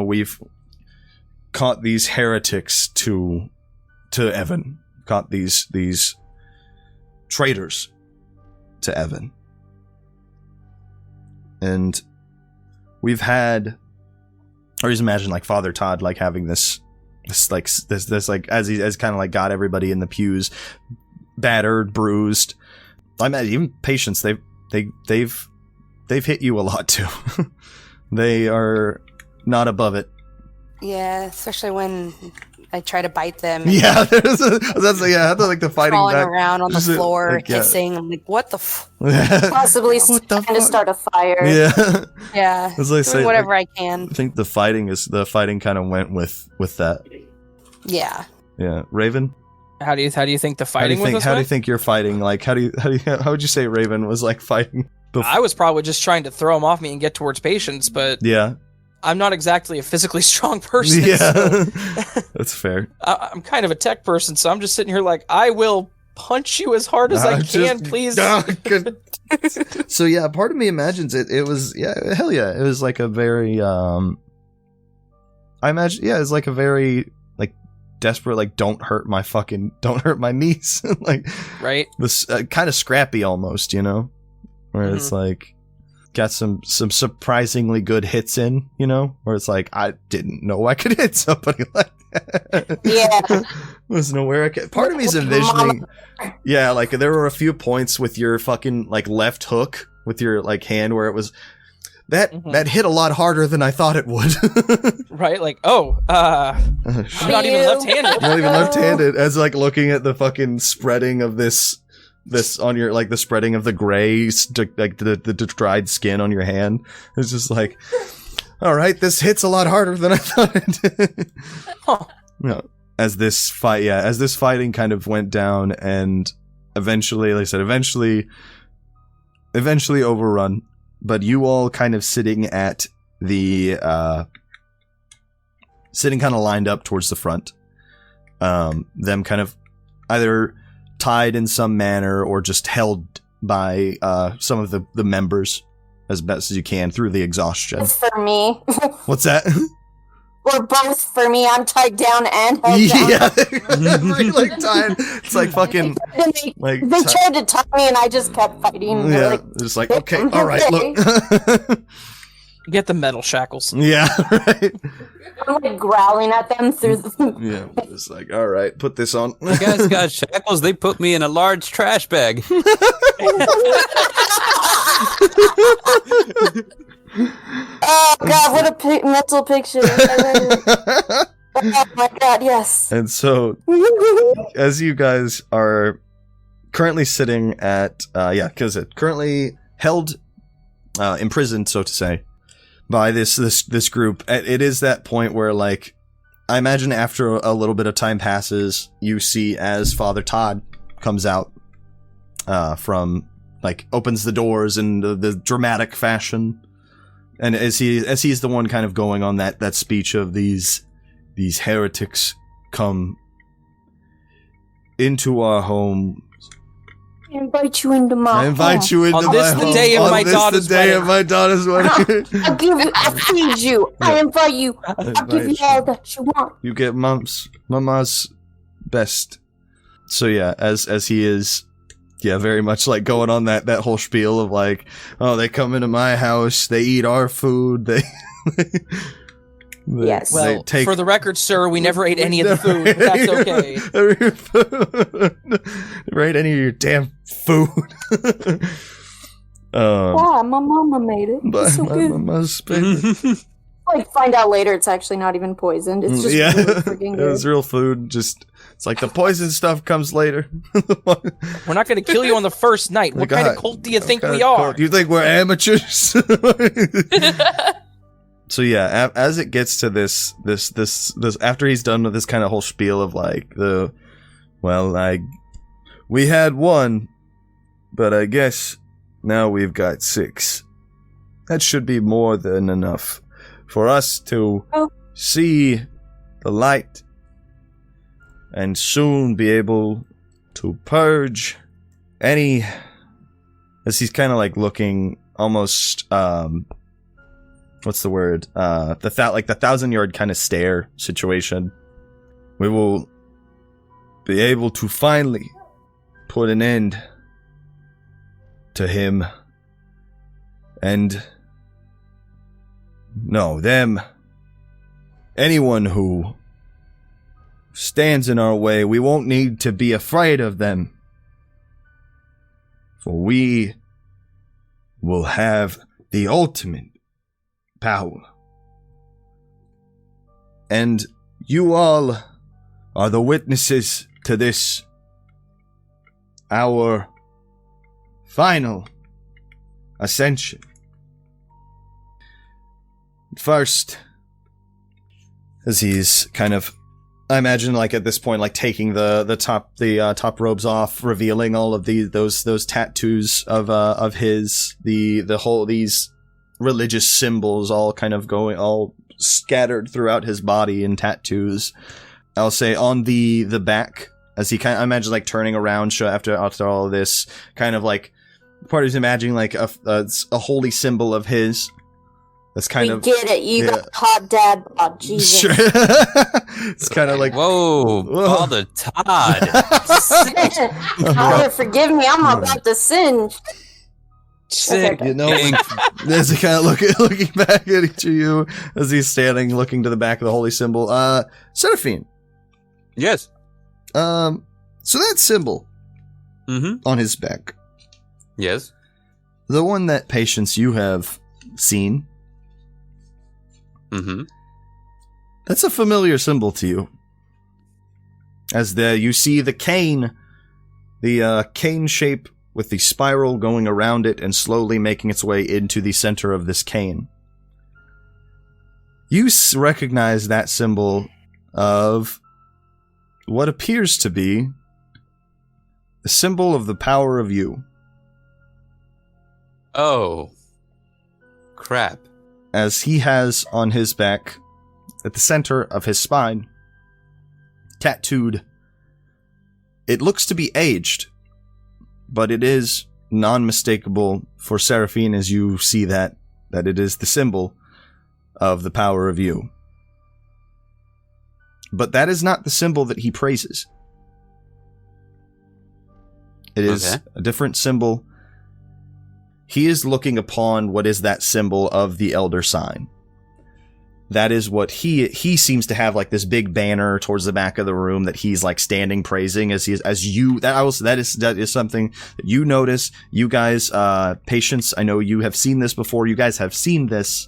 we've caught these heretics to Evan, caught these traitors to Evan. And we've had, or just imagine like Father Todd like having this like as he has kind of like got everybody in the pews battered, bruised. I mean, even Patience, they've hit you a lot too. They are not above it. Yeah, especially when I try to bite them. Yeah, I have to like the fighting crawling back. around on the floor, like, hissing. I'm like, what the Possibly trying to start a fire. Yeah. Yeah. As I say, whatever I can. I think the fighting kind of went with that. Yeah. Yeah. Raven? How do you think the fighting was? How do you think you're fighting? Like, how would you say Raven was like fighting? I was probably just trying to throw him off me and get towards Patience, but yeah, I'm not exactly a physically strong person. Yeah, so that's fair. I'm kind of a tech person, so I'm just sitting here like, I will punch you as hard as I can, please. So yeah, part of me imagines it was, yeah, hell yeah, it was like a very I imagine, yeah, it's like a very like desperate, like don't hurt my niece, like right, this kind of scrappy almost, where it's like, got some surprisingly good hits in, you know, where it's like, I didn't know I could hit somebody like that. Yeah. Wasn't aware I could. Part of me's envisioning, yeah, like there were a few points with your fucking like left hook with your like hand where it was that hit a lot harder than I thought it would. Right? Like, I'm not even left-handed. Not even left-handed. As like looking at the fucking spreading of this on your, like the spreading of the gray, like the dried skin on your hand. It's just like, all right, this hits a lot harder than I thought it did. Huh. No, as this fighting kind of went down, and eventually, like I said, eventually overrun. But you all kind of sitting at the sitting kind of lined up towards the front. Them kind of either tied in some manner or just held by some of the members as best as you can through the exhaustion. It's for me. What's that? We're both for me. I'm tied down and held down. Yeah, like tied. It's like fucking. They tried to tie me, and I just kept fighting. Yeah, like, just like okay, all right, look. Get the metal shackles. Yeah, right. I'm like growling at them through the. Yeah, it's like all right, put this on. You guys got shackles. They put me in a large trash bag. Oh god, what a mental picture. Oh my god, yes. And so, as you guys are currently sitting at, because it currently held, imprisoned, so to say, by this group, it is that point where, like, I imagine after a little bit of time passes, you see as Father Todd comes out, from, like, opens the doors in the dramatic fashion. And as he's the one kind of going on that speech of these heretics come into our home. I invite you into my home. I invite you into my home. On this the day of my daughter's wedding. I'll give you, I'll feed you. Yeah. I invite you. I'll give you all that you want. You get mama's best. So yeah, as he is, yeah, very much like going on that whole spiel of like, oh, they come into my house, they eat our food, yes. Well, for the record, sir, we never ate any of the food. That's okay. Never ate any of your damn food. Yeah, my mama made it. It's so good. Mama's favorite. Like, find out later it's actually not even poisoned. It's just really freaking good. It was real food. Just, it's like the poison stuff comes later. We're not going to kill you on the first night. What kind of cult do you think we are? Do you think we're amateurs? So yeah, as it gets to this, after he's done with this kind of whole spiel of like we had one, but I guess now we've got 6. That should be more than enough for us to see the light and soon be able to purge any, as he's kind of like looking almost, what's the word? The 1,000-yard kind of stare situation. We will be able to finally put an end to him and them. Anyone who stands in our way, we won't need to be afraid of them. For we will have the ultimate power. And you all are the witnesses to this, our final ascension. First, as he's kind of, I imagine, like at this point, like taking the top robes off, revealing all of those tattoos of his, the whole, these religious symbols all kind of going, all scattered throughout his body in tattoos. I'll say on the back, as he kind of, I imagine, like turning around after all of this, kind of like part of his imagining like a holy symbol of his. That's kind of, get it. You got hot dad. Oh, Jesus. Sure. It's kind of like, whoa, Father Todd. Father, forgive me. I'm about to sin. Sick. You know, as he kind of looking back at each of you as he's standing, looking to the back of the holy symbol. Serafin. Yes. So that symbol on his back. Yes. The one that, Patience, you have seen. That's a familiar symbol to you. As you see the cane shape with the spiral going around it and slowly making its way into the center of this cane. You recognize that symbol of what appears to be the symbol of the power of you. Oh. Crap. As he has on his back, at the center of his spine, tattooed. It looks to be aged, but it is non-mistakable for Serafin as you see that it is the symbol of the power of you. But that is not the symbol that he praises. It is a different symbol. He is looking upon what is that symbol of the Elder Sign. That is what he seems to have, like this big banner towards the back of the room that he's like standing praising that is something that you notice. You guys, Patience, I know you have seen this before. You guys have seen this,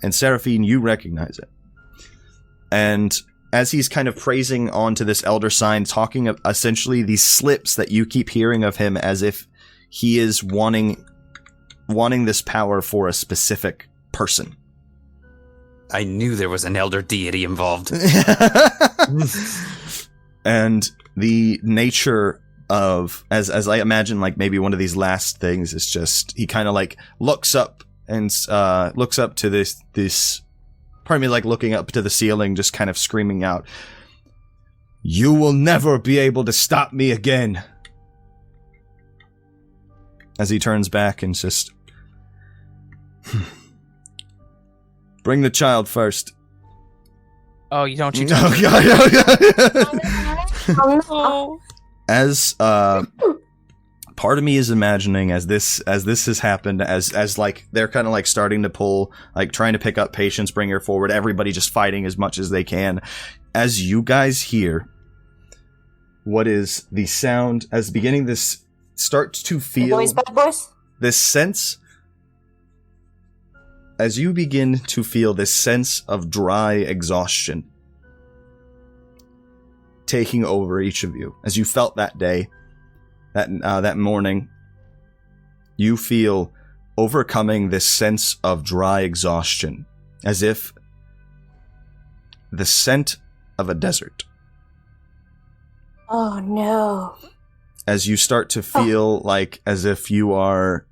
and Serafin, you recognize it. And as he's kind of praising onto this Elder Sign, talking of essentially these slips that you keep hearing of him, as if he is wanting this power for a specific person. I knew there was an elder deity involved. And the nature of, as I imagine, like maybe one of these last things is just, he kind of like looks up to this, pardon me, like looking up to the ceiling, just kind of screaming out, "You will never be able to stop me again." As he turns back and just, "Bring the child first." Oh, you don't you? Oh, God. Oh. As part of me is imagining as this has happened, as like they're kind of like starting to pull, like trying to pick up Patience, bring her forward, everybody just fighting as much as they can. As you guys hear what is the sound, as beginning this starts to feel Bad boys. this sense. As you begin to feel this sense of dry exhaustion taking over each of you, as you felt that day, that morning, you feel overcoming this sense of dry exhaustion, as if the scent of a desert. Oh no. As you start to feel like as if you are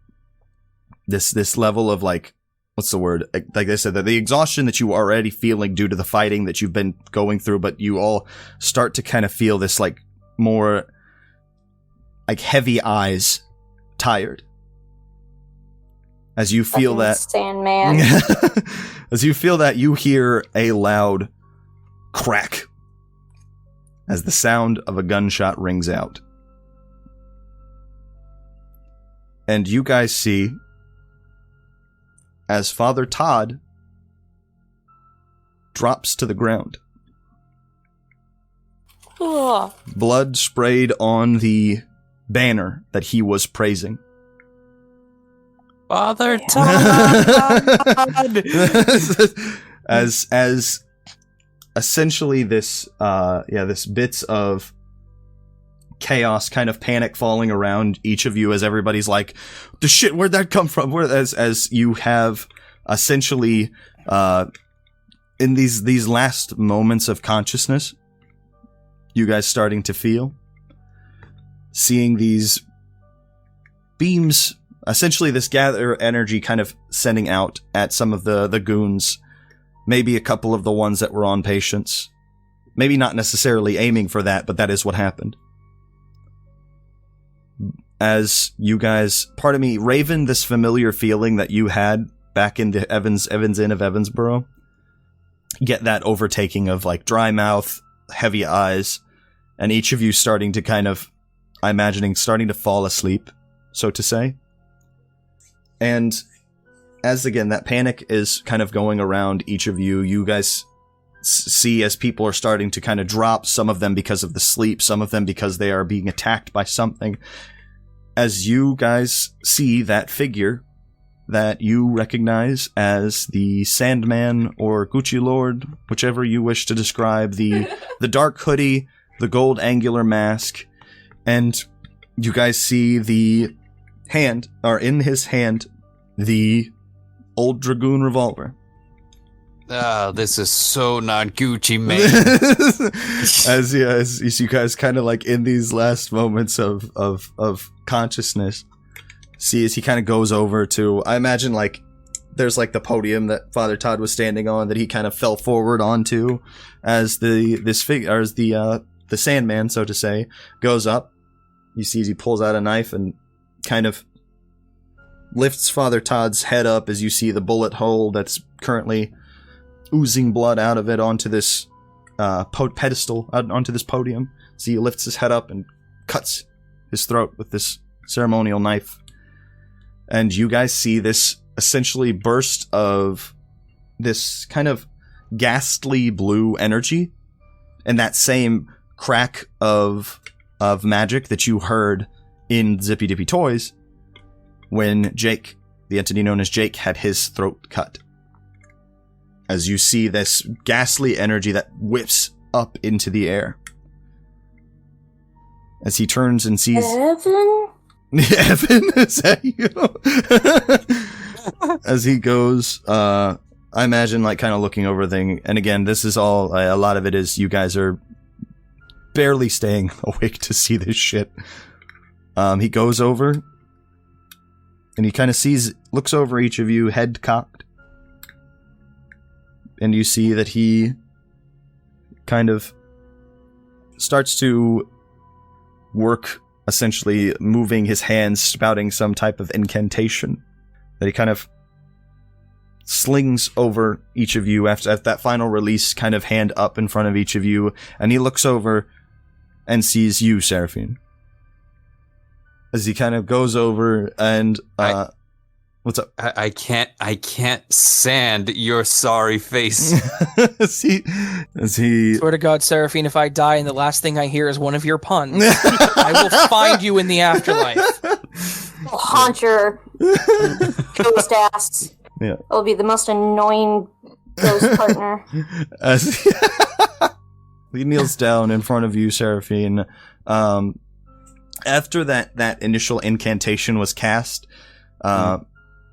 this level of like, what's the word? Like I said, the exhaustion that you are already feeling due to the fighting that you've been going through, but you all start to kind of feel this like more like heavy eyes, tired. As you feel that, Sandman. as you feel that, you hear a loud crack as the sound of a gunshot rings out. And you guys see as Father Todd drops to the ground. Oh. Blood sprayed on the banner that he was praising. Father Todd! as essentially this bits of chaos, kind of panic falling around each of you as everybody's like, the shit, where'd that come from? As you have essentially in these last moments of consciousness, you guys starting to feel, seeing these beams, essentially this gather energy kind of sending out at some of the goons, maybe a couple of the ones that were on Patience, maybe not necessarily aiming for that, but that is what happened. As you guys, pardon me, Raven, this familiar feeling that you had back in the Evans Inn of Evansbourogh, get that overtaking of like dry mouth, heavy eyes, and each of you starting to kind of, I'm imagining, starting to fall asleep, so to say. And as, again, that panic is kind of going around each of you, you guys see as people are starting to kind of drop, some of them because of the sleep, some of them because they are being attacked by something. As you guys see that figure that you recognize as the Sandman or Gucci Lord, whichever you wish to describe, the dark hoodie, the gold angular mask, and you guys see the hand, or in his hand, the old Dragoon revolver. This is so not Gucci, man. as you guys kind of like in these last moments of consciousness, see as he kind of goes over to, I imagine like there's like the podium that Father Todd was standing on that he kind of fell forward onto as the Sandman, so to say, goes up. You see as he pulls out a knife and kind of lifts Father Todd's head up as you see the bullet hole that's currently oozing blood out of it onto this pedestal, onto this podium. So he lifts his head up and cuts his throat with this ceremonial knife. And you guys see this essentially burst of this kind of ghastly blue energy and that same crack of magic that you heard in Zippy Dippy Toys when Jake, the entity known as Jake, had his throat cut. As you see this ghastly energy that whips up into the air. As he turns and sees... Evan? Evan, is that you? As he goes, I imagine like kind of looking over thing. And again, this is all, a lot of it is you guys are barely staying awake to see this shit. He goes over and he kind of looks over each of you, head cocked. And you see that he kind of starts to work, essentially moving his hands, spouting some type of incantation that he kind of slings over each of you after that final release, kind of hand up in front of each of you. And he looks over and sees you, Serafin. As he kind of goes over and... what's up? I can't stand your sorry face. As he Swear to God, Serafin, if I die and the last thing I hear is one of your puns, I will find you in the afterlife. I'll haunt your ghost ass. Yeah. It'll be the most annoying ghost partner. As he kneels down in front of you, Serafin. After that initial incantation was cast,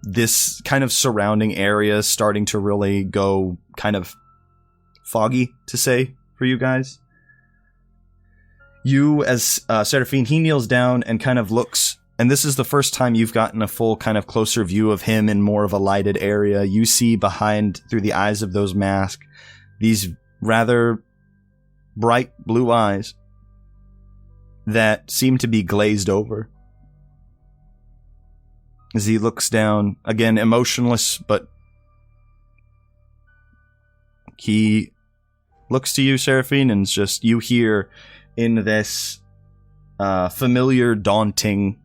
this kind of surrounding area is starting to really go kind of foggy, to say, for you guys. You, as Serafin, he kneels down and kind of looks, and this is the first time you've gotten a full kind of closer view of him in more of a lighted area. You see behind, through the eyes of those masks, these rather bright blue eyes that seem to be glazed over. As he looks down, again, emotionless, but he looks to you, Serafin, and it's just, you hear in this familiar, daunting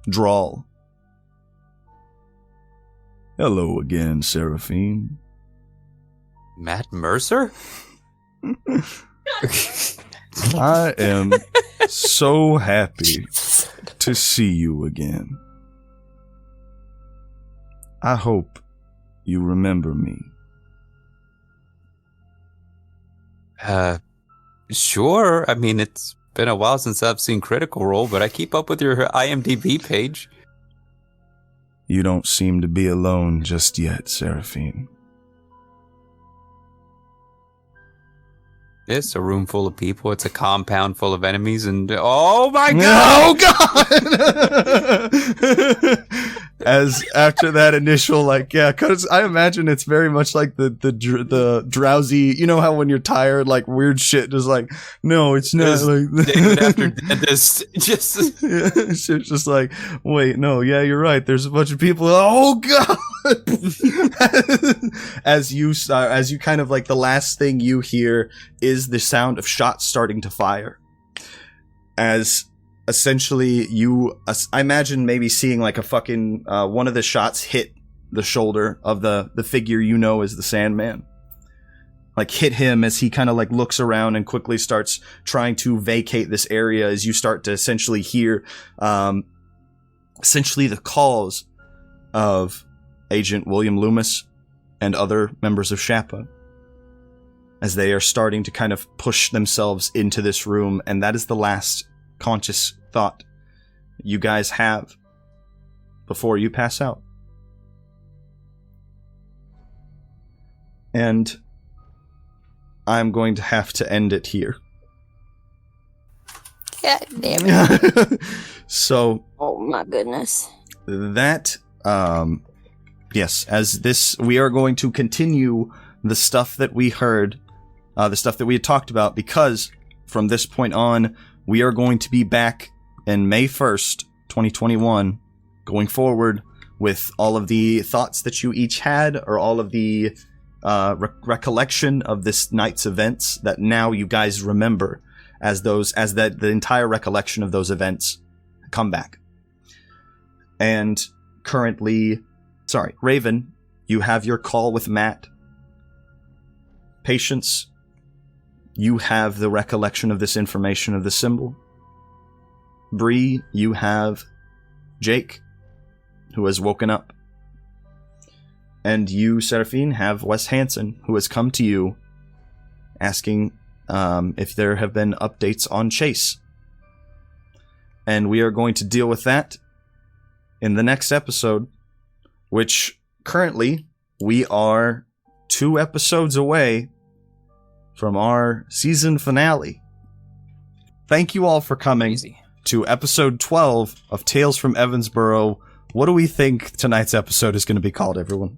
drawl. Hello again, Serafin. Matt Mercer? I am so happy to see you again. I hope you remember me. Sure. I mean, it's been a while since I've seen Critical Role, but I keep up with your IMDb page. You don't seem to be alone just yet, Serafin. It's a room full of people. It's a compound full of enemies, and oh my god! Oh god! As after that initial, like, yeah, because I imagine it's very much like the drowsy. You know how when you're tired, like weird shit, just like, no, it's not like David after dentist. Just yeah, it's just like, wait, no, yeah, you're right. There's a bunch of people. Oh god! as you kind of like the last thing you hear is the sound of shots starting to fire. As essentially, I imagine maybe seeing like a fucking one of the shots hit the shoulder of the figure you know as the Sandman. Like hit him as he kind of like looks around and quickly starts trying to vacate this area as you start to essentially hear essentially the calls of Agent William Loomis and other members of Shappa as they are starting to kind of push themselves into this room, and that is the last conscious thought you guys have before you pass out. And I'm going to have to end it here. God damn it. So, Oh my goodness. that, yes, as this, we are going to continue the stuff that we heard, the stuff that we had talked about, because from this point on, we are going to be back in May 1st, 2021, going forward with all of the thoughts that you each had, or all of the recollection of this night's events that now you guys remember the entire recollection of those events come back. And currently, Raven, you have your call with Matt. Patience, you have the recollection of this information of the symbol. Bree, you have Jake, who has woken up. And you, Serafin, have Wes Hansen, who has come to you asking if there have been updates on Chase. And we are going to deal with that in the next episode, which currently we are 2 episodes away from our season finale. Thank you all for coming to episode 12 of Tales from Evansbourogh. What do we think tonight's episode is going to be called, everyone?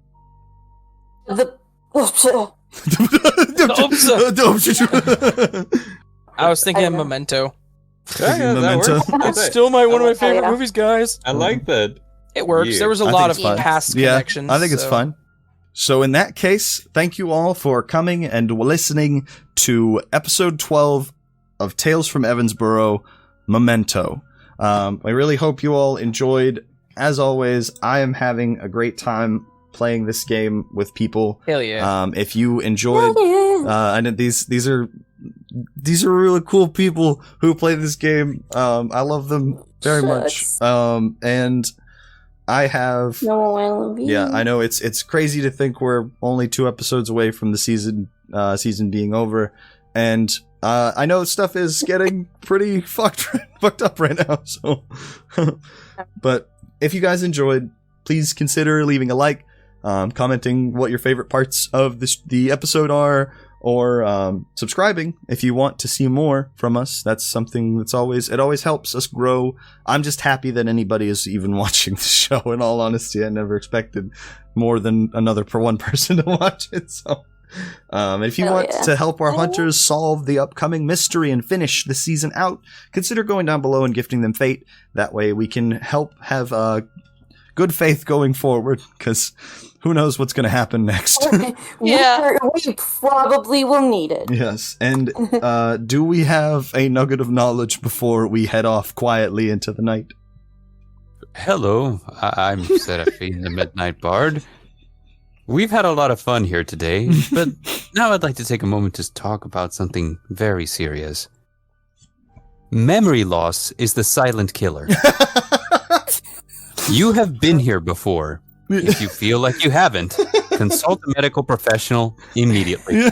I was thinking of Memento. Yeah, Memento. It's still one of my favorite movies, guys. I like that. It works. Yeah. There was a I lot of think it's fun. past Yeah, connections. I think it's fun. So in that case, thank you all for coming and listening to episode 12 of Tales from Evansbourogh, Memento. I really hope you all enjoyed. As always, I am having a great time playing this game with people. Hell yeah. If you enjoyed, I know these are really cool people who play this game. I love them very much. And I have, No, I love you. yeah, I know it's crazy to think we're only 2 episodes away from the season being over, and I know stuff is getting pretty fucked up right now. So, but if you guys enjoyed, please consider leaving a like, commenting what your favorite parts of the episode are, or subscribing if you want to see more from us. That's something it always helps us grow. I'm just happy that anybody is even watching the show. In all honesty, I never expected more than one person to watch it. So, if you want to help our hunters solve the upcoming mystery and finish the season out, consider going down below and gifting them fate. That way we can help have good faith going forward, because who knows what's going to happen next. Yeah. We probably will need it. Yes, and do we have a nugget of knowledge before we head off quietly into the night? Hello, I'm Serafin, the Midnight Bard. We've had a lot of fun here today, but now I'd like to take a moment to talk about something very serious. Memory loss is the silent killer. You have been here before. If you feel like you haven't, consult a medical professional immediately.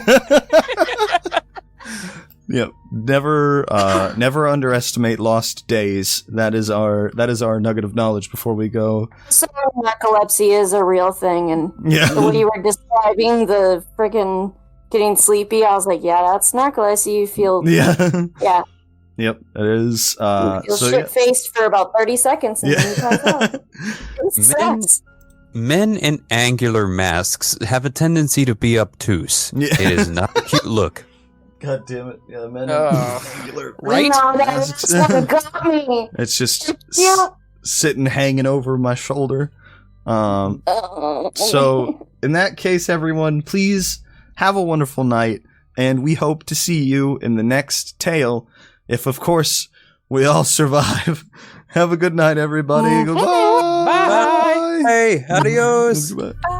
Yep. Never underestimate lost days. That is our nugget of knowledge before we go. So narcolepsy is a real thing, and the way you were describing the freaking getting sleepy, I was like, yeah, that's narcolepsy. You feel yeah. Yep, it is. You feel shit-faced for about 30 seconds, and then you pass out. It sucks. Men in angular masks have a tendency to be obtuse. Yeah. It is not a cute look. God damn it! Yeah, man. Right? No, that's what got me. It's just Yeah. sitting hanging over my shoulder. So in that case, everyone, please have a wonderful night, and we hope to see you in the next tale. If, of course, we all survive. Have a good night, everybody. Goodbye. Bye. Hey, adios. Goodbye.